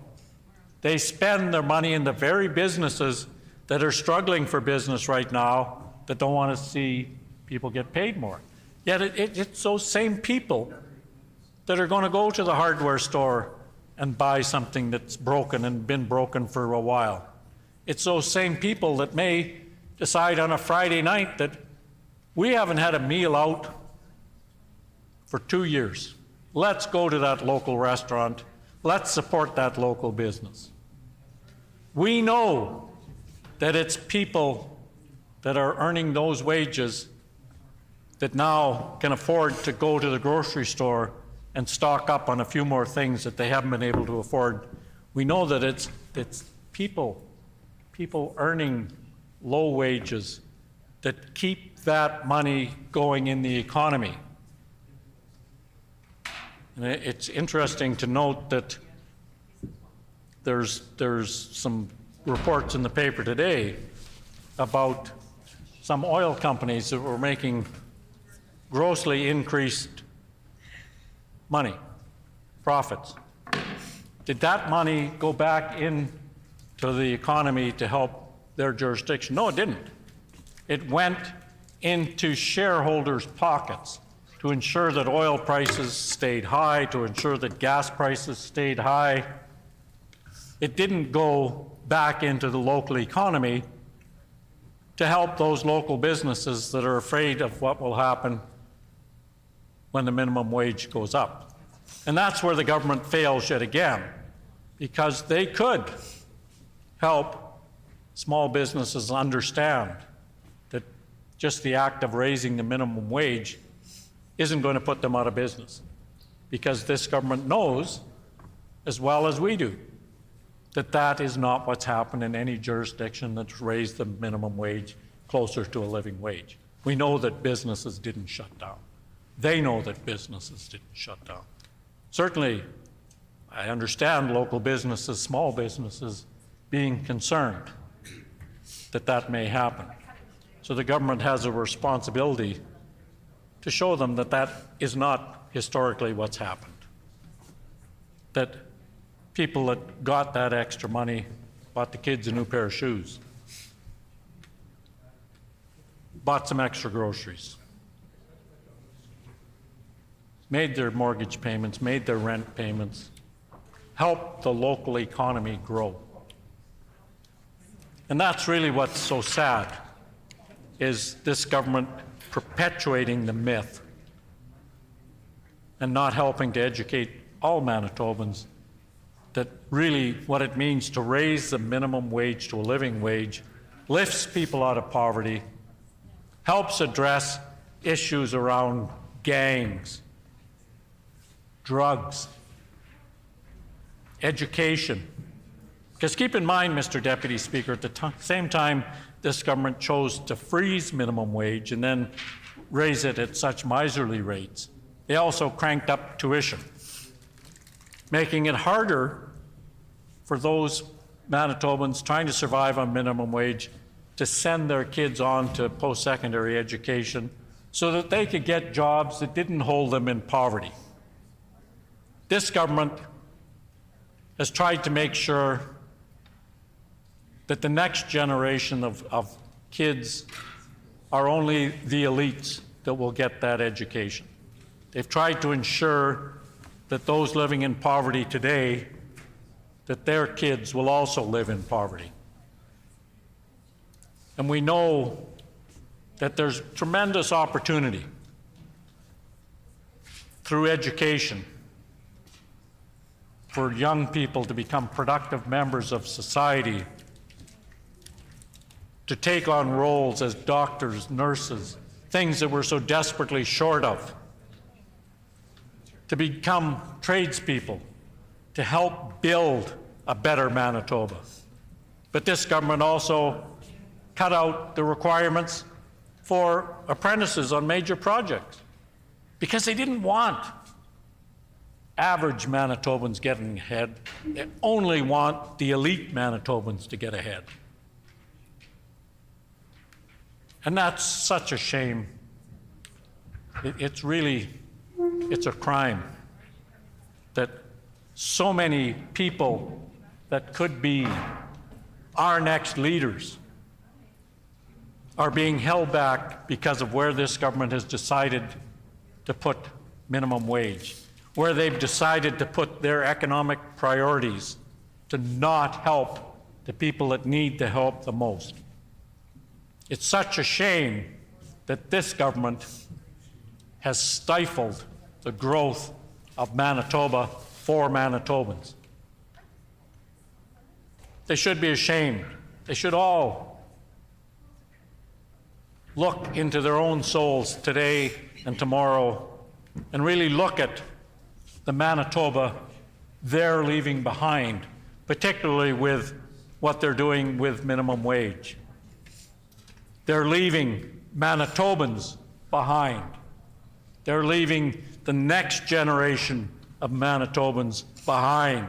They spend their money in the very businesses that are struggling for business right now, that don't want to see people get paid more. Yet it's those same people that are going to go to the hardware store and buy something that's broken and been broken for a while. It's those same people that may decide on a Friday night that we haven't had a meal out for 2 years. Let's go to that local restaurant. Let's support that local business. We know that it's people that are earning those wages that now can afford to go to the grocery store and stock up on a few more things that they haven't been able to afford. We know that it's people earning low wages that keep that money going in the economy. And it's interesting to note that there's some reports in the paper today about some oil companies that were making grossly increased money, profits. Did that money go back into the economy to help their jurisdiction? No, it didn't. It went into shareholders' pockets to ensure that oil prices stayed high, to ensure that gas prices stayed high. It didn't go back into the local economy to help those local businesses that are afraid of what will happen when the minimum wage goes up. And that's where the government fails yet again, because they could help small businesses understand that just the act of raising the minimum wage isn't going to put them out of business, because this government knows, as well as we do, that that is not what's happened in any jurisdiction that's raised the minimum wage closer to a living wage. We know that businesses didn't shut down. They know that businesses didn't shut down. Certainly, I understand local businesses, small businesses, being concerned that that may happen. So the government has a responsibility to show them that that is not historically what's happened. That people that got that extra money bought the kids a new pair of shoes, bought some extra groceries, made their mortgage payments, made their rent payments, helped the local economy grow. And that's really what's so sad, is this government perpetuating the myth and not helping to educate all Manitobans that really what it means to raise the minimum wage to a living wage lifts people out of poverty, helps address issues around gangs, drugs, education. Because keep in mind, Mr. Deputy Speaker, at the same time this government chose to freeze minimum wage and then raise it at such miserly rates, they also cranked up tuition, making it harder for those Manitobans trying to survive on minimum wage to send their kids on to post-secondary education so that they could get jobs that didn't hold them in poverty. This government has tried to make sure that the next generation of kids are only the elites that will get that education. They've tried to ensure that those living in poverty today, that their kids will also live in poverty. And we know that there's tremendous opportunity through education for young people to become productive members of society to take on roles as doctors, nurses, things that we're so desperately short of, to become tradespeople, to help build a better Manitoba. But this government also cut out the requirements for apprentices on major projects because they didn't want average Manitobans getting ahead. They only want the elite Manitobans to get ahead. And that's such a shame. It's a crime that so many people that could be our next leaders are being held back because of where this government has decided to put minimum wage, where they've decided to put their economic priorities to not help the people that need the help the most. It's such a shame that this government has stifled the growth of Manitoba for Manitobans. They should be ashamed. They should all look into their own souls today and tomorrow and really look at the Manitoba they're leaving behind, particularly with what they're doing with minimum wage. They're leaving Manitobans behind. They're leaving the next generation of Manitobans behind.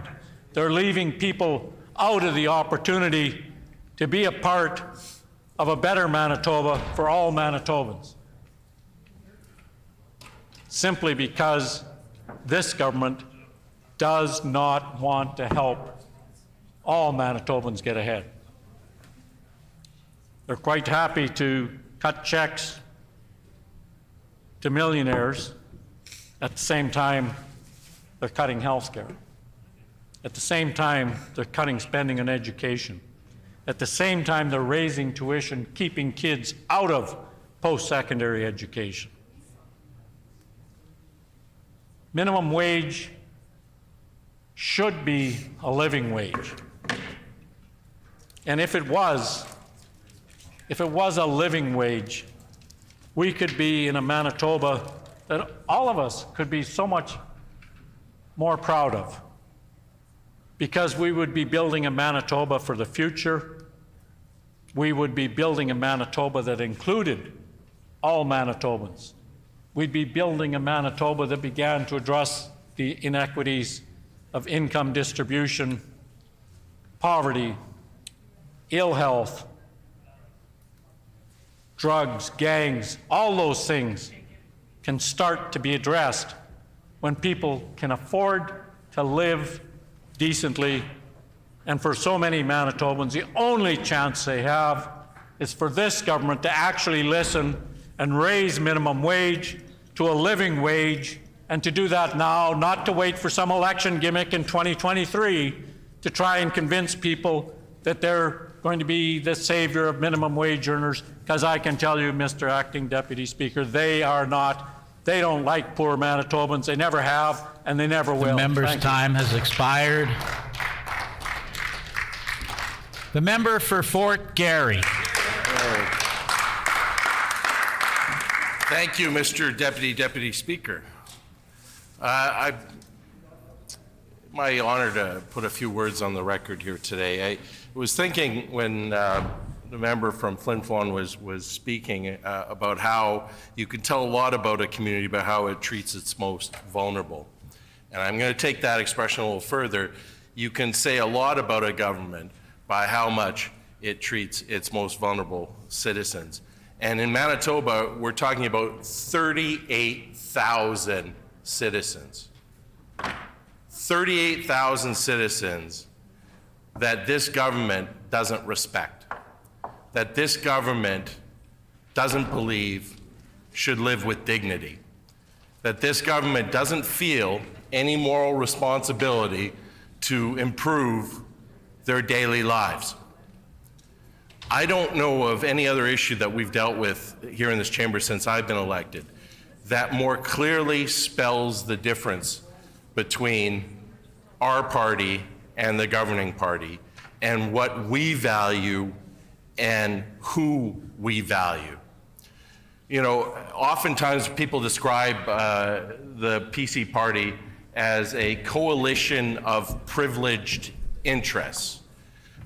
They're leaving people out of the opportunity to be a part of a better Manitoba for all Manitobans, simply because this government does not want to help all Manitobans get ahead. They're quite happy to cut checks to millionaires. At the same time, they're cutting health care. At the same time, they're cutting spending on education. At the same time, they're raising tuition, keeping kids out of post-secondary education. Minimum wage should be a living wage. And if it was a living wage, we could be in a Manitoba that all of us could be so much more proud of, because we would be building a Manitoba for the future. We would be building a Manitoba that included all Manitobans. We'd be building a Manitoba that began to address the inequities of income distribution, poverty, ill health, drugs, gangs. All those things can start to be addressed when people can afford to live decently. And for so many Manitobans, the only chance they have is for this government to actually listen and raise minimum wage to a living wage, and to do that now, not to wait for some election gimmick in 2023 to try and convince people that they're going to be the savior of minimum wage earners, because I can tell you, Mr. Acting Deputy Speaker, they are not. They don't like poor Manitobans. They never have, and they never will. The member's time has expired. The member for Fort Garry. Thank you, Mr. Deputy Speaker. My honor to put a few words on the record here today. I was thinking when the member from Flin Flon was speaking about how you can tell a lot about a community by how it treats its most vulnerable. And I'm going to take that expression a little further. You can say a lot about a government by how much it treats its most vulnerable citizens. And in Manitoba, we're talking about 38,000 citizens. 38,000 citizens that this government doesn't respect, that this government doesn't believe should live with dignity, that this government doesn't feel any moral responsibility to improve their daily lives. I don't know of any other issue that we've dealt with here in this chamber since I've been elected that more clearly spells the difference between our party and the governing party and what we value and who we value. You know, oftentimes people describe the PC party as a coalition of privileged interests,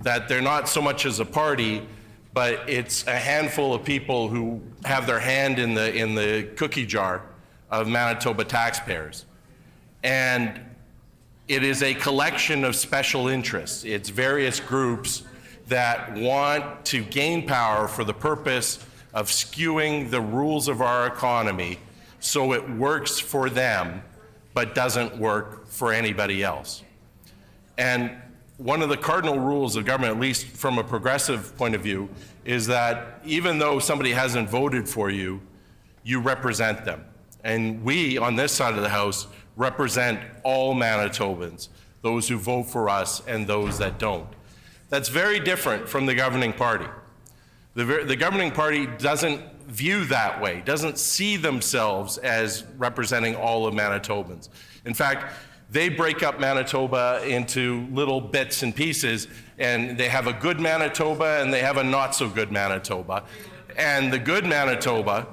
that they're not so much as a party, but it's a handful of people who have their hand in the cookie jar of Manitoba taxpayers. And it is a collection of special interests. It's various groups that want to gain power for the purpose of skewing the rules of our economy so it works for them but doesn't work for anybody else. And one of the cardinal rules of government, at least from a progressive point of view, is that even though somebody hasn't voted for you, you represent them. And we, on this side of the House, represent all Manitobans, those who vote for us and those that don't. That's very different from the governing party. The governing party doesn't view that way, doesn't see themselves as representing all of Manitobans. In fact, they break up Manitoba into little bits and pieces, and they have a good Manitoba and they have a not so good Manitoba. And the good Manitoba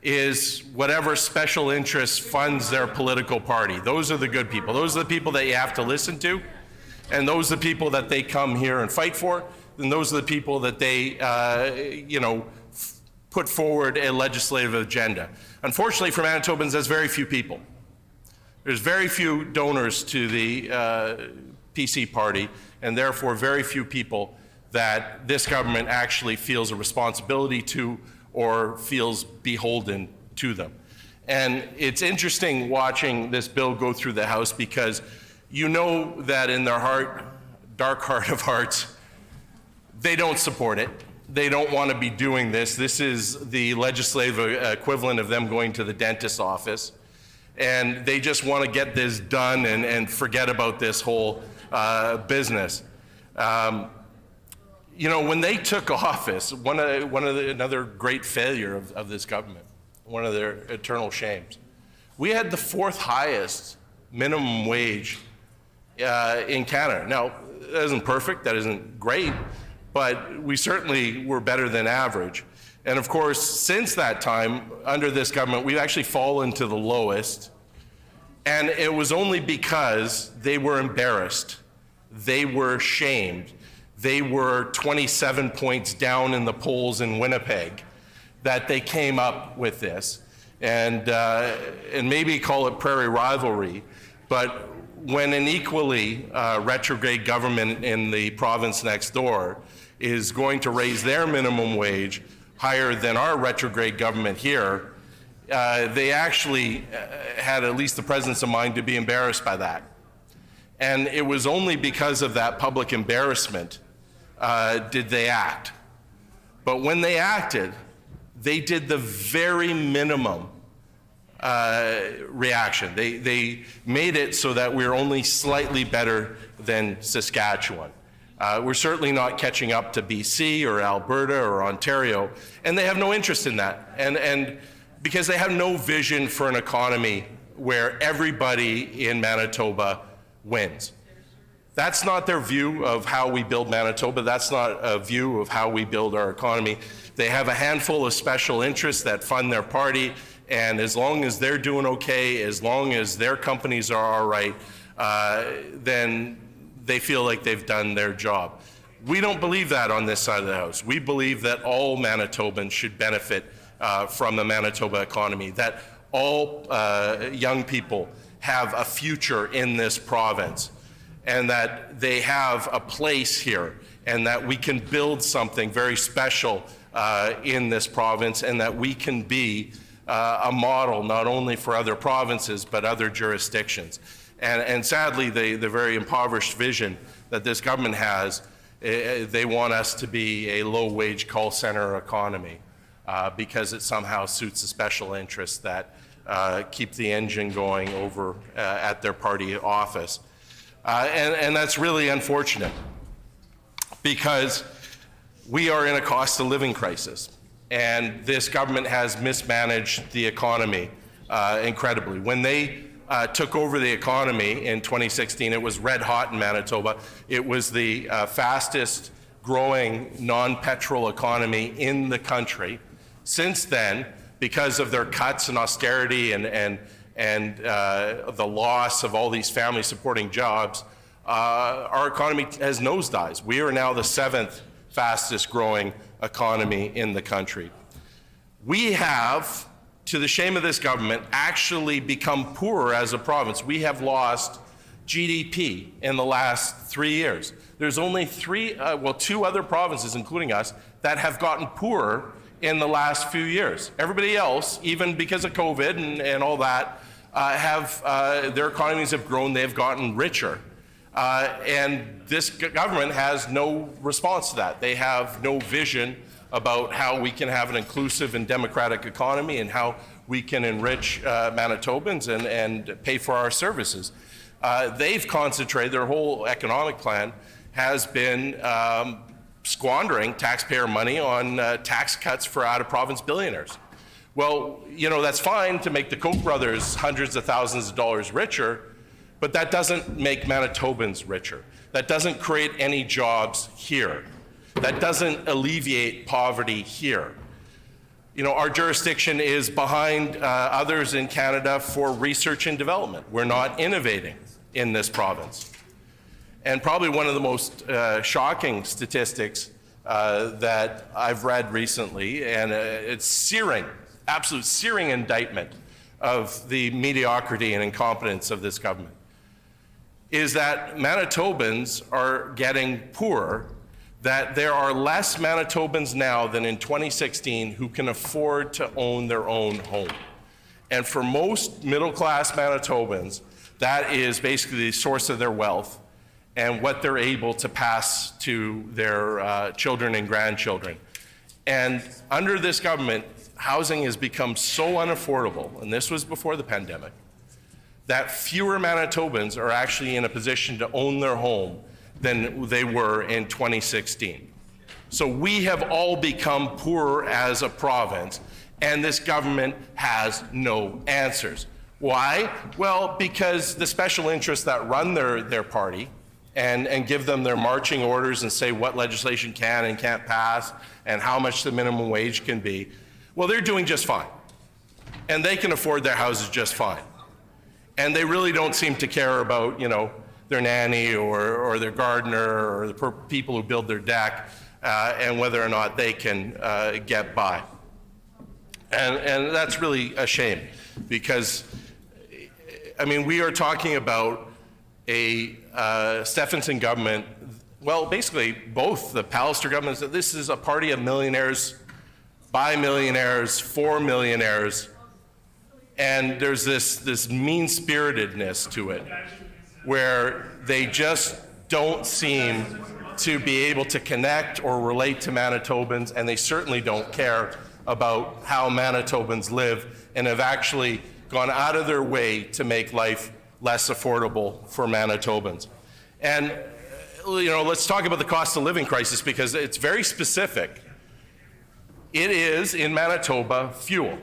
is whatever special interest funds their political party. Those are the good people. Those are the people that you have to listen to, and those are the people that they come here and fight for, and those are the people that they, put forward a legislative agenda. Unfortunately for Manitobans, there's very few people. There's very few donors to the PC party, and therefore very few people that this government actually feels a responsibility to or feels beholden to them. And it's interesting watching this bill go through the House, because you know that in their heart, dark heart of hearts, they don't support it. They don't want to be doing this. This is the legislative equivalent of them going to the dentist's office. And they just want to get this done and forget about this whole business. You know, when they took office, another great failure of this government, one of their eternal shames, we had the 4th highest minimum wage in Canada. Now, that isn't perfect, that isn't great, but we certainly were better than average. And of course, since that time, under this government, we've actually fallen to the lowest. And it was only because they were embarrassed. They were shamed. They were 27 points down in the polls in Winnipeg that they came up with this. And maybe call it prairie rivalry, but when an equally retrograde government in the province next door is going to raise their minimum wage higher than our retrograde government here, they actually had at least the presence of mind to be embarrassed by that. And it was only because of that public embarrassment did they act. But when they acted, they did the very minimum reaction. They made it so that we're only slightly better than Saskatchewan. We're certainly not catching up to BC or Alberta or Ontario, and they have no interest in that. And because they have no vision for an economy where everybody in Manitoba wins. That's not their view of how we build Manitoba. That's not a view of how we build our economy. They have a handful of special interests that fund their party, and as long as they're doing okay, as long as their companies are all right, then they feel like they've done their job. We don't believe that on this side of the House. We believe that all Manitobans should benefit from the Manitoba economy, that all young people have a future in this province, and that they have a place here, and that we can build something very special in this province, and that we can be a model not only for other provinces but other jurisdictions. And sadly, the very impoverished vision that this government has, they want us to be a low-wage call center economy because it somehow suits the special interests that keep the engine going over at their party office. And that's really unfortunate, because we are in a cost of living crisis, and this government has mismanaged the economy incredibly. When they took over the economy in 2016, it was red hot in Manitoba. It was the fastest growing non-petrol economy in the country. Since then, because of their cuts and austerity and the loss of all these family supporting jobs, our economy has nosedived. We are now the 7th fastest growing economy in the country. We have, to the shame of this government, actually become poorer as a province. We have lost GDP in the last 3 years. There's only two other provinces, including us, that have gotten poorer in the last few years. Everybody else, even because of COVID and all that, their economies have grown, they've gotten richer. And this government has no response to that. They have no vision about how we can have an inclusive and democratic economy and how we can enrich Manitobans and pay for our services. They've concentrated, their whole economic plan has been squandering taxpayer money on tax cuts for out-of-province billionaires. Well, you know, that's fine to make the Koch brothers hundreds of thousands of dollars richer, but that doesn't make Manitobans richer. That doesn't create any jobs here. That doesn't alleviate poverty here. You know, our jurisdiction is behind others in Canada for research and development. We're not innovating in this province. And probably one of the most shocking statistics that I've read recently, and it's searing, absolute searing indictment of the mediocrity and incompetence of this government, is that Manitobans are getting poorer, that there are less Manitobans now than in 2016 who can afford to own their own home. And for most middle-class Manitobans, that is basically the source of their wealth and what they're able to pass to their children and grandchildren. And under this government, housing has become so unaffordable, and this was before the pandemic, that fewer Manitobans are actually in a position to own their home than they were in 2016. So we have all become poorer as a province, and this government has no answers. Why? Well, because the special interests that run their party and give them their marching orders and say what legislation can and can't pass and how much the minimum wage can be, well, they're doing just fine. And they can afford their houses just fine. And they really don't seem to care about, you know, their nanny or their gardener or the people who build their deck and whether or not they can get by. And that's really a shame because, I mean, we are talking about a Stephenson government, well, basically both the Pallister governments. This is a party of millionaires, by millionaires, for millionaires, and there's this mean-spiritedness to it where they just don't seem to be able to connect or relate to Manitobans, and they certainly don't care about how Manitobans live and have actually gone out of their way to make life less affordable for Manitobans. And, you know, let's talk about the cost of living crisis because it's very specific. It is, in Manitoba, fuel.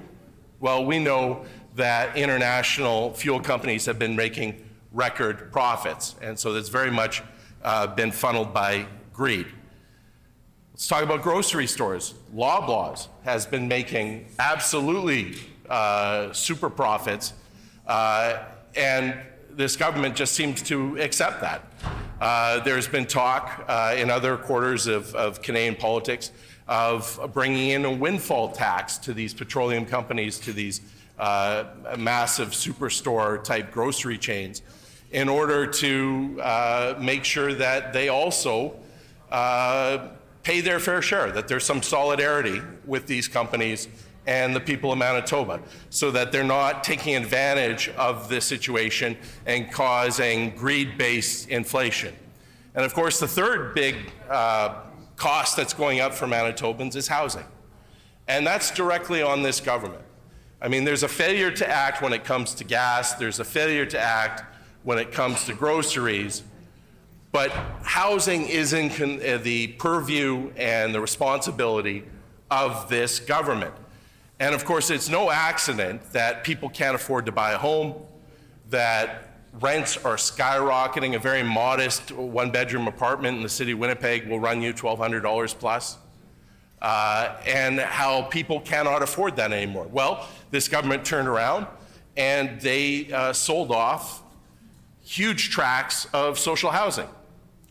Well, we know that international fuel companies have been making record profits, and so that's very much been funneled by greed. Let's talk about grocery stores. Loblaws has been making absolutely super profits, and this government just seems to accept that. There's been talk in other quarters of Canadian politics of bringing in a windfall tax to these petroleum companies, to these massive superstore type grocery chains, in order to make sure that they also pay their fair share, that there's some solidarity with these companies and the people of Manitoba, so that they're not taking advantage of this situation and causing greed-based inflation. And of course, the third big cost that's going up for Manitobans is housing. And that's directly on this government. I mean, there's a failure to act when it comes to gas, there's a failure to act when it comes to groceries, but housing is in the purview and the responsibility of this government. And of course, it's no accident that people can't afford to buy a home, that Rents are skyrocketing. A very modest one-bedroom apartment in the city of Winnipeg will run you $1,200 plus. And how people cannot afford that anymore. Well, this government turned around and they sold off huge tracts of social housing,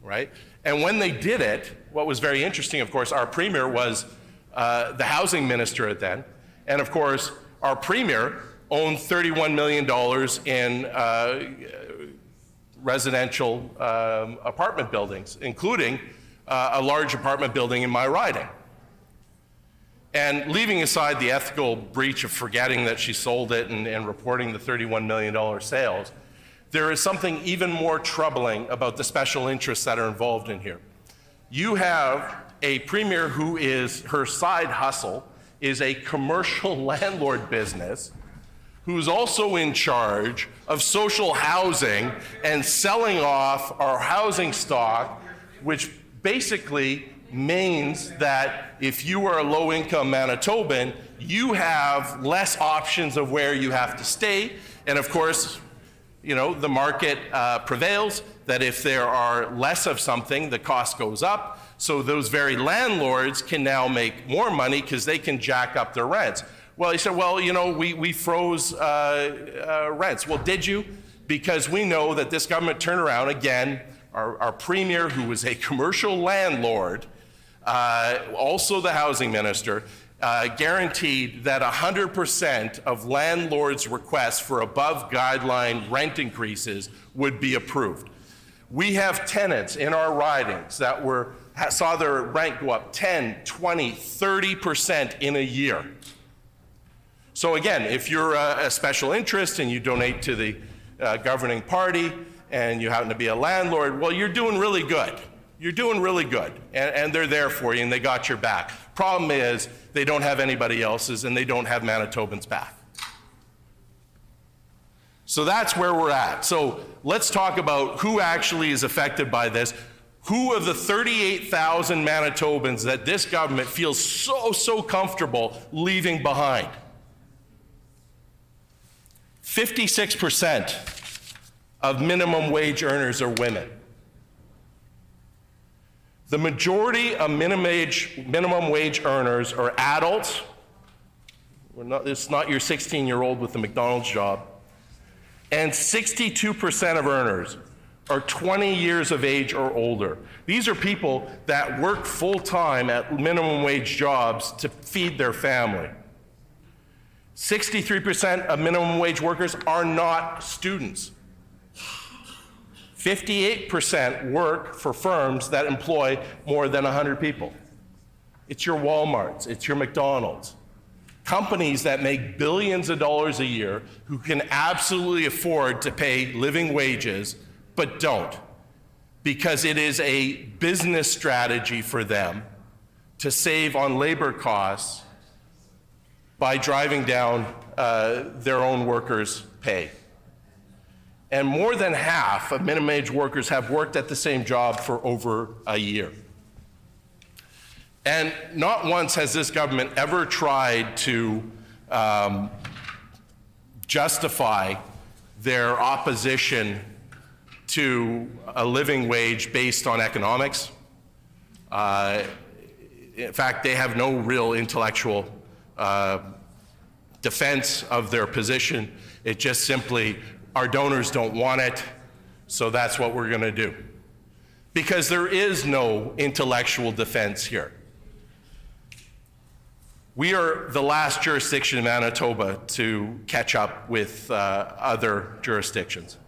right? And when they did it, what was very interesting, of course, our premier was the housing minister then. And of course, our premier owned $31 million in residential apartment buildings, including a large apartment building in my riding. And leaving aside the ethical breach of forgetting that she sold it and reporting the $31 million sales, there is something even more troubling about the special interests that are involved in here. You have a premier who is, her side hustle is a commercial landlord business who's also in charge of social housing and selling off our housing stock, which basically means that if you are a low-income Manitoban, you have less options of where you have to stay. And of course, you know, the market prevails, that if there are less of something, the cost goes up. So those very landlords can now make more money because they can jack up their rents. Well, he said, well, you know, we froze rents. Well, did you? Because we know that this government turned around again, our premier, who was a commercial landlord, also the housing minister, guaranteed that 100% of landlords' requests for above guideline rent increases would be approved. We have tenants in our ridings that saw their rent go up 10, 20, 30% in a year. So again, if you're a special interest and you donate to the governing party and you happen to be a landlord, well, you're doing really good. You're doing really good, and they're there for you, and they got your back. Problem is, they don't have anybody else's, and they don't have Manitobans' back. So that's where we're at. So let's talk about who actually is affected by this. Who of the 38,000 Manitobans that this government feels so comfortable leaving behind? 56% of minimum wage earners are women. The majority of minimum wage earners are adults. It's not your 16-year-old with a McDonald's job. And 62% of earners are 20 years of age or older. These are people that work full-time at minimum wage jobs to feed their family. 63% of minimum wage workers are not students. 58% work for firms that employ more than 100 people. It's your Walmarts, it's your McDonald's. Companies that make billions of dollars a year who can absolutely afford to pay living wages, but don't, because it is a business strategy for them to save on labor costs by driving down their own workers' pay. And more than half of minimum wage workers have worked at the same job for over a year. And not once has this government ever tried to justify their opposition to a living wage based on economics. In fact, they have no real intellectual defense of their position. It just simply, our donors don't want it, so that's what we're going to do. Because there is no intellectual defense here. We are the last jurisdiction in Manitoba to catch up with other jurisdictions.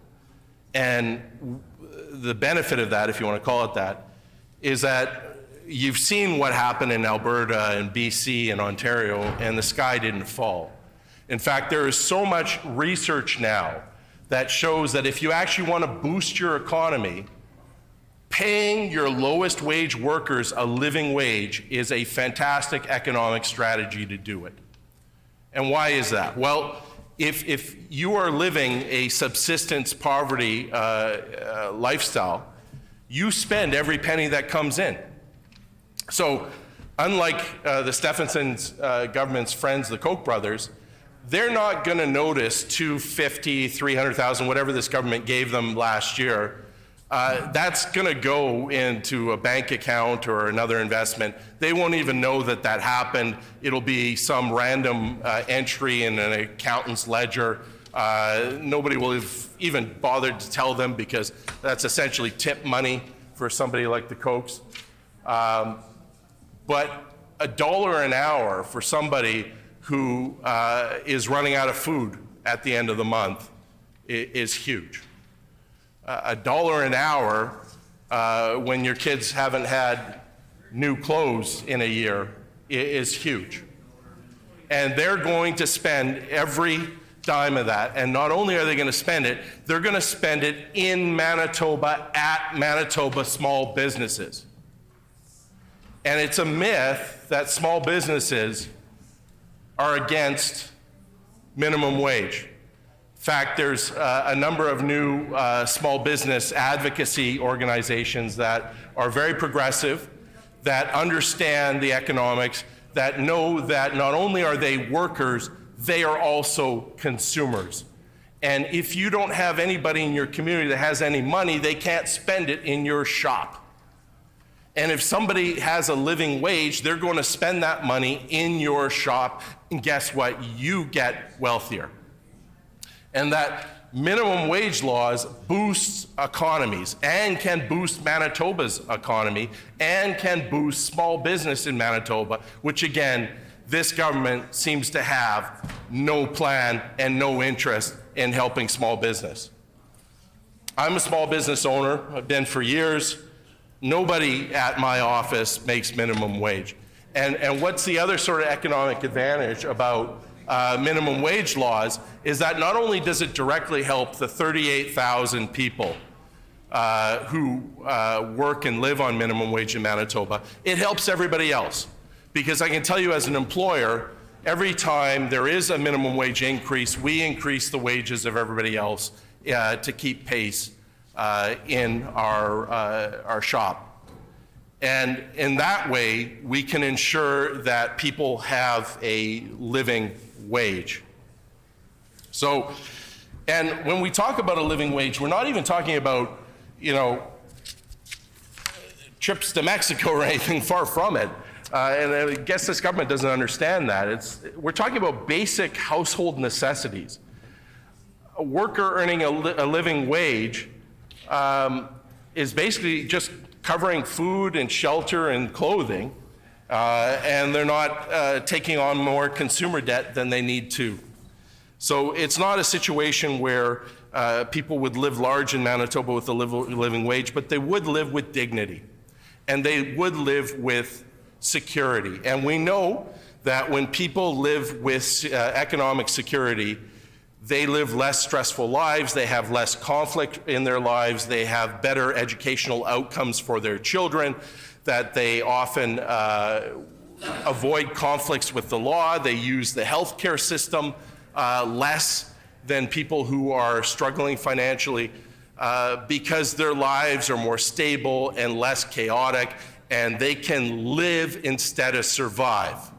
And the benefit of that, if you want to call it that, is that you've seen what happened in Alberta and BC and Ontario, and the sky didn't fall. In fact, there is so much research now that shows that if you actually want to boost your economy, paying your lowest wage workers a living wage is a fantastic economic strategy to do it. And why is that? Well, if you are living a subsistence poverty lifestyle, you spend every penny that comes in. So unlike the Stephenson's government's friends, the Koch brothers, they're not going to notice 250, 300,000, whatever this government gave them last year. That's going to go into a bank account or another investment. They won't even know that that happened. It'll be some random entry in an accountant's ledger. Nobody will have even bothered to tell them because that's essentially tip money for somebody like the Kochs. But $1 an hour for somebody who is running out of food at the end of the month is huge. $1 an hour when your kids haven't had new clothes in a year is huge. And they're going to spend every dime of that. And not only are they going to spend it, they're going to spend it in Manitoba at Manitoba small businesses. And it's a myth that small businesses are against minimum wage. In fact, there's a number of new small business advocacy organizations that are very progressive, that understand the economics, that know that not only are they workers, they are also consumers. And if you don't have anybody in your community that has any money, they can't spend it in your shop. And if somebody has a living wage, they're going to spend that money in your shop, and guess what? You get wealthier. And that minimum wage laws boosts economies and can boost Manitoba's economy and can boost small business in Manitoba, which again, this government seems to have no plan and no interest in helping small business. I'm a small business owner. I've been for years. Nobody at my office makes minimum wage. And what's the other sort of economic advantage about minimum wage laws is that not only does it directly help the 38,000 people who work and live on minimum wage in Manitoba, it helps everybody else. Because I can tell you as an employer, every time there is a minimum wage increase, we increase the wages of everybody else to keep pace in our shop. And in that way, we can ensure that people have a living wage. So, and when we talk about a living wage, we're not even talking about, trips to Mexico or anything, far from it. And I guess this government doesn't understand that. We're talking about basic household necessities. A worker earning a living wage is basically just covering food and shelter and clothing, and they're not taking on more consumer debt than they need to. So it's not a situation where people would live large in Manitoba with a living wage, but they would live with dignity, and they would live with security. And we know that when people live with economic security, they live less stressful lives, they have less conflict in their lives, they have better educational outcomes for their children, that they often avoid conflicts with the law, they use the healthcare system less than people who are struggling financially because their lives are more stable and less chaotic, and they can live instead of survive.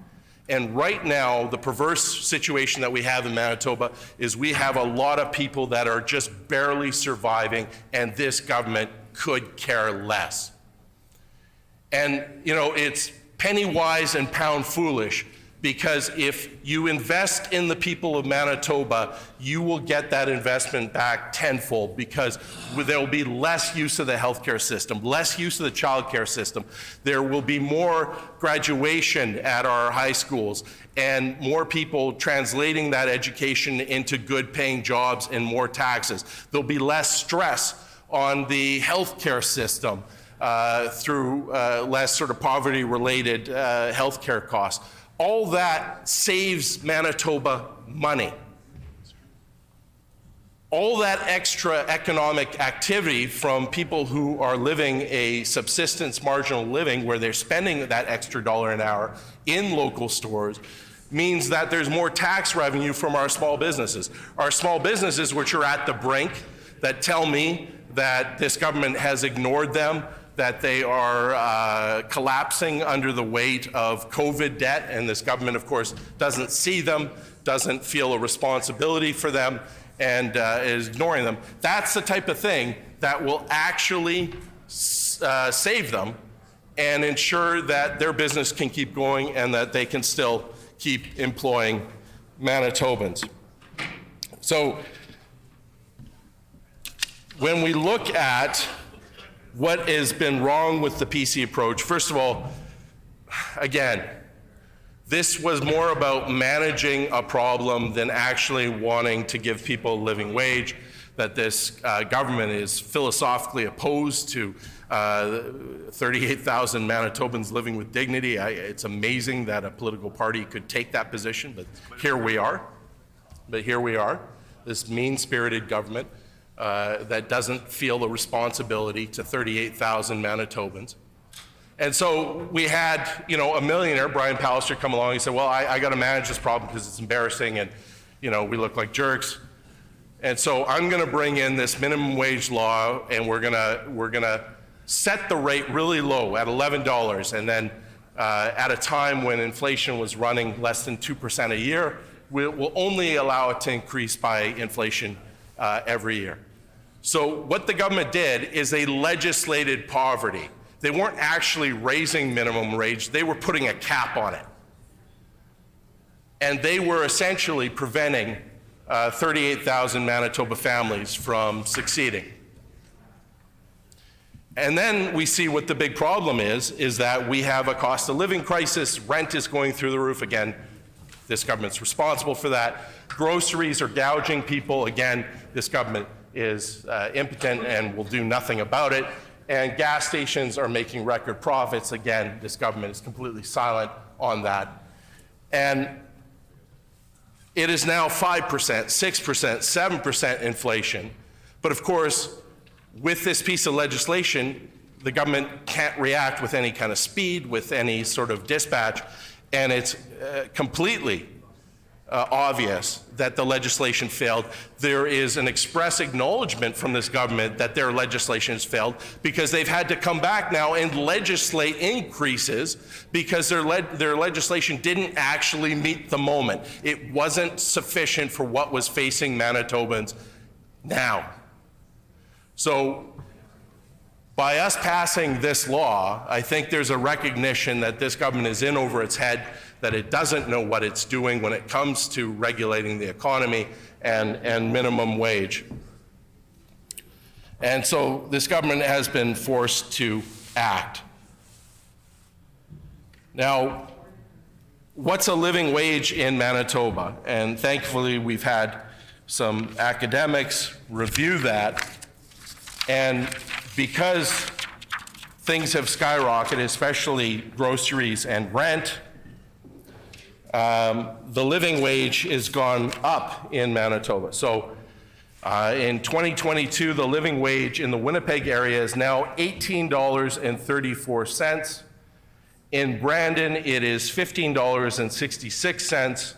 And right now, the perverse situation that we have in Manitoba is we have a lot of people that are just barely surviving, and this government could care less. And, it's penny wise and pound foolish, because if you invest in the people of Manitoba, you will get that investment back tenfold, because there will be less use of the healthcare system, less use of the childcare system. There will be more graduation at our high schools and more people translating that education into good paying jobs and more taxes. There'll be less stress on the healthcare system through less sort of poverty related healthcare costs. All that saves Manitoba money. All that extra economic activity from people who are living a subsistence marginal living where they're spending that extra $1 an hour in local stores means that there's more tax revenue from our small businesses. Our small businesses, which are at the brink, that tell me that this government has ignored them that they are collapsing under the weight of COVID debt, and this government, of course, doesn't see them, doesn't feel a responsibility for them, and is ignoring them. That's the type of thing that will actually save them and ensure that their business can keep going and that they can still keep employing Manitobans. So when we look at what has been wrong with the PC approach, first of all, again, this was more about managing a problem than actually wanting to give people a living wage, that this government is philosophically opposed to 38,000 Manitobans living with dignity. It's amazing that a political party could take that position, but here we are. This mean-spirited government that doesn't feel the responsibility to 38,000 Manitobans. And so we had, a millionaire, Brian Pallister, come along and said, well, I got to manage this problem because it's embarrassing and, we look like jerks. And so I'm going to bring in this minimum wage law, and we're going to set the rate really low at $11, and then at a time when inflation was running less than 2% a year, we'll only allow it to increase by inflation every year. So what the government did is they legislated poverty. They weren't actually raising minimum wage, they were putting a cap on it. And they were essentially preventing 38,000 Manitoba families from succeeding. And then we see what the big problem is that we have a cost of living crisis, rent is going through the roof. Again, this government's responsible for that. Groceries are gouging people. Again, this government is impotent and will do nothing about it. And gas stations are making record profits. Again, this government is completely silent on that. And it is now 5%, 6%, 7% inflation. But of course, with this piece of legislation, the government can't react with any kind of speed, with any sort of dispatch, and it's completely obvious that the legislation failed. There is an express acknowledgement from this government that their legislation has failed because they've had to come back now and legislate increases because their legislation didn't actually meet the moment. It wasn't sufficient for what was facing Manitobans now. So by us passing this law, I think there's a recognition that this government is in over its head, that it doesn't know what it's doing when it comes to regulating the economy and minimum wage. And so this government has been forced to act. Now, what's a living wage in Manitoba? And thankfully, we've had some academics review that. And because things have skyrocketed, especially groceries and rent, the living wage has gone up in Manitoba. So in 2022, the living wage in the Winnipeg area is now $18.34. In Brandon, it is $15.66.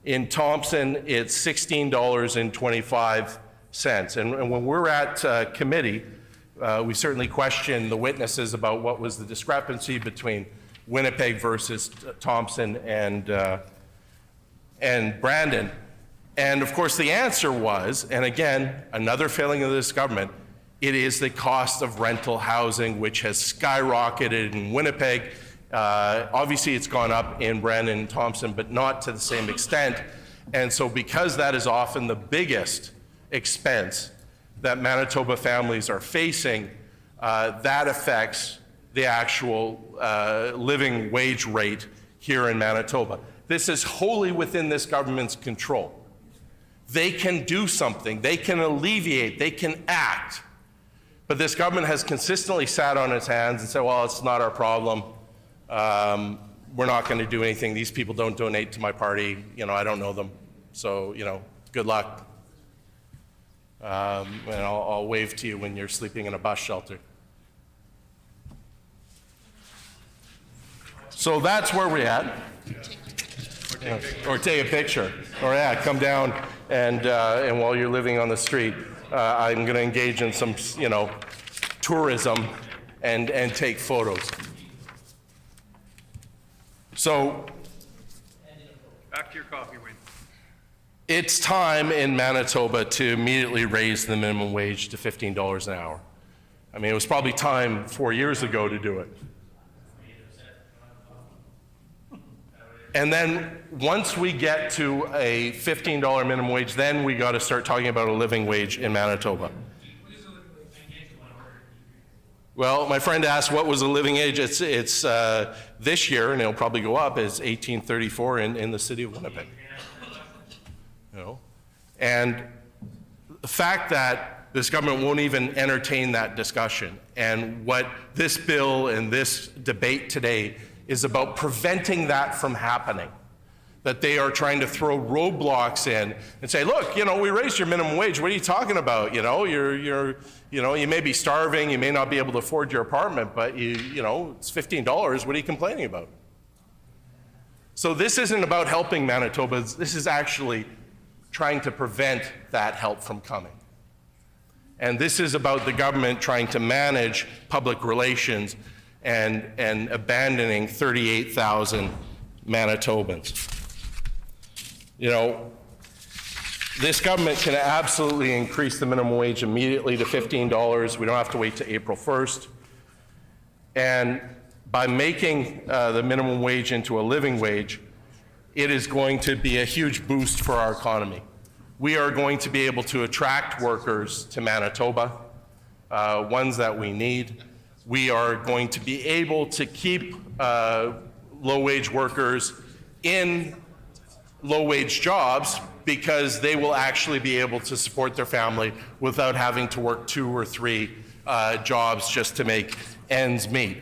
In Thompson, it's $16.25. And when we're at committee, we certainly question the witnesses about what was the discrepancy between Winnipeg versus Thompson and Brandon. And of course the answer was, and again, another failing of this government, it is the cost of rental housing, which has skyrocketed in Winnipeg. Obviously it's gone up in Brandon and Thompson, but not to the same extent. And so because that is often the biggest expense that Manitoba families are facing, that affects the actual living wage rate here in Manitoba. This is wholly within this government's control. They can do something, they can alleviate, they can act. But this government has consistently sat on its hands and said, well, it's not our problem. We're not going to do anything. These people don't donate to my party. I don't know them. So, good luck. And I'll wave to you when you're sleeping in a bus shelter. So that's where we're at. Or take a picture. Or come down and while you're living on the street, I'm going to engage in some, tourism and take photos. So Back to your coffee, Wayne. it's time in Manitoba to immediately raise the minimum wage to $15 an hour. I mean, it was probably time 4 years ago to do it. And then once we get to a $15 minimum wage, then we got to start talking about a living wage in Manitoba. Well, my friend asked what was a living wage. It's this year, and it'll probably go up, is $18.34 in the city of Winnipeg. You know? And the fact that this government won't even entertain that discussion, and what this bill and this debate today is about preventing that from happening. That they are trying to throw roadblocks in and say, look, you know, we raised your minimum wage. What are you talking about? You know, you may be starving, you may not be able to afford your apartment, but you know, it's $15. What are you complaining about? So this isn't about helping Manitoba. This is actually trying to prevent that help from coming. And this is about the government trying to manage public relations and abandoning 38,000 Manitobans. You know, this government can absolutely increase the minimum wage immediately to $15. We don't have to wait to April 1st. And by making the minimum wage into a living wage, it is going to be a huge boost for our economy. We are going to be able to attract workers to Manitoba, ones that we need. We are going to be able to keep low-wage workers in low-wage jobs because they will actually be able to support their family without having to work 2 or 3 jobs just to make ends meet.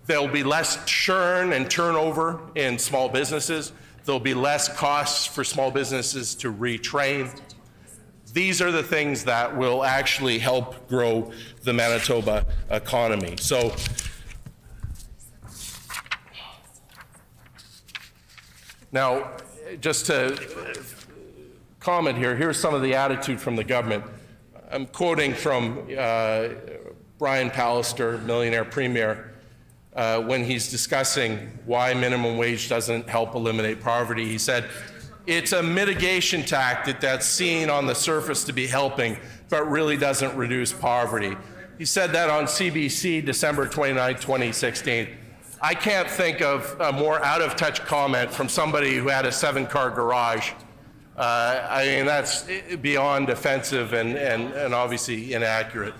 There'll be less churn and turnover in small businesses. There'll be less costs for small businesses to retrain. These are the things that will actually help grow the Manitoba economy. So, now, just to comment here, here's some of the attitude from the government. I'm quoting from Brian Pallister, millionaire premier, when he's discussing why minimum wage doesn't help eliminate poverty. He said, it's a mitigation tactic that's seen on the surface to be helping, but really doesn't reduce poverty. He said that on CBC, December 29, 2016. I can't think of a more out-of-touch comment from somebody who had a 7-car garage. I mean, that's beyond offensive and obviously inaccurate.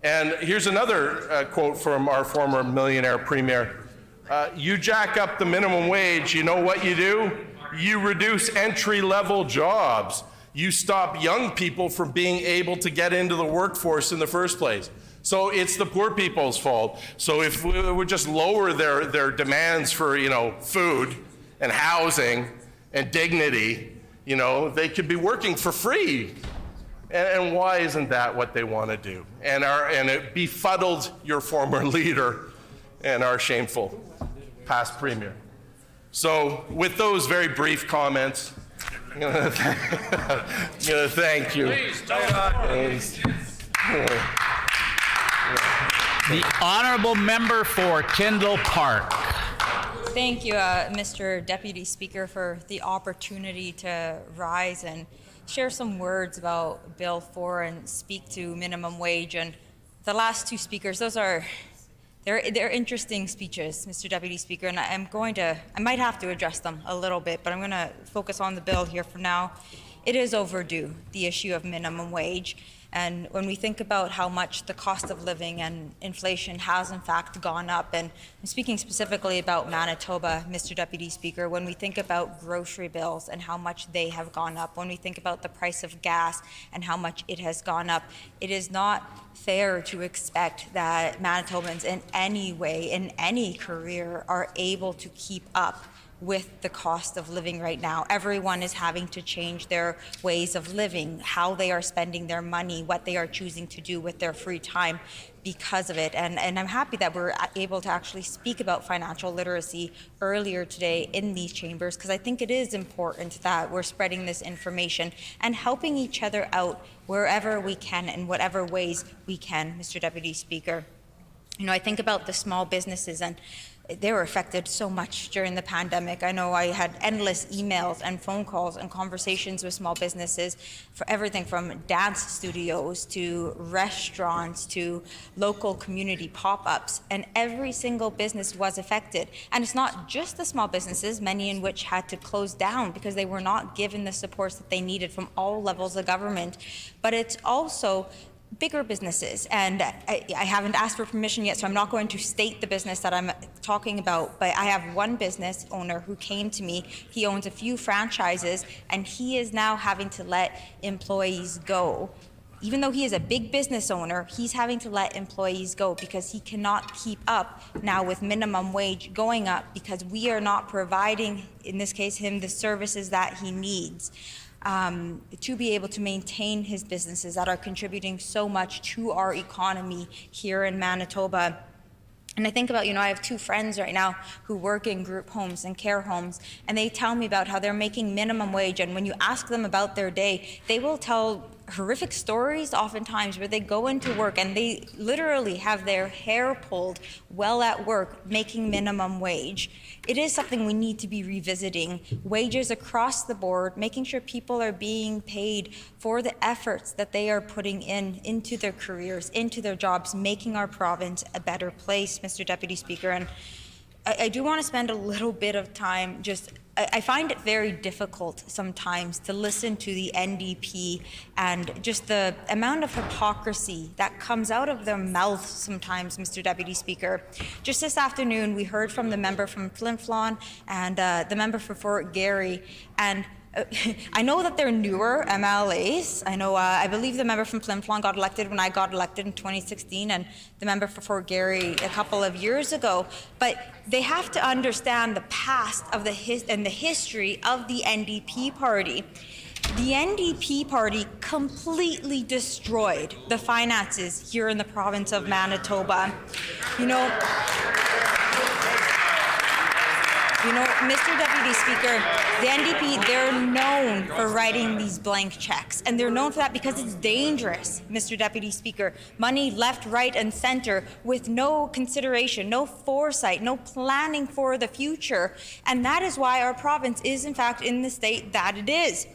And here's another quote from our former millionaire premier. You jack up the minimum wage, you know what you do? You reduce entry-level jobs. You stop young people from being able to get into the workforce in the first place. So it's the poor people's fault. So if we would just lower their demands for, you know, food and housing and dignity, you know, they could be working for free. And why isn't that what they want to do? And it befuddled your former leader and our shameful past premier. So with those very brief comments, I'm going to thank you. Please, The honourable member for Tyndall Park. Thank you, Mr. Deputy Speaker, for the opportunity to rise and share some words about Bill 4 and speak to minimum wage. And the last 2 speakers, they're interesting speeches, Mr. Deputy Speaker, and I might have to address them a little bit, but I'm going to focus on the bill here for now. It is overdue, the issue of minimum wage. And when we think about how much the cost of living and inflation has in fact gone up, and I'm speaking specifically about Manitoba, Mr. Deputy Speaker, when we think about grocery bills and how much they have gone up, when we think about the price of gas and how much it has gone up, it is not fair to expect that Manitobans in any way, in any career, are able to keep up with the cost of living right now. Everyone is having to change their ways of living, how they are spending their money, what they are choosing to do with their free time because of it. And I'm happy that we're able to actually speak about financial literacy earlier today in these chambers, because I think it is important that we're spreading this information and helping each other out wherever we can, in whatever ways we can, Mr. Deputy Speaker. You know, I think about the small businesses, and they were affected so much during the pandemic. I know I had endless emails and phone calls and conversations with small businesses for everything from dance studios to restaurants to local community pop-ups, and every single business was affected. And it's not just the small businesses, many in which had to close down because they were not given the supports that they needed from all levels of government, but it's also bigger businesses. And I haven't asked for permission yet, so I'm not going to state the business that I'm talking about, but I have one business owner who came to me. He owns a few franchises, and he is now having to let employees go. Even though he is a big business owner, he's having to let employees go because he cannot keep up now with minimum wage going up, because we are not providing, in this case, him the services that he needs. To be able to maintain his businesses that are contributing so much to our economy here in Manitoba. And I think about, I have two friends right now who work in group homes and care homes, and they tell me about how they're making minimum wage, and when you ask them about their day, they will tell horrific stories oftentimes where they go into work and they literally have their hair pulled while at work making minimum wage. It is something we need to be revisiting. Wages across the board, making sure people are being paid for the efforts that they are putting into their careers, into their jobs, making our province a better place, Mr. Deputy Speaker. And I do want to spend a little bit of time I find it very difficult sometimes to listen to the NDP and just the amount of hypocrisy that comes out of their mouths sometimes, Mr. Deputy Speaker. Just this afternoon, we heard from the member from Flin Flon and the member for Fort Garry, and I know that they're newer MLAs. I believe the member from Flin Flon got elected when I got elected in 2016, and the member for Fort Garry a couple of years ago. But they have to understand the past of the history of the NDP party. The NDP party completely destroyed the finances here in the province of Manitoba. Mr. Deputy Speaker, the NDP, they're known for writing these blank checks, and they're known for that because it's dangerous, Mr. Deputy Speaker. Money left, right, and center with no consideration, no foresight, no planning for the future, and that is why our province is, in fact, in the state that it is.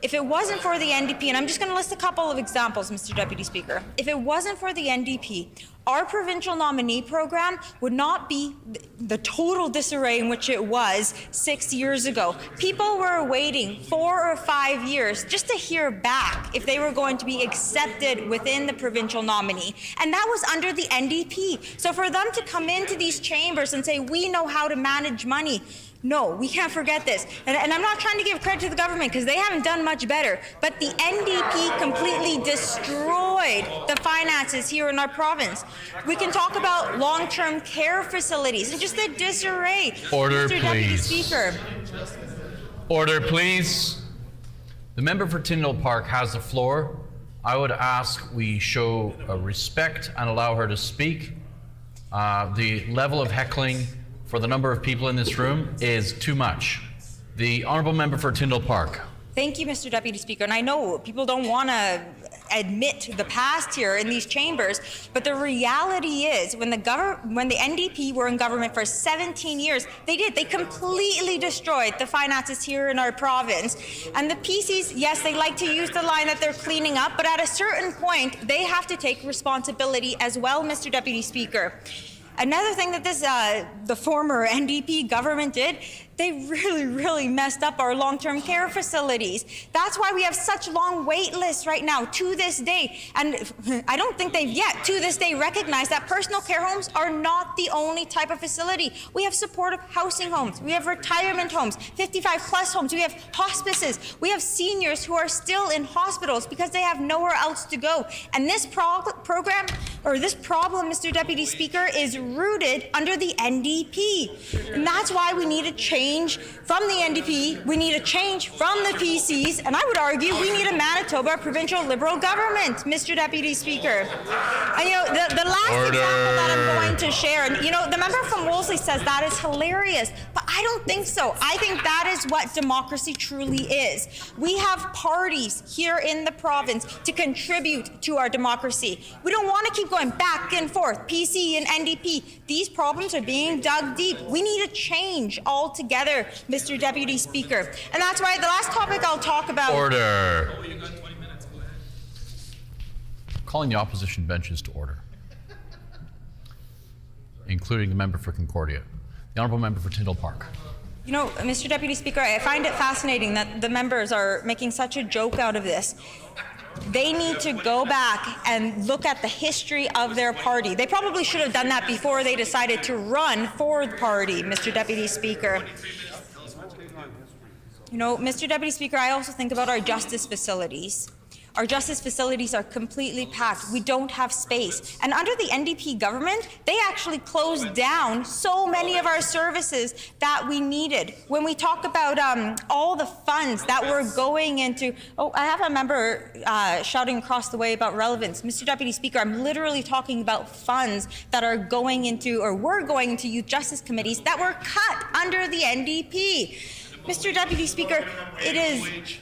If it wasn't for the NDP, and I'm just going to list a couple of examples, Mr. Deputy Speaker. If it wasn't for the NDP, our provincial nominee program would not be the total disarray in which it was 6 years ago. People were waiting 4 or 5 years just to hear back if they were going to be accepted within the provincial nominee. And that was under the NDP. So for them to come into these chambers and say, we know how to manage money, no, we can't forget this. And I'm not trying to give credit to the government because they haven't done much better, but the NDP completely destroyed the finances here in our province. We can talk about long-term care facilities and just the disarray. Order, Mr. please. Deputy Speaker. Order, please. The member for Tyndall Park has the floor. I would ask we show respect and allow her to speak. The level of heckling for the number of people in this room is too much. The honourable member for Tyndall Park. Thank you, Mr. Deputy Speaker. And I know people don't want to admit the past here in these chambers, but the reality is when the NDP were in government for 17 years, they completely destroyed the finances here in our province. And the PCs, yes, they like to use the line that they're cleaning up, but at a certain point, they have to take responsibility as well, Mr. Deputy Speaker. Another thing that the former NDP government did, they really messed up our long-term care facilities. That's why we have such long wait lists right now to this day. And I don't think they've yet to this day recognized that personal care homes are not the only type of facility. We have supportive housing homes. We have retirement homes, 55-plus homes. We have hospices. We have seniors who are still in hospitals because they have nowhere else to go. And this program, or this problem, Mr. Deputy Speaker, is rooted under the NDP. And that's why we need a change from the NDP, we need a change from the PCs, and I would argue we need a Manitoba provincial Liberal government, Mr. Deputy Speaker. And the last example that I'm going to share, and the member from Wolseley says that is hilarious, but I don't think so. I think that is what democracy truly is. We have parties here in the province to contribute to our democracy. We don't want to keep going back and forth, PC and NDP. These problems are being dug deep. We need a change altogether, Mr. Deputy Speaker. And that's why the last topic I'll talk about... Order. Calling the opposition benches to order, including the member for Concordia. The honourable member for Tyndall Park. Mr. Deputy Speaker, I find it fascinating that the members are making such a joke out of this. They need to go back and look at the history of their party. They probably should have done that before they decided to run for the party, Mr. Deputy Speaker. Mr. Deputy Speaker, I also think about our justice facilities. Our justice facilities are completely packed. We don't have space. And under the NDP government, they actually closed down so many of our services that we needed. When we talk about all the funds that were going into... Oh, I have a member shouting across the way about relevance. Mr. Deputy Speaker, I'm literally talking about funds that are going into, or were going into youth justice committees that were cut under the NDP. Mr. Deputy Speaker, it is...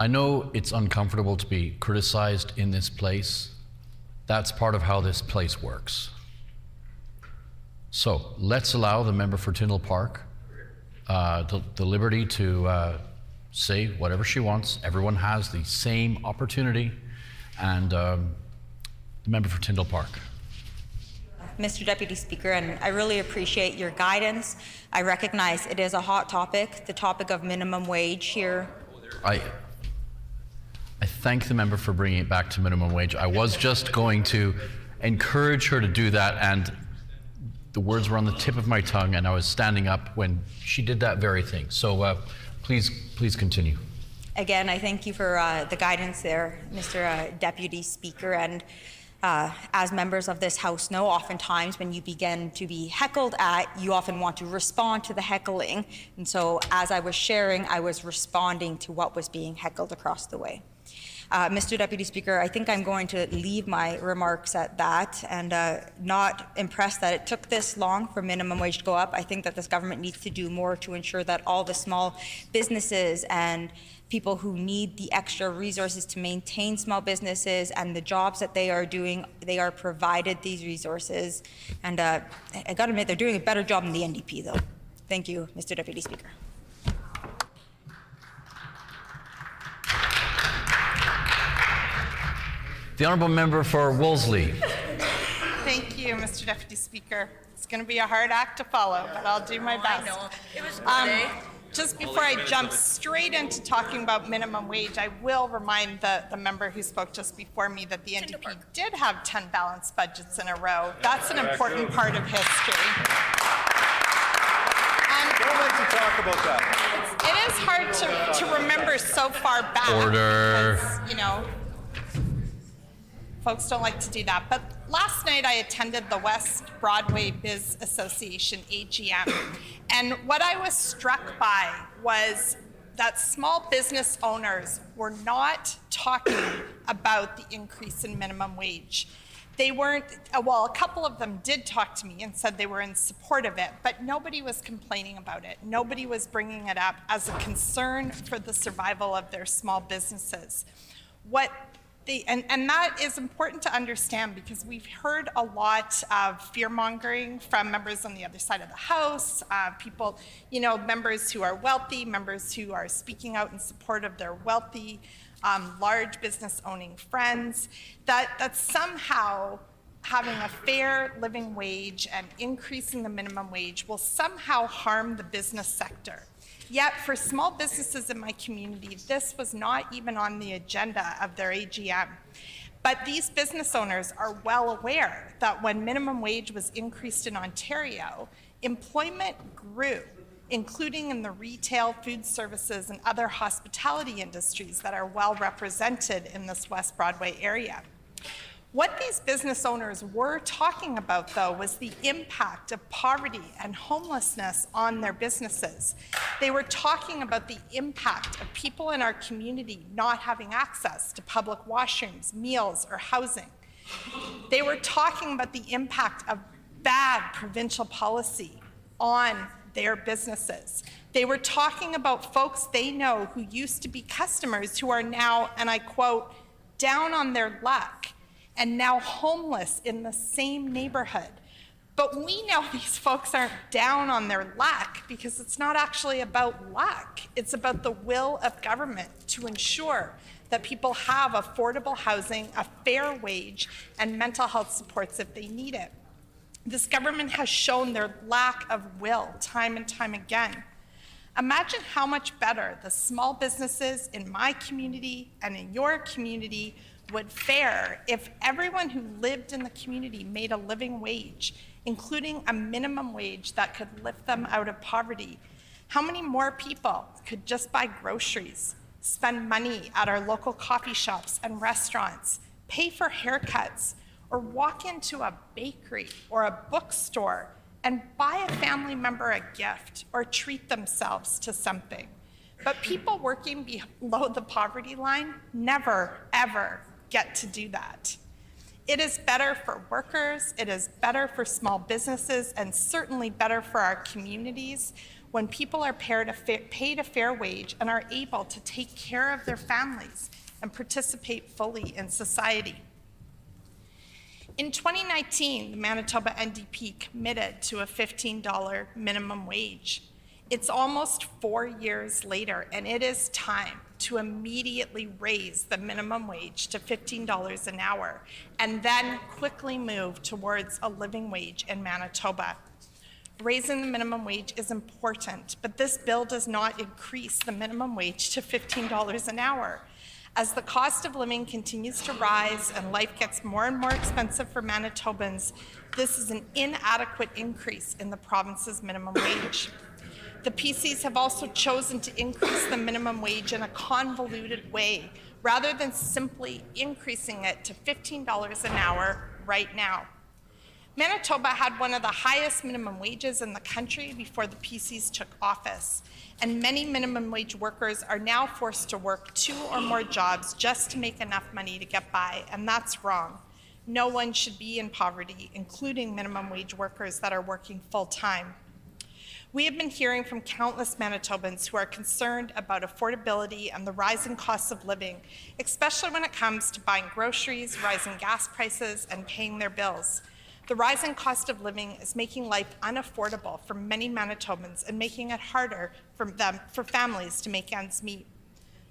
I know it's uncomfortable to be criticized in this place. That's part of how this place works. So let's allow the member for Tyndall Park the liberty to say whatever she wants. Everyone has the same opportunity. And the member for Tyndall Park. Mr. Deputy Speaker, and I really appreciate your guidance. I recognize it is a hot topic, the topic of minimum wage here. I thank the member for bringing it back to minimum wage. I was just going to encourage her to do that, and the words were on the tip of my tongue, and I was standing up when she did that very thing. So please continue. Again, I thank you for the guidance there, Mr. Deputy Speaker. And as members of this House know, oftentimes when you begin to be heckled at, you often want to respond to the heckling. And so as I was sharing, I was responding to what was being heckled across the way. Mr. Deputy Speaker, I think I'm going to leave my remarks at that, and not impressed that it took this long for minimum wage to go up. I think that this government needs to do more to ensure that all the small businesses and people who need the extra resources to maintain small businesses and the jobs that they are doing, they are provided these resources. And I got to admit, they're doing a better job than the NDP, though. Thank you, Mr. Deputy Speaker. The honourable member for Wolseley. Thank you, Mr. Deputy Speaker. It's going to be a hard act to follow, but I'll do my best. I know. It was good, Just before I jump straight into talking about minimum wage, I will remind the member who spoke just before me that the NDP did have 10 balanced budgets in a row. That's an important part of history. Don't like to talk about that. It is hard to remember so far back. Order. Because, folks don't like to do that. But last night I attended the West Broadway Biz Association AGM. And what I was struck by was that small business owners were not talking about the increase in minimum wage. They weren't, well, a couple of them did talk to me and said they were in support of it, but nobody was complaining about it. Nobody was bringing it up as a concern for the survival of their small businesses. And that is important to understand, because we've heard a lot of fear-mongering from members on the other side of the House, people, members who are wealthy, members who are speaking out in support of their wealthy, large business-owning friends, that somehow having a fair living wage and increasing the minimum wage will somehow harm the business sector. Yet for small businesses in my community, this was not even on the agenda of their AGM. But these business owners are well aware that when minimum wage was increased in Ontario, employment grew including in the retail, food services, and other hospitality industries that are well represented in this West Broadway area. What these business owners were talking about, though, was the impact of poverty and homelessness on their businesses. They were talking about the impact of people in our community not having access to public washrooms, meals, or housing. They were talking about the impact of bad provincial policy on their businesses. They were talking about folks they know who used to be customers who are now, and I quote, down on their luck and now homeless in the same neighborhood. But we know these folks aren't down on their luck because it's not actually about luck. It's about the will of government to ensure that people have affordable housing, a fair wage, and mental health supports if they need it. This government has shown their lack of will time and time again. Imagine how much better the small businesses in my community and in your community would fare if everyone who lived in the community made a living wage, including a minimum wage that could lift them out of poverty. How many more people could just buy groceries, spend money at our local coffee shops and restaurants, pay for haircuts, or walk into a bakery or a bookstore and buy a family member a gift or treat themselves to something? But people working below the poverty line never, ever get to do that. It is better for workers, it is better for small businesses, and certainly better for our communities when people are paid a fair wage and are able to take care of their families and participate fully in society. In 2019, the Manitoba NDP committed to a $15 minimum wage. It's almost 4 years later, and it is time to immediately raise the minimum wage to $15 an hour, and then quickly move towards a living wage in Manitoba. Raising the minimum wage is important, but this bill does not increase the minimum wage to $15 an hour. As the cost of living continues to rise and life gets more and more expensive for Manitobans, this is an inadequate increase in the province's minimum wage. The PCs have also chosen to increase the minimum wage in a convoluted way, rather than simply increasing it to $15 an hour right now. Manitoba had one of the highest minimum wages in the country before the PCs took office, and many minimum wage workers are now forced to work 2 or more jobs just to make enough money to get by, and that's wrong. No one should be in poverty, including minimum wage workers that are working full-time. We have been hearing from countless Manitobans who are concerned about affordability and the rising costs of living, especially when it comes to buying groceries, rising gas prices, and paying their bills. The rising cost of living is making life unaffordable for many Manitobans and making it harder for families to make ends meet.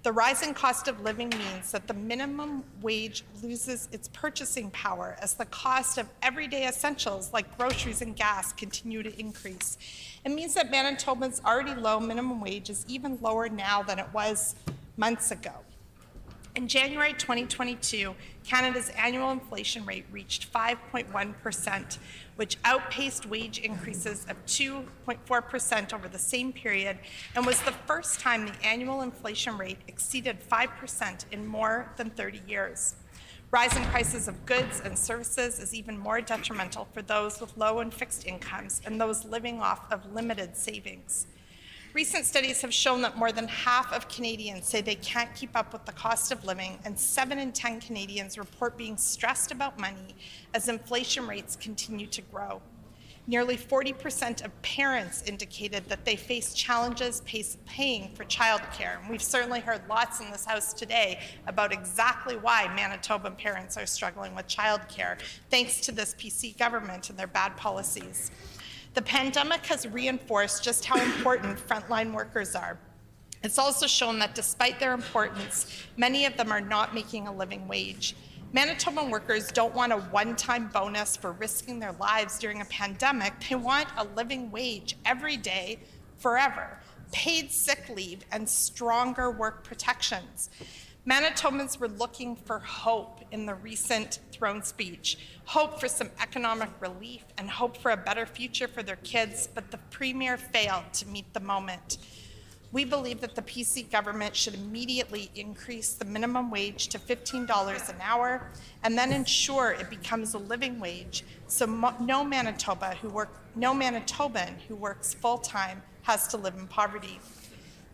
The rising cost of living means that the minimum wage loses its purchasing power as the cost of everyday essentials like groceries and gas continue to increase. It means that Manitobans' already low minimum wage is even lower now than it was months ago. In January 2022, Canada's annual inflation rate reached 5.1%, which outpaced wage increases of 2.4% over the same period and was the first time the annual inflation rate exceeded 5% in more than 30 years. Rising prices of goods and services is even more detrimental for those with low and fixed incomes and those living off of limited savings. Recent studies have shown that more than half of Canadians say they can't keep up with the cost of living, and 7 in 10 Canadians report being stressed about money as inflation rates continue to grow. Nearly 40% of parents indicated that they face challenges paying for childcare. And we've certainly heard lots in this House today about exactly why Manitoban parents are struggling with childcare, thanks to this PC government and their bad policies. The pandemic has reinforced just how important frontline workers are. It's also shown that despite their importance, many of them are not making a living wage. Manitoban workers don't want a one-time bonus for risking their lives during a pandemic. They want a living wage every day, forever, paid sick leave, and stronger work protections. Manitobans were looking for hope in the recent throne speech, hope for some economic relief and hope for a better future for their kids, but the Premier failed to meet the moment. We believe that the PC government should immediately increase the minimum wage to $15 an hour and then ensure it becomes a living wage so no Manitoban who works full-time has to live in poverty.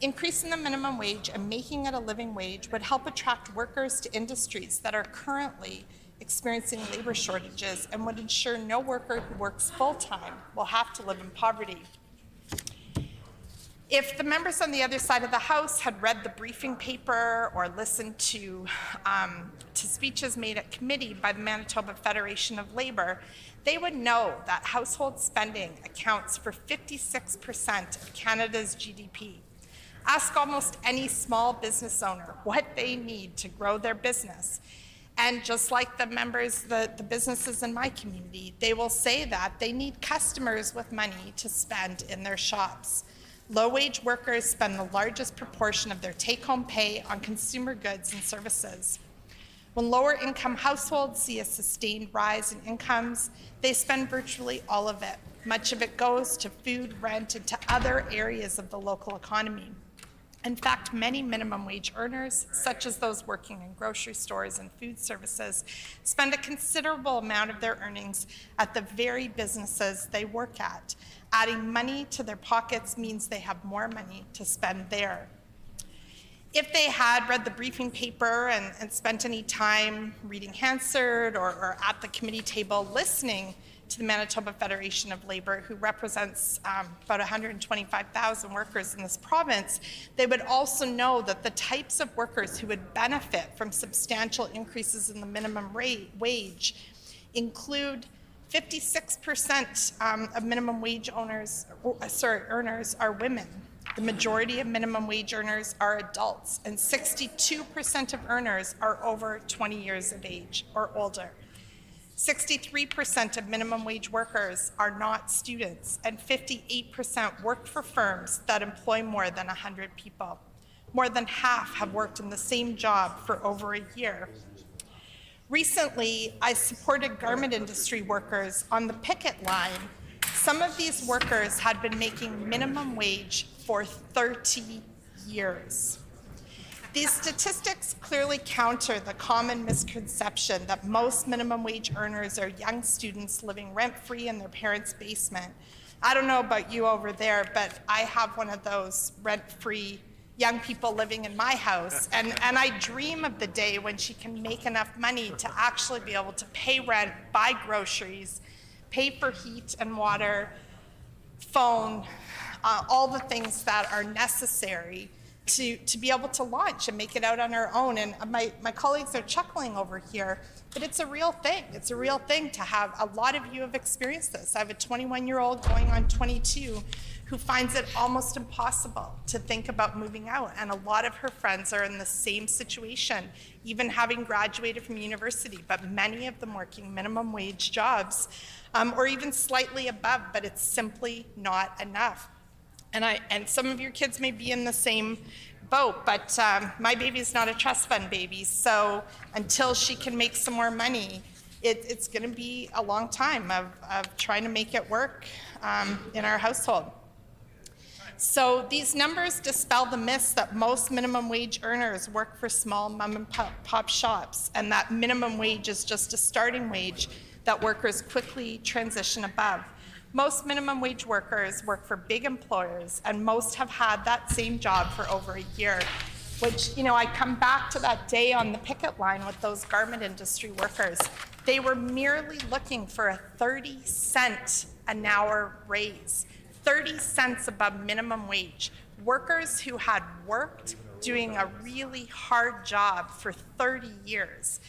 Increasing the minimum wage and making it a living wage would help attract workers to industries that are currently experiencing labor shortages and would ensure no worker who works full-time will have to live in poverty. If the members on the other side of the House had read the briefing paper or listened to speeches made at committee by the Manitoba Federation of Labor, they would know that household spending accounts for 56% of Canada's GDP. Ask almost any small business owner what they need to grow their business. And just like the members, the businesses in my community, they will say that they need customers with money to spend in their shops. Low-wage workers spend the largest proportion of their take-home pay on consumer goods and services. When lower-income households see a sustained rise in incomes, they spend virtually all of it. Much of it goes to food, rent, and to other areas of the local economy. In fact, many minimum wage earners, such as those working in grocery stores and food services, spend a considerable amount of their earnings at the very businesses they work at. Adding money to their pockets means they have more money to spend there. If they had read the briefing paper and spent any time reading Hansard or at the committee table listening to the Manitoba Federation of Labor, who represents about 125,000 workers in this province, they would also know that the types of workers who would benefit from substantial increases in the minimum wage include 56% of minimum wage earners are women. The majority of minimum wage earners are adults, and 62% of earners are over 20 years of age or older. 63% of minimum wage workers are not students, and 58% work for firms that employ more than 100 people. More than half have worked in the same job for over a year. Recently, I supported garment industry workers on the picket line. Some of these workers had been making minimum wage for 30 years. These statistics clearly counter the common misconception that most minimum wage earners are young students living rent-free in their parents' basement. I don't know about you over there, but I have one of those rent-free young people living in my house, and I dream of the day when she can make enough money to actually be able to pay rent, buy groceries, pay for heat and water, phone, all the things that are necessary to be able to launch and make it out on her own. And my colleagues are chuckling over here, but it's a real thing. It's a real thing to have. A lot of you have experienced this. I have a 21-year-old going on 22 who finds it almost impossible to think about moving out. And a lot of her friends are in the same situation, even having graduated from university, but many of them working minimum wage jobs, or even slightly above, but it's simply not enough. And some of your kids may be in the same boat, but my baby's not a trust fund baby, so until she can make some more money, it's going to be a long time of trying to make it work in our household. So these numbers dispel the myths that most minimum wage earners work for small mom and pop shops, and that minimum wage is just a starting wage that workers quickly transition above. Most minimum wage workers work for big employers, and most have had that same job for over a year, which, I come back to that day on the picket line with those garment industry workers. They were merely looking for a 30-cent an hour raise, 30 cents above minimum wage. Workers who had worked doing a really hard job for 30 years.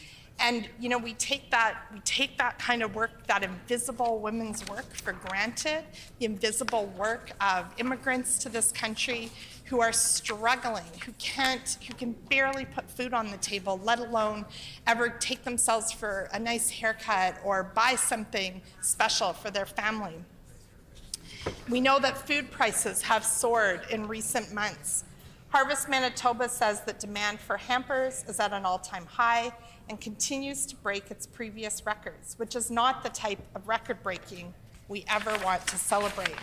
And we take that kind of work, that invisible women's work, for granted. The invisible work of immigrants to this country who are struggling, who can barely put food on the table, let alone ever take themselves for a nice haircut or buy something special for their family. We know that food prices have soared in recent months. Harvest Manitoba says that demand for hampers is at an all-time high and continues to break its previous records, which is not the type of record-breaking we ever want to celebrate.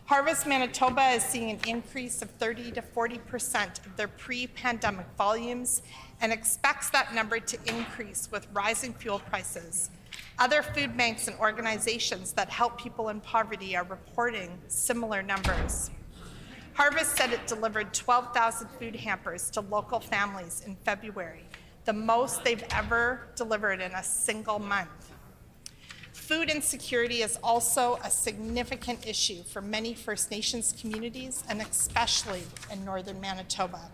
Harvest Manitoba is seeing an increase of 30 to 40% of their pre-pandemic volumes and expects that number to increase with rising fuel prices. Other food banks and organizations that help people in poverty are reporting similar numbers. Harvest said it delivered 12,000 food hampers to local families in February, the most they've ever delivered in a single month. Food insecurity is also a significant issue for many First Nations communities, and especially in northern Manitoba.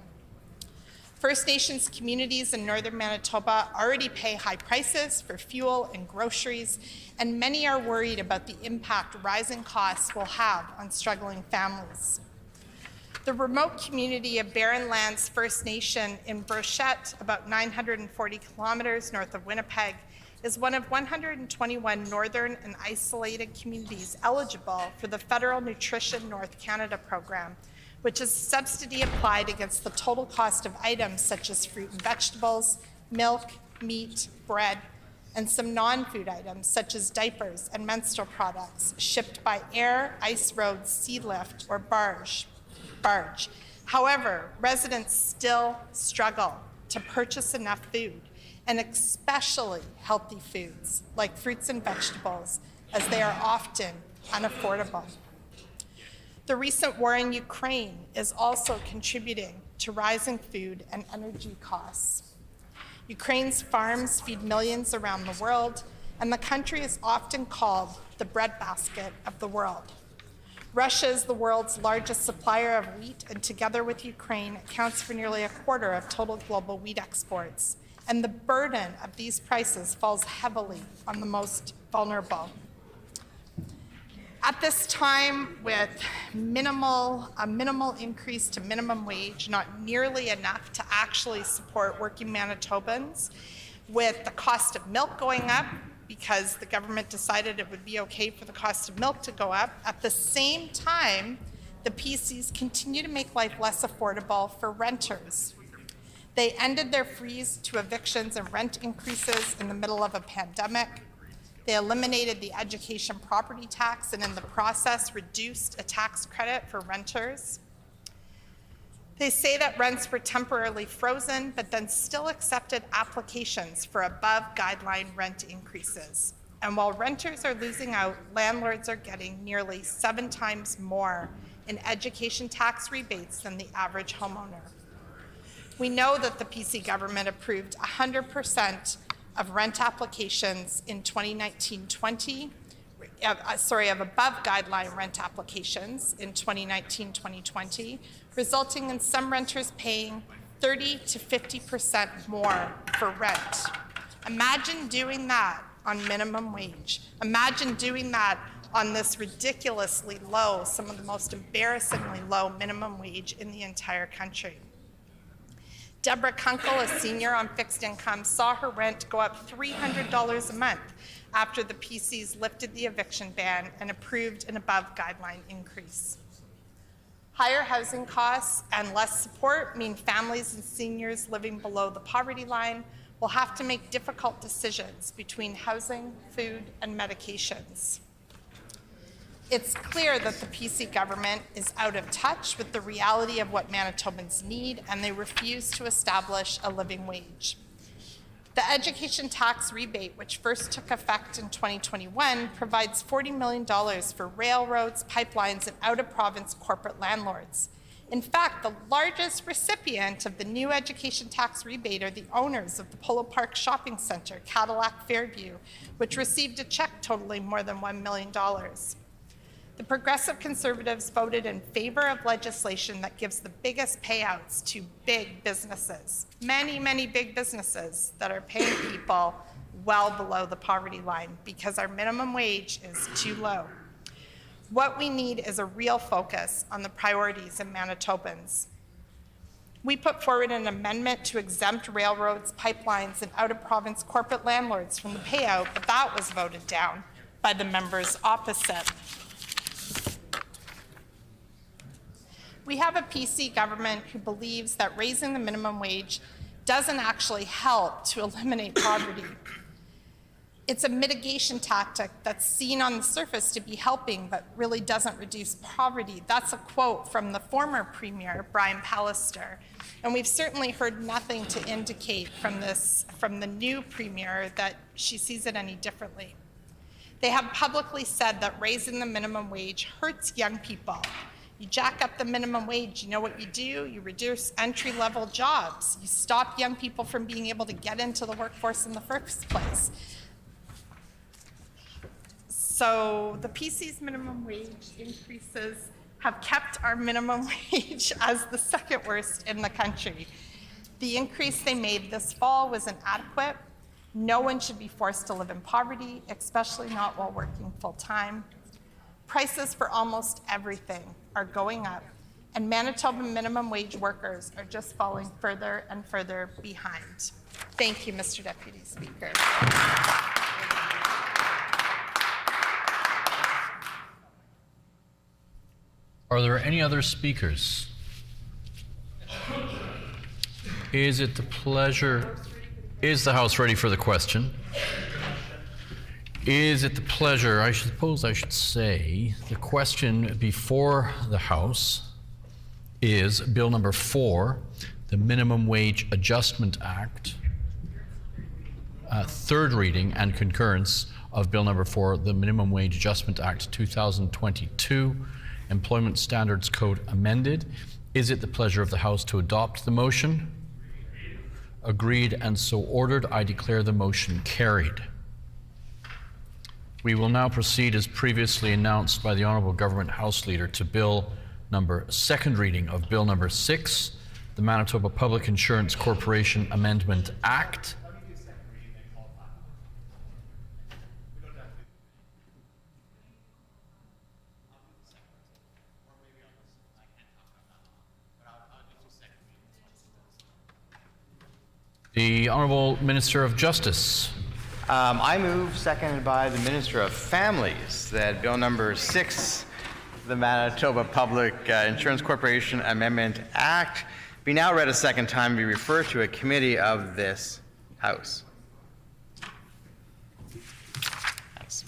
First Nations communities in northern Manitoba already pay high prices for fuel and groceries, and many are worried about the impact rising costs will have on struggling families. The remote community of Barren Lands First Nation in Brochette, about 940 kilometers north of Winnipeg, is one of 121 northern and isolated communities eligible for the Federal Nutrition North Canada program, which is a subsidy applied against the total cost of items such as fruit and vegetables, milk, meat, bread, and some non-food items such as diapers and menstrual products shipped by air, ice road, sea lift, or barge. However, residents still struggle to purchase enough food, and especially healthy foods like fruits and vegetables, as they are often unaffordable. The recent war in Ukraine is also contributing to rising food and energy costs. Ukraine's farms feed millions around the world, and the country is often called the breadbasket of the world. Russia is the world's largest supplier of wheat, and together with Ukraine, accounts for nearly a quarter of total global wheat exports. And the burden of these prices falls heavily on the most vulnerable. At this time, with a minimal increase to minimum wage, not nearly enough to actually support working Manitobans, with the cost of milk going up because the government decided it would be okay for the cost of milk to go up, at the same time, the PCs continue to make life less affordable for renters. They ended their freeze to evictions and rent increases in the middle of a pandemic. They eliminated the education property tax and in the process reduced a tax credit for renters. They say that rents were temporarily frozen, but then still accepted applications for above guideline rent increases. And while renters are losing out, landlords are getting nearly 7 times more in education tax rebates than the average homeowner. We know that the PC government approved 100% of rent applications in 2019-20, of above guideline rent applications in 2019-2020, resulting in some renters paying 30 to 50% more for rent. Imagine doing that on minimum wage. Imagine doing that on this ridiculously low, some of the most embarrassingly low minimum wage in the entire country. Deborah Kunkel, a senior on fixed income, saw her rent go up $300 a month after the PCs lifted the eviction ban and approved an above guideline increase. Higher housing costs and less support mean families and seniors living below the poverty line will have to make difficult decisions between housing, food, and medications. It's clear that the PC government is out of touch with the reality of what Manitobans need, and they refuse to establish a living wage. The education tax rebate, which first took effect in 2021, provides $40 million for railroads, pipelines, and out-of-province corporate landlords. In fact, the largest recipient of the new education tax rebate are the owners of the Polo Park Shopping Center, Cadillac Fairview, which received a check totaling more than $1 million. The Progressive Conservatives voted in favor of legislation that gives the biggest payouts to big businesses, many big businesses that are paying people well below the poverty line because our minimum wage is too low. What we need is a real focus on the priorities of Manitobans. We put forward an amendment to exempt railroads, pipelines, and out-of-province corporate landlords from the payout, but that was voted down by the members opposite. We have a PC government who believes that raising the minimum wage doesn't actually help to eliminate poverty. It's a mitigation tactic that's seen on the surface to be helping, but really doesn't reduce poverty. That's a quote from the former Premier, Brian Pallister. And we've certainly heard nothing to indicate from the new Premier that she sees it any differently. They have publicly said that raising the minimum wage hurts young people. You jack up the minimum wage, you know what you do? You reduce entry-level jobs. You stop young people from being able to get into the workforce in the first place. So the PC's minimum wage increases have kept our minimum wage as the second worst in the country. The increase they made this fall was inadequate. No one should be forced to live in poverty, especially not while working full-time. Prices for almost everything are going up, and Manitoba minimum wage workers are just falling further and further behind. Thank you, Mr. Deputy Speaker. Are there any other speakers? Is it the pleasure? Is the House ready for the question? Is it the pleasure, I suppose I should say, the question before the House is Bill number 4, the Minimum Wage Adjustment Act, third reading and concurrence of Bill number 4, the Minimum Wage Adjustment Act 2022, Employment Standards Code amended. Is it the pleasure of the House to adopt the motion? Agreed and so ordered. I declare the motion carried. We will now proceed as previously announced by the Honourable Government House Leader to Bill number, second reading of Bill number 6, the Manitoba Public Insurance Corporation Amendment Act. The Honourable Minister of Justice. I move, seconded by the Minister of Families, that Bill number 6, the Manitoba Public Insurance Corporation Amendment Act, be now read a second time and be referred to a committee of this House. Thanks.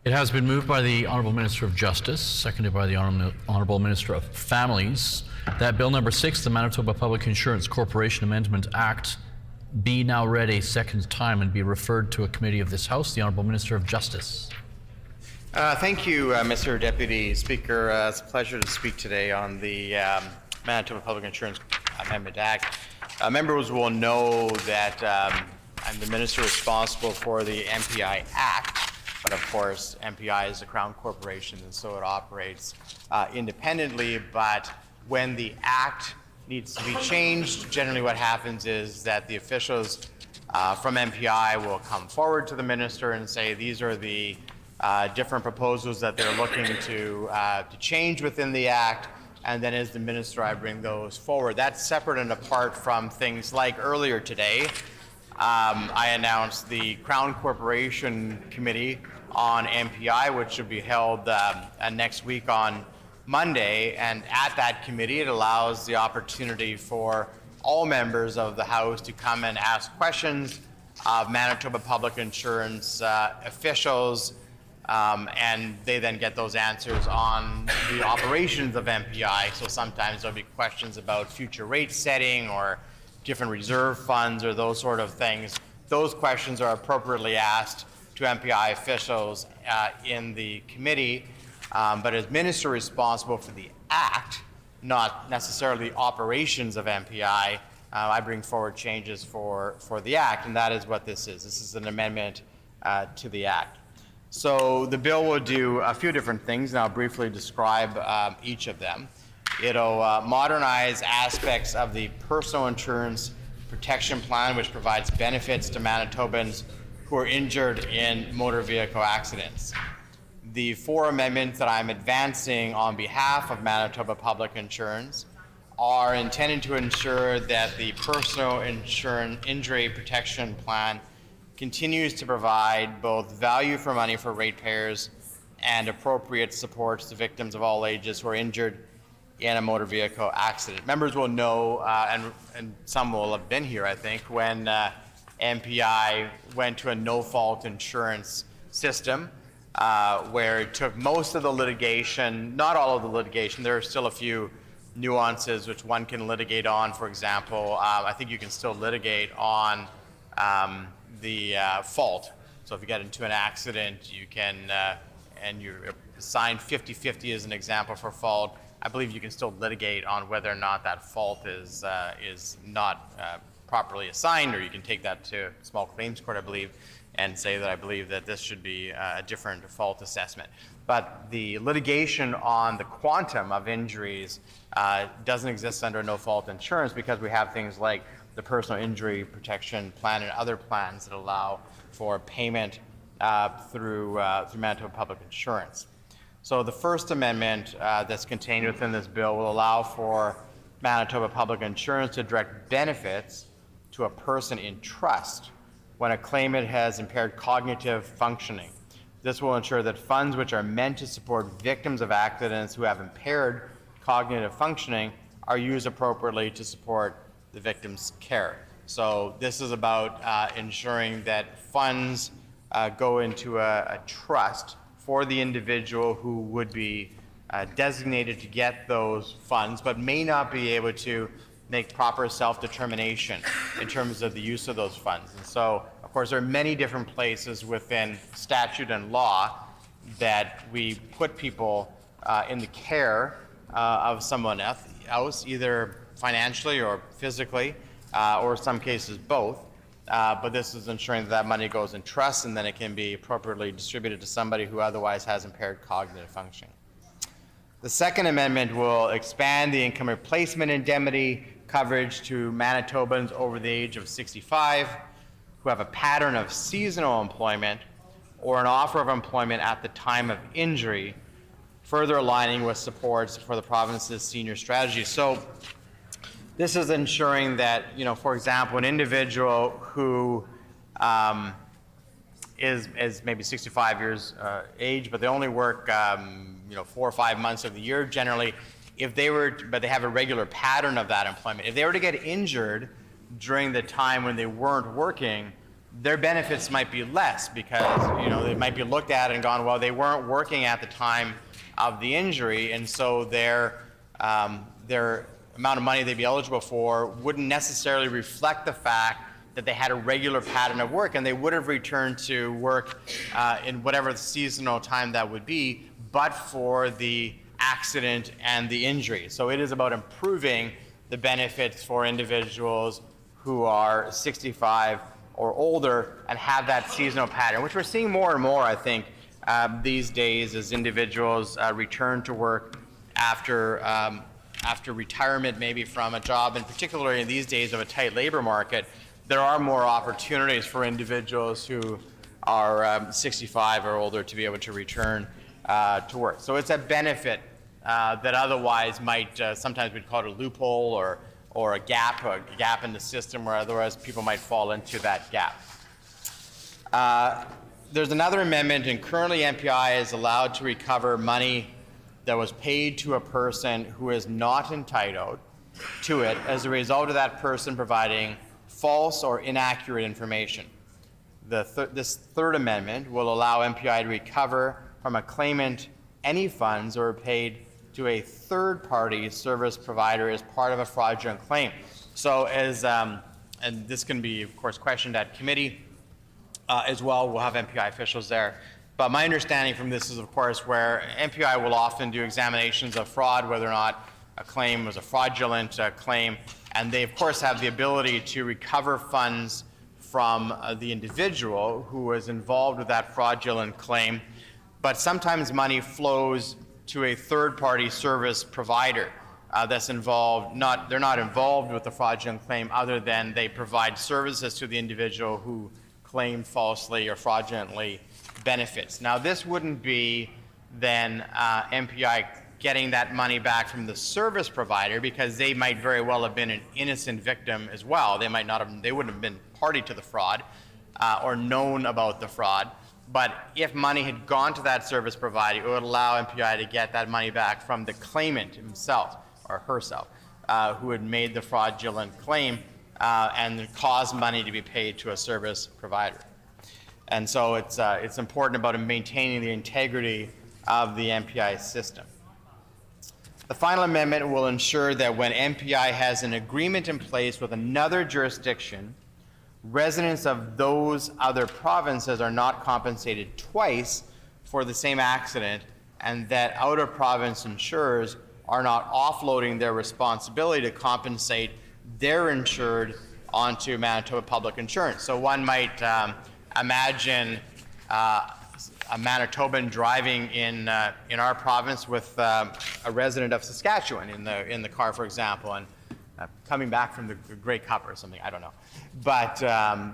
It has been moved by the Honourable Minister of Justice, seconded by the Honourable Minister of Families, that Bill number 6, the Manitoba Public Insurance Corporation Amendment Act, be now read a second time and be referred to a committee of this House. The Honourable Minister of Justice. Thank you, Mr. Deputy Speaker. It's a pleasure to speak today on the Manitoba Public Insurance Amendment Act. Members will know that I'm the minister responsible for the MPI Act. But of course, MPI is a Crown Corporation, and so it operates independently. But when the Act needs to be changed, generally what happens is that the officials from MPI will come forward to the minister and say, these are the different proposals that they're looking to change within the Act. And then as the minister, I bring those forward. That's separate and apart from things like earlier today, I announced the Crown Corporation Committee on MPI, which will be held next week on Monday. And at that committee, it allows the opportunity for all members of the House to come and ask questions of Manitoba Public Insurance officials, and they then get those answers on the operations of MPI. So sometimes there'll be questions about future rate setting or different reserve funds or those sort of things. Those questions are appropriately asked to MPI officials in the committee, but as minister responsible for the Act, not necessarily operations of MPI, I bring forward changes for the Act, and that is what this is. This is an amendment to the Act. So the bill will do a few different things, and I'll briefly describe each of them. It'll modernize aspects of the Personal Insurance Protection Plan, which provides benefits to Manitobans who are injured in motor vehicle accidents. The 4 amendments that I'm advancing on behalf of Manitoba Public Insurance are intended to ensure that the Personal Injury Protection Plan continues to provide both value for money for ratepayers and appropriate supports to victims of all ages who are injured in a motor vehicle accident. Members will know, and some will have been here, I think, when MPI went to a no-fault insurance system where it took most of the litigation, not all of the litigation. There are still a few nuances which one can litigate on. For example, I think you can still litigate on the fault. So if you get into an accident, you can, and you're assigned 50-50 as an example for fault, I believe you can still litigate on whether or not that fault is not properly assigned, or you can take that to small claims court, I believe, and say that I believe that this should be a different fault assessment. But the litigation on the quantum of injuries doesn't exist under no-fault insurance because we have things like the personal injury protection plan and other plans that allow for payment through Manitoba Public Insurance. So the First Amendment that's contained within this bill will allow for Manitoba Public Insurance to direct benefits to a person in trust when a claimant has impaired cognitive functioning. This will ensure that funds which are meant to support victims of accidents who have impaired cognitive functioning are used appropriately to support the victim's care. So this is about ensuring that funds go into a trust for the individual who would be designated to get those funds, but may not be able to make proper self-determination in terms of the use of those funds. And so, of course, there are many different places within statute and law that we put people in the care of someone else, either financially or physically, or in some cases both. But this is ensuring that money goes in trust and then it can be appropriately distributed to somebody who otherwise has impaired cognitive function. The Second Amendment will expand the income replacement indemnity coverage to Manitobans over the age of 65 who have a pattern of seasonal employment or an offer of employment at the time of injury, further aligning with supports for the province's senior strategy. So this is ensuring that, for example, an individual who is maybe 65 years age, but they only work 4 or 5 months of the year generally, but they have a regular pattern of that employment. If they were to get injured during the time when they weren't working, their benefits might be less because they might be looked at and gone, well, they weren't working at the time of the injury, and so their amount of money they'd be eligible for wouldn't necessarily reflect the fact that they had a regular pattern of work, and they would have returned to work in whatever seasonal time that would be, but for the accident and the injury. So it is about improving the benefits for individuals who are 65 or older and have that seasonal pattern, which we're seeing more and more, I think, these days as individuals return to work after retirement, maybe from a job, and particularly in these days of a tight labor market, there are more opportunities for individuals who are 65 or older to be able to return to work. So it's a benefit that otherwise might, sometimes we'd call it a loophole or a gap in the system where otherwise people might fall into that gap. There's another amendment, and currently MPI is allowed to recover money that was paid to a person who is not entitled to it as a result of that person providing false or inaccurate information. This third amendment will allow MPI to recover from a claimant any funds that were paid to a third-party service provider as part of a fraudulent claim. So and this can be, of course, questioned at committee as well. We'll have MPI officials there. But my understanding from this is, of course, where MPI will often do examinations of fraud, whether or not a claim was a fraudulent claim, and they, of course, have the ability to recover funds from the individual who was involved with that fraudulent claim. But sometimes money flows to a third-party service provider that's involved. They're not involved with the fraudulent claim other than they provide services to the individual who claimed falsely or fraudulently benefits. Now, this wouldn't be then MPI getting that money back from the service provider because they might very well have been an innocent victim as well. They wouldn't have been party to the fraud or known about the fraud. But if money had gone to that service provider, it would allow MPI to get that money back from the claimant himself or herself who had made the fraudulent claim and caused money to be paid to a service provider. And so it's important about maintaining the integrity of the MPI system. The final amendment will ensure that when MPI has an agreement in place with another jurisdiction, residents of those other provinces are not compensated twice for the same accident, and that out-of-province insurers are not offloading their responsibility to compensate their insured onto Manitoba Public Insurance. So one might imagine a Manitoban driving in our province with a resident of Saskatchewan in the car, for example, and coming back from the Grey Cup or something, I don't know. But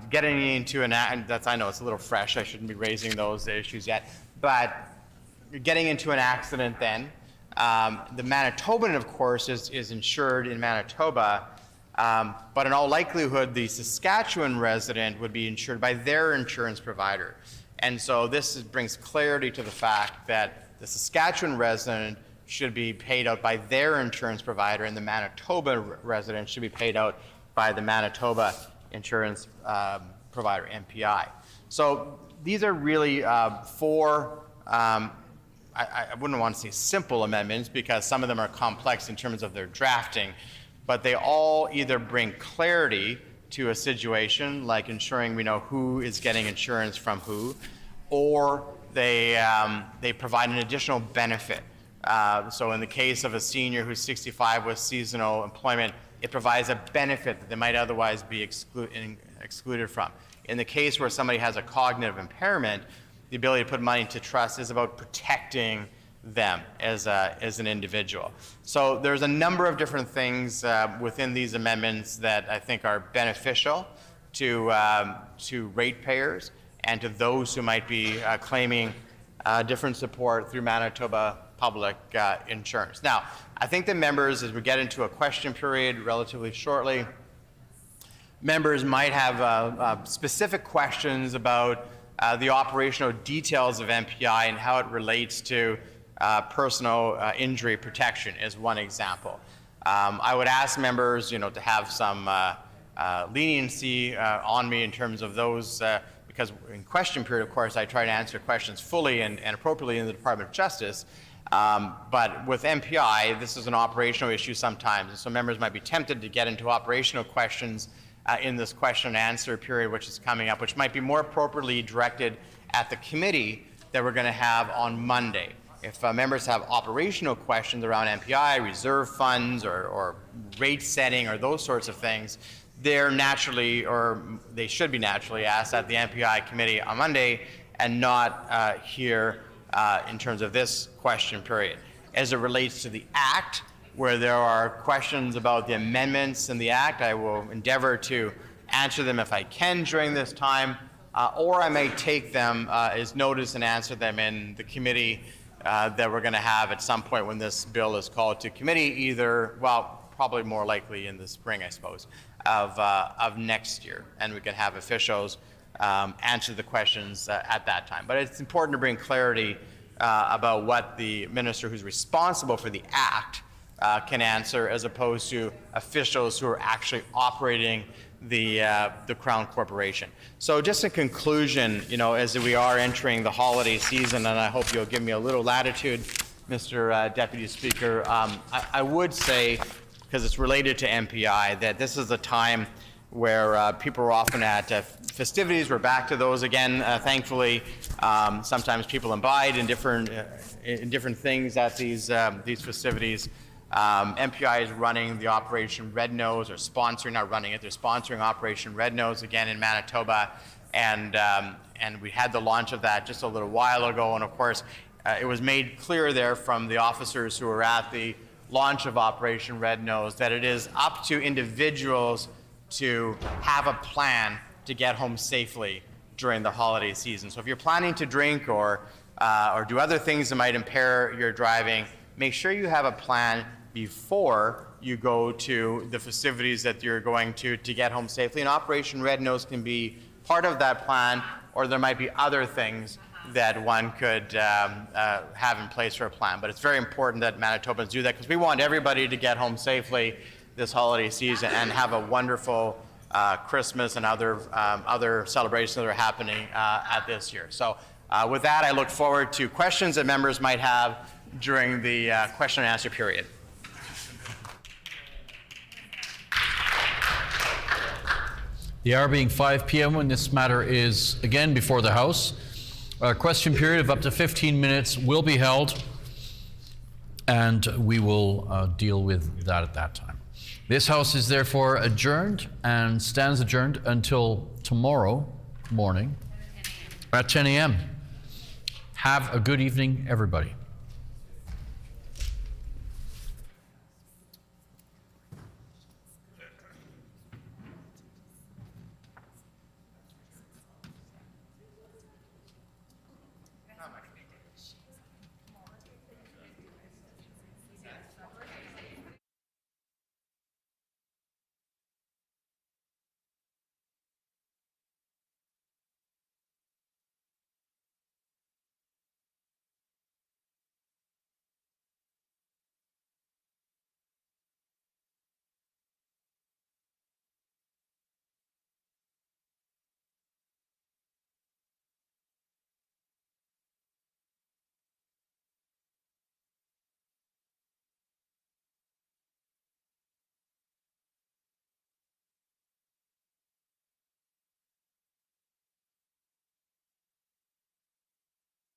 getting into I know it's a little fresh, I shouldn't be raising those issues yet, but getting into an accident then, the Manitoban, of course, is insured in Manitoba, but in all likelihood, the Saskatchewan resident would be insured by their insurance provider. And so this brings clarity to the fact that the Saskatchewan resident should be paid out by their insurance provider, and the Manitoba resident should be paid out by the Manitoba insurance provider, MPI. So these are really four, I wouldn't want to say simple amendments because some of them are complex in terms of their drafting, but they all either bring clarity to a situation, like ensuring we know who is getting insurance from who, or they provide an additional benefit. So in the case of a senior who's 65 with seasonal employment, it provides a benefit that they might otherwise be excluded from. In the case where somebody has a cognitive impairment, the ability to put money into trust is about protecting them as an individual. So there's a number of different things within these amendments that I think are beneficial to ratepayers and to those who might be claiming different support through Manitoba Public Insurance. Now, I think the members, as we get into a question period relatively shortly, members might have specific questions about the operational details of MPI and how it relates to personal injury protection is one example. I would ask members, to have some leniency on me in terms of those, because in question period, of course, I try to answer questions fully and appropriately in the Department of Justice. But with MPI, this is an operational issue sometimes, and so members might be tempted to get into operational questions in this question and answer period, which is coming up, which might be more appropriately directed at the committee that we're going to have on Monday. If members have operational questions around MPI, reserve funds, or rate setting, or those sorts of things, they're naturally, or they should be naturally asked at the MPI committee on Monday and not here in terms of this question period. As it relates to the Act, where there are questions about the amendments in the Act, I will endeavor to answer them if I can during this time, or I may take them as notice and answer them in the committee that we're going to have at some point when this bill is called to committee, either, well, probably more likely in the spring, I suppose, of next year. And we can have officials answer the questions at that time. But it's important to bring clarity about what the minister who's responsible for the Act can answer, as opposed to officials who are actually operating the Crown Corporation. So just in conclusion, as we are entering the holiday season, and I hope you'll give me a little latitude, Mr. Deputy Speaker, I would say, because it's related to MPI, that this is a time where people are often at festivities. We're back to those again, thankfully. Sometimes people imbibe in different things at these festivities. MPI is running the Operation Red Nose, or sponsoring, not running it, they're sponsoring Operation Red Nose again in Manitoba, and we had the launch of that just a little while ago, and of course it was made clear there from the officers who were at the launch of Operation Red Nose that it is up to individuals to have a plan to get home safely during the holiday season. So if you're planning to drink or do other things that might impair your driving, make sure you have a plan before you go to the festivities that you're going to get home safely. And Operation Red Nose can be part of that plan or there might be other things that one could have in place for a plan. But it's very important that Manitobans do that because we want everybody to get home safely this holiday season and have a wonderful Christmas and other celebrations that are happening at this year. So with that, I look forward to questions that members might have during the question and answer period. The hour being 5 p.m. when this matter is again before the House. A question period of up to 15 minutes will be held, and we will deal with that at that time. This House is therefore adjourned and stands adjourned until tomorrow morning at 10 a.m. Have a good evening, everybody.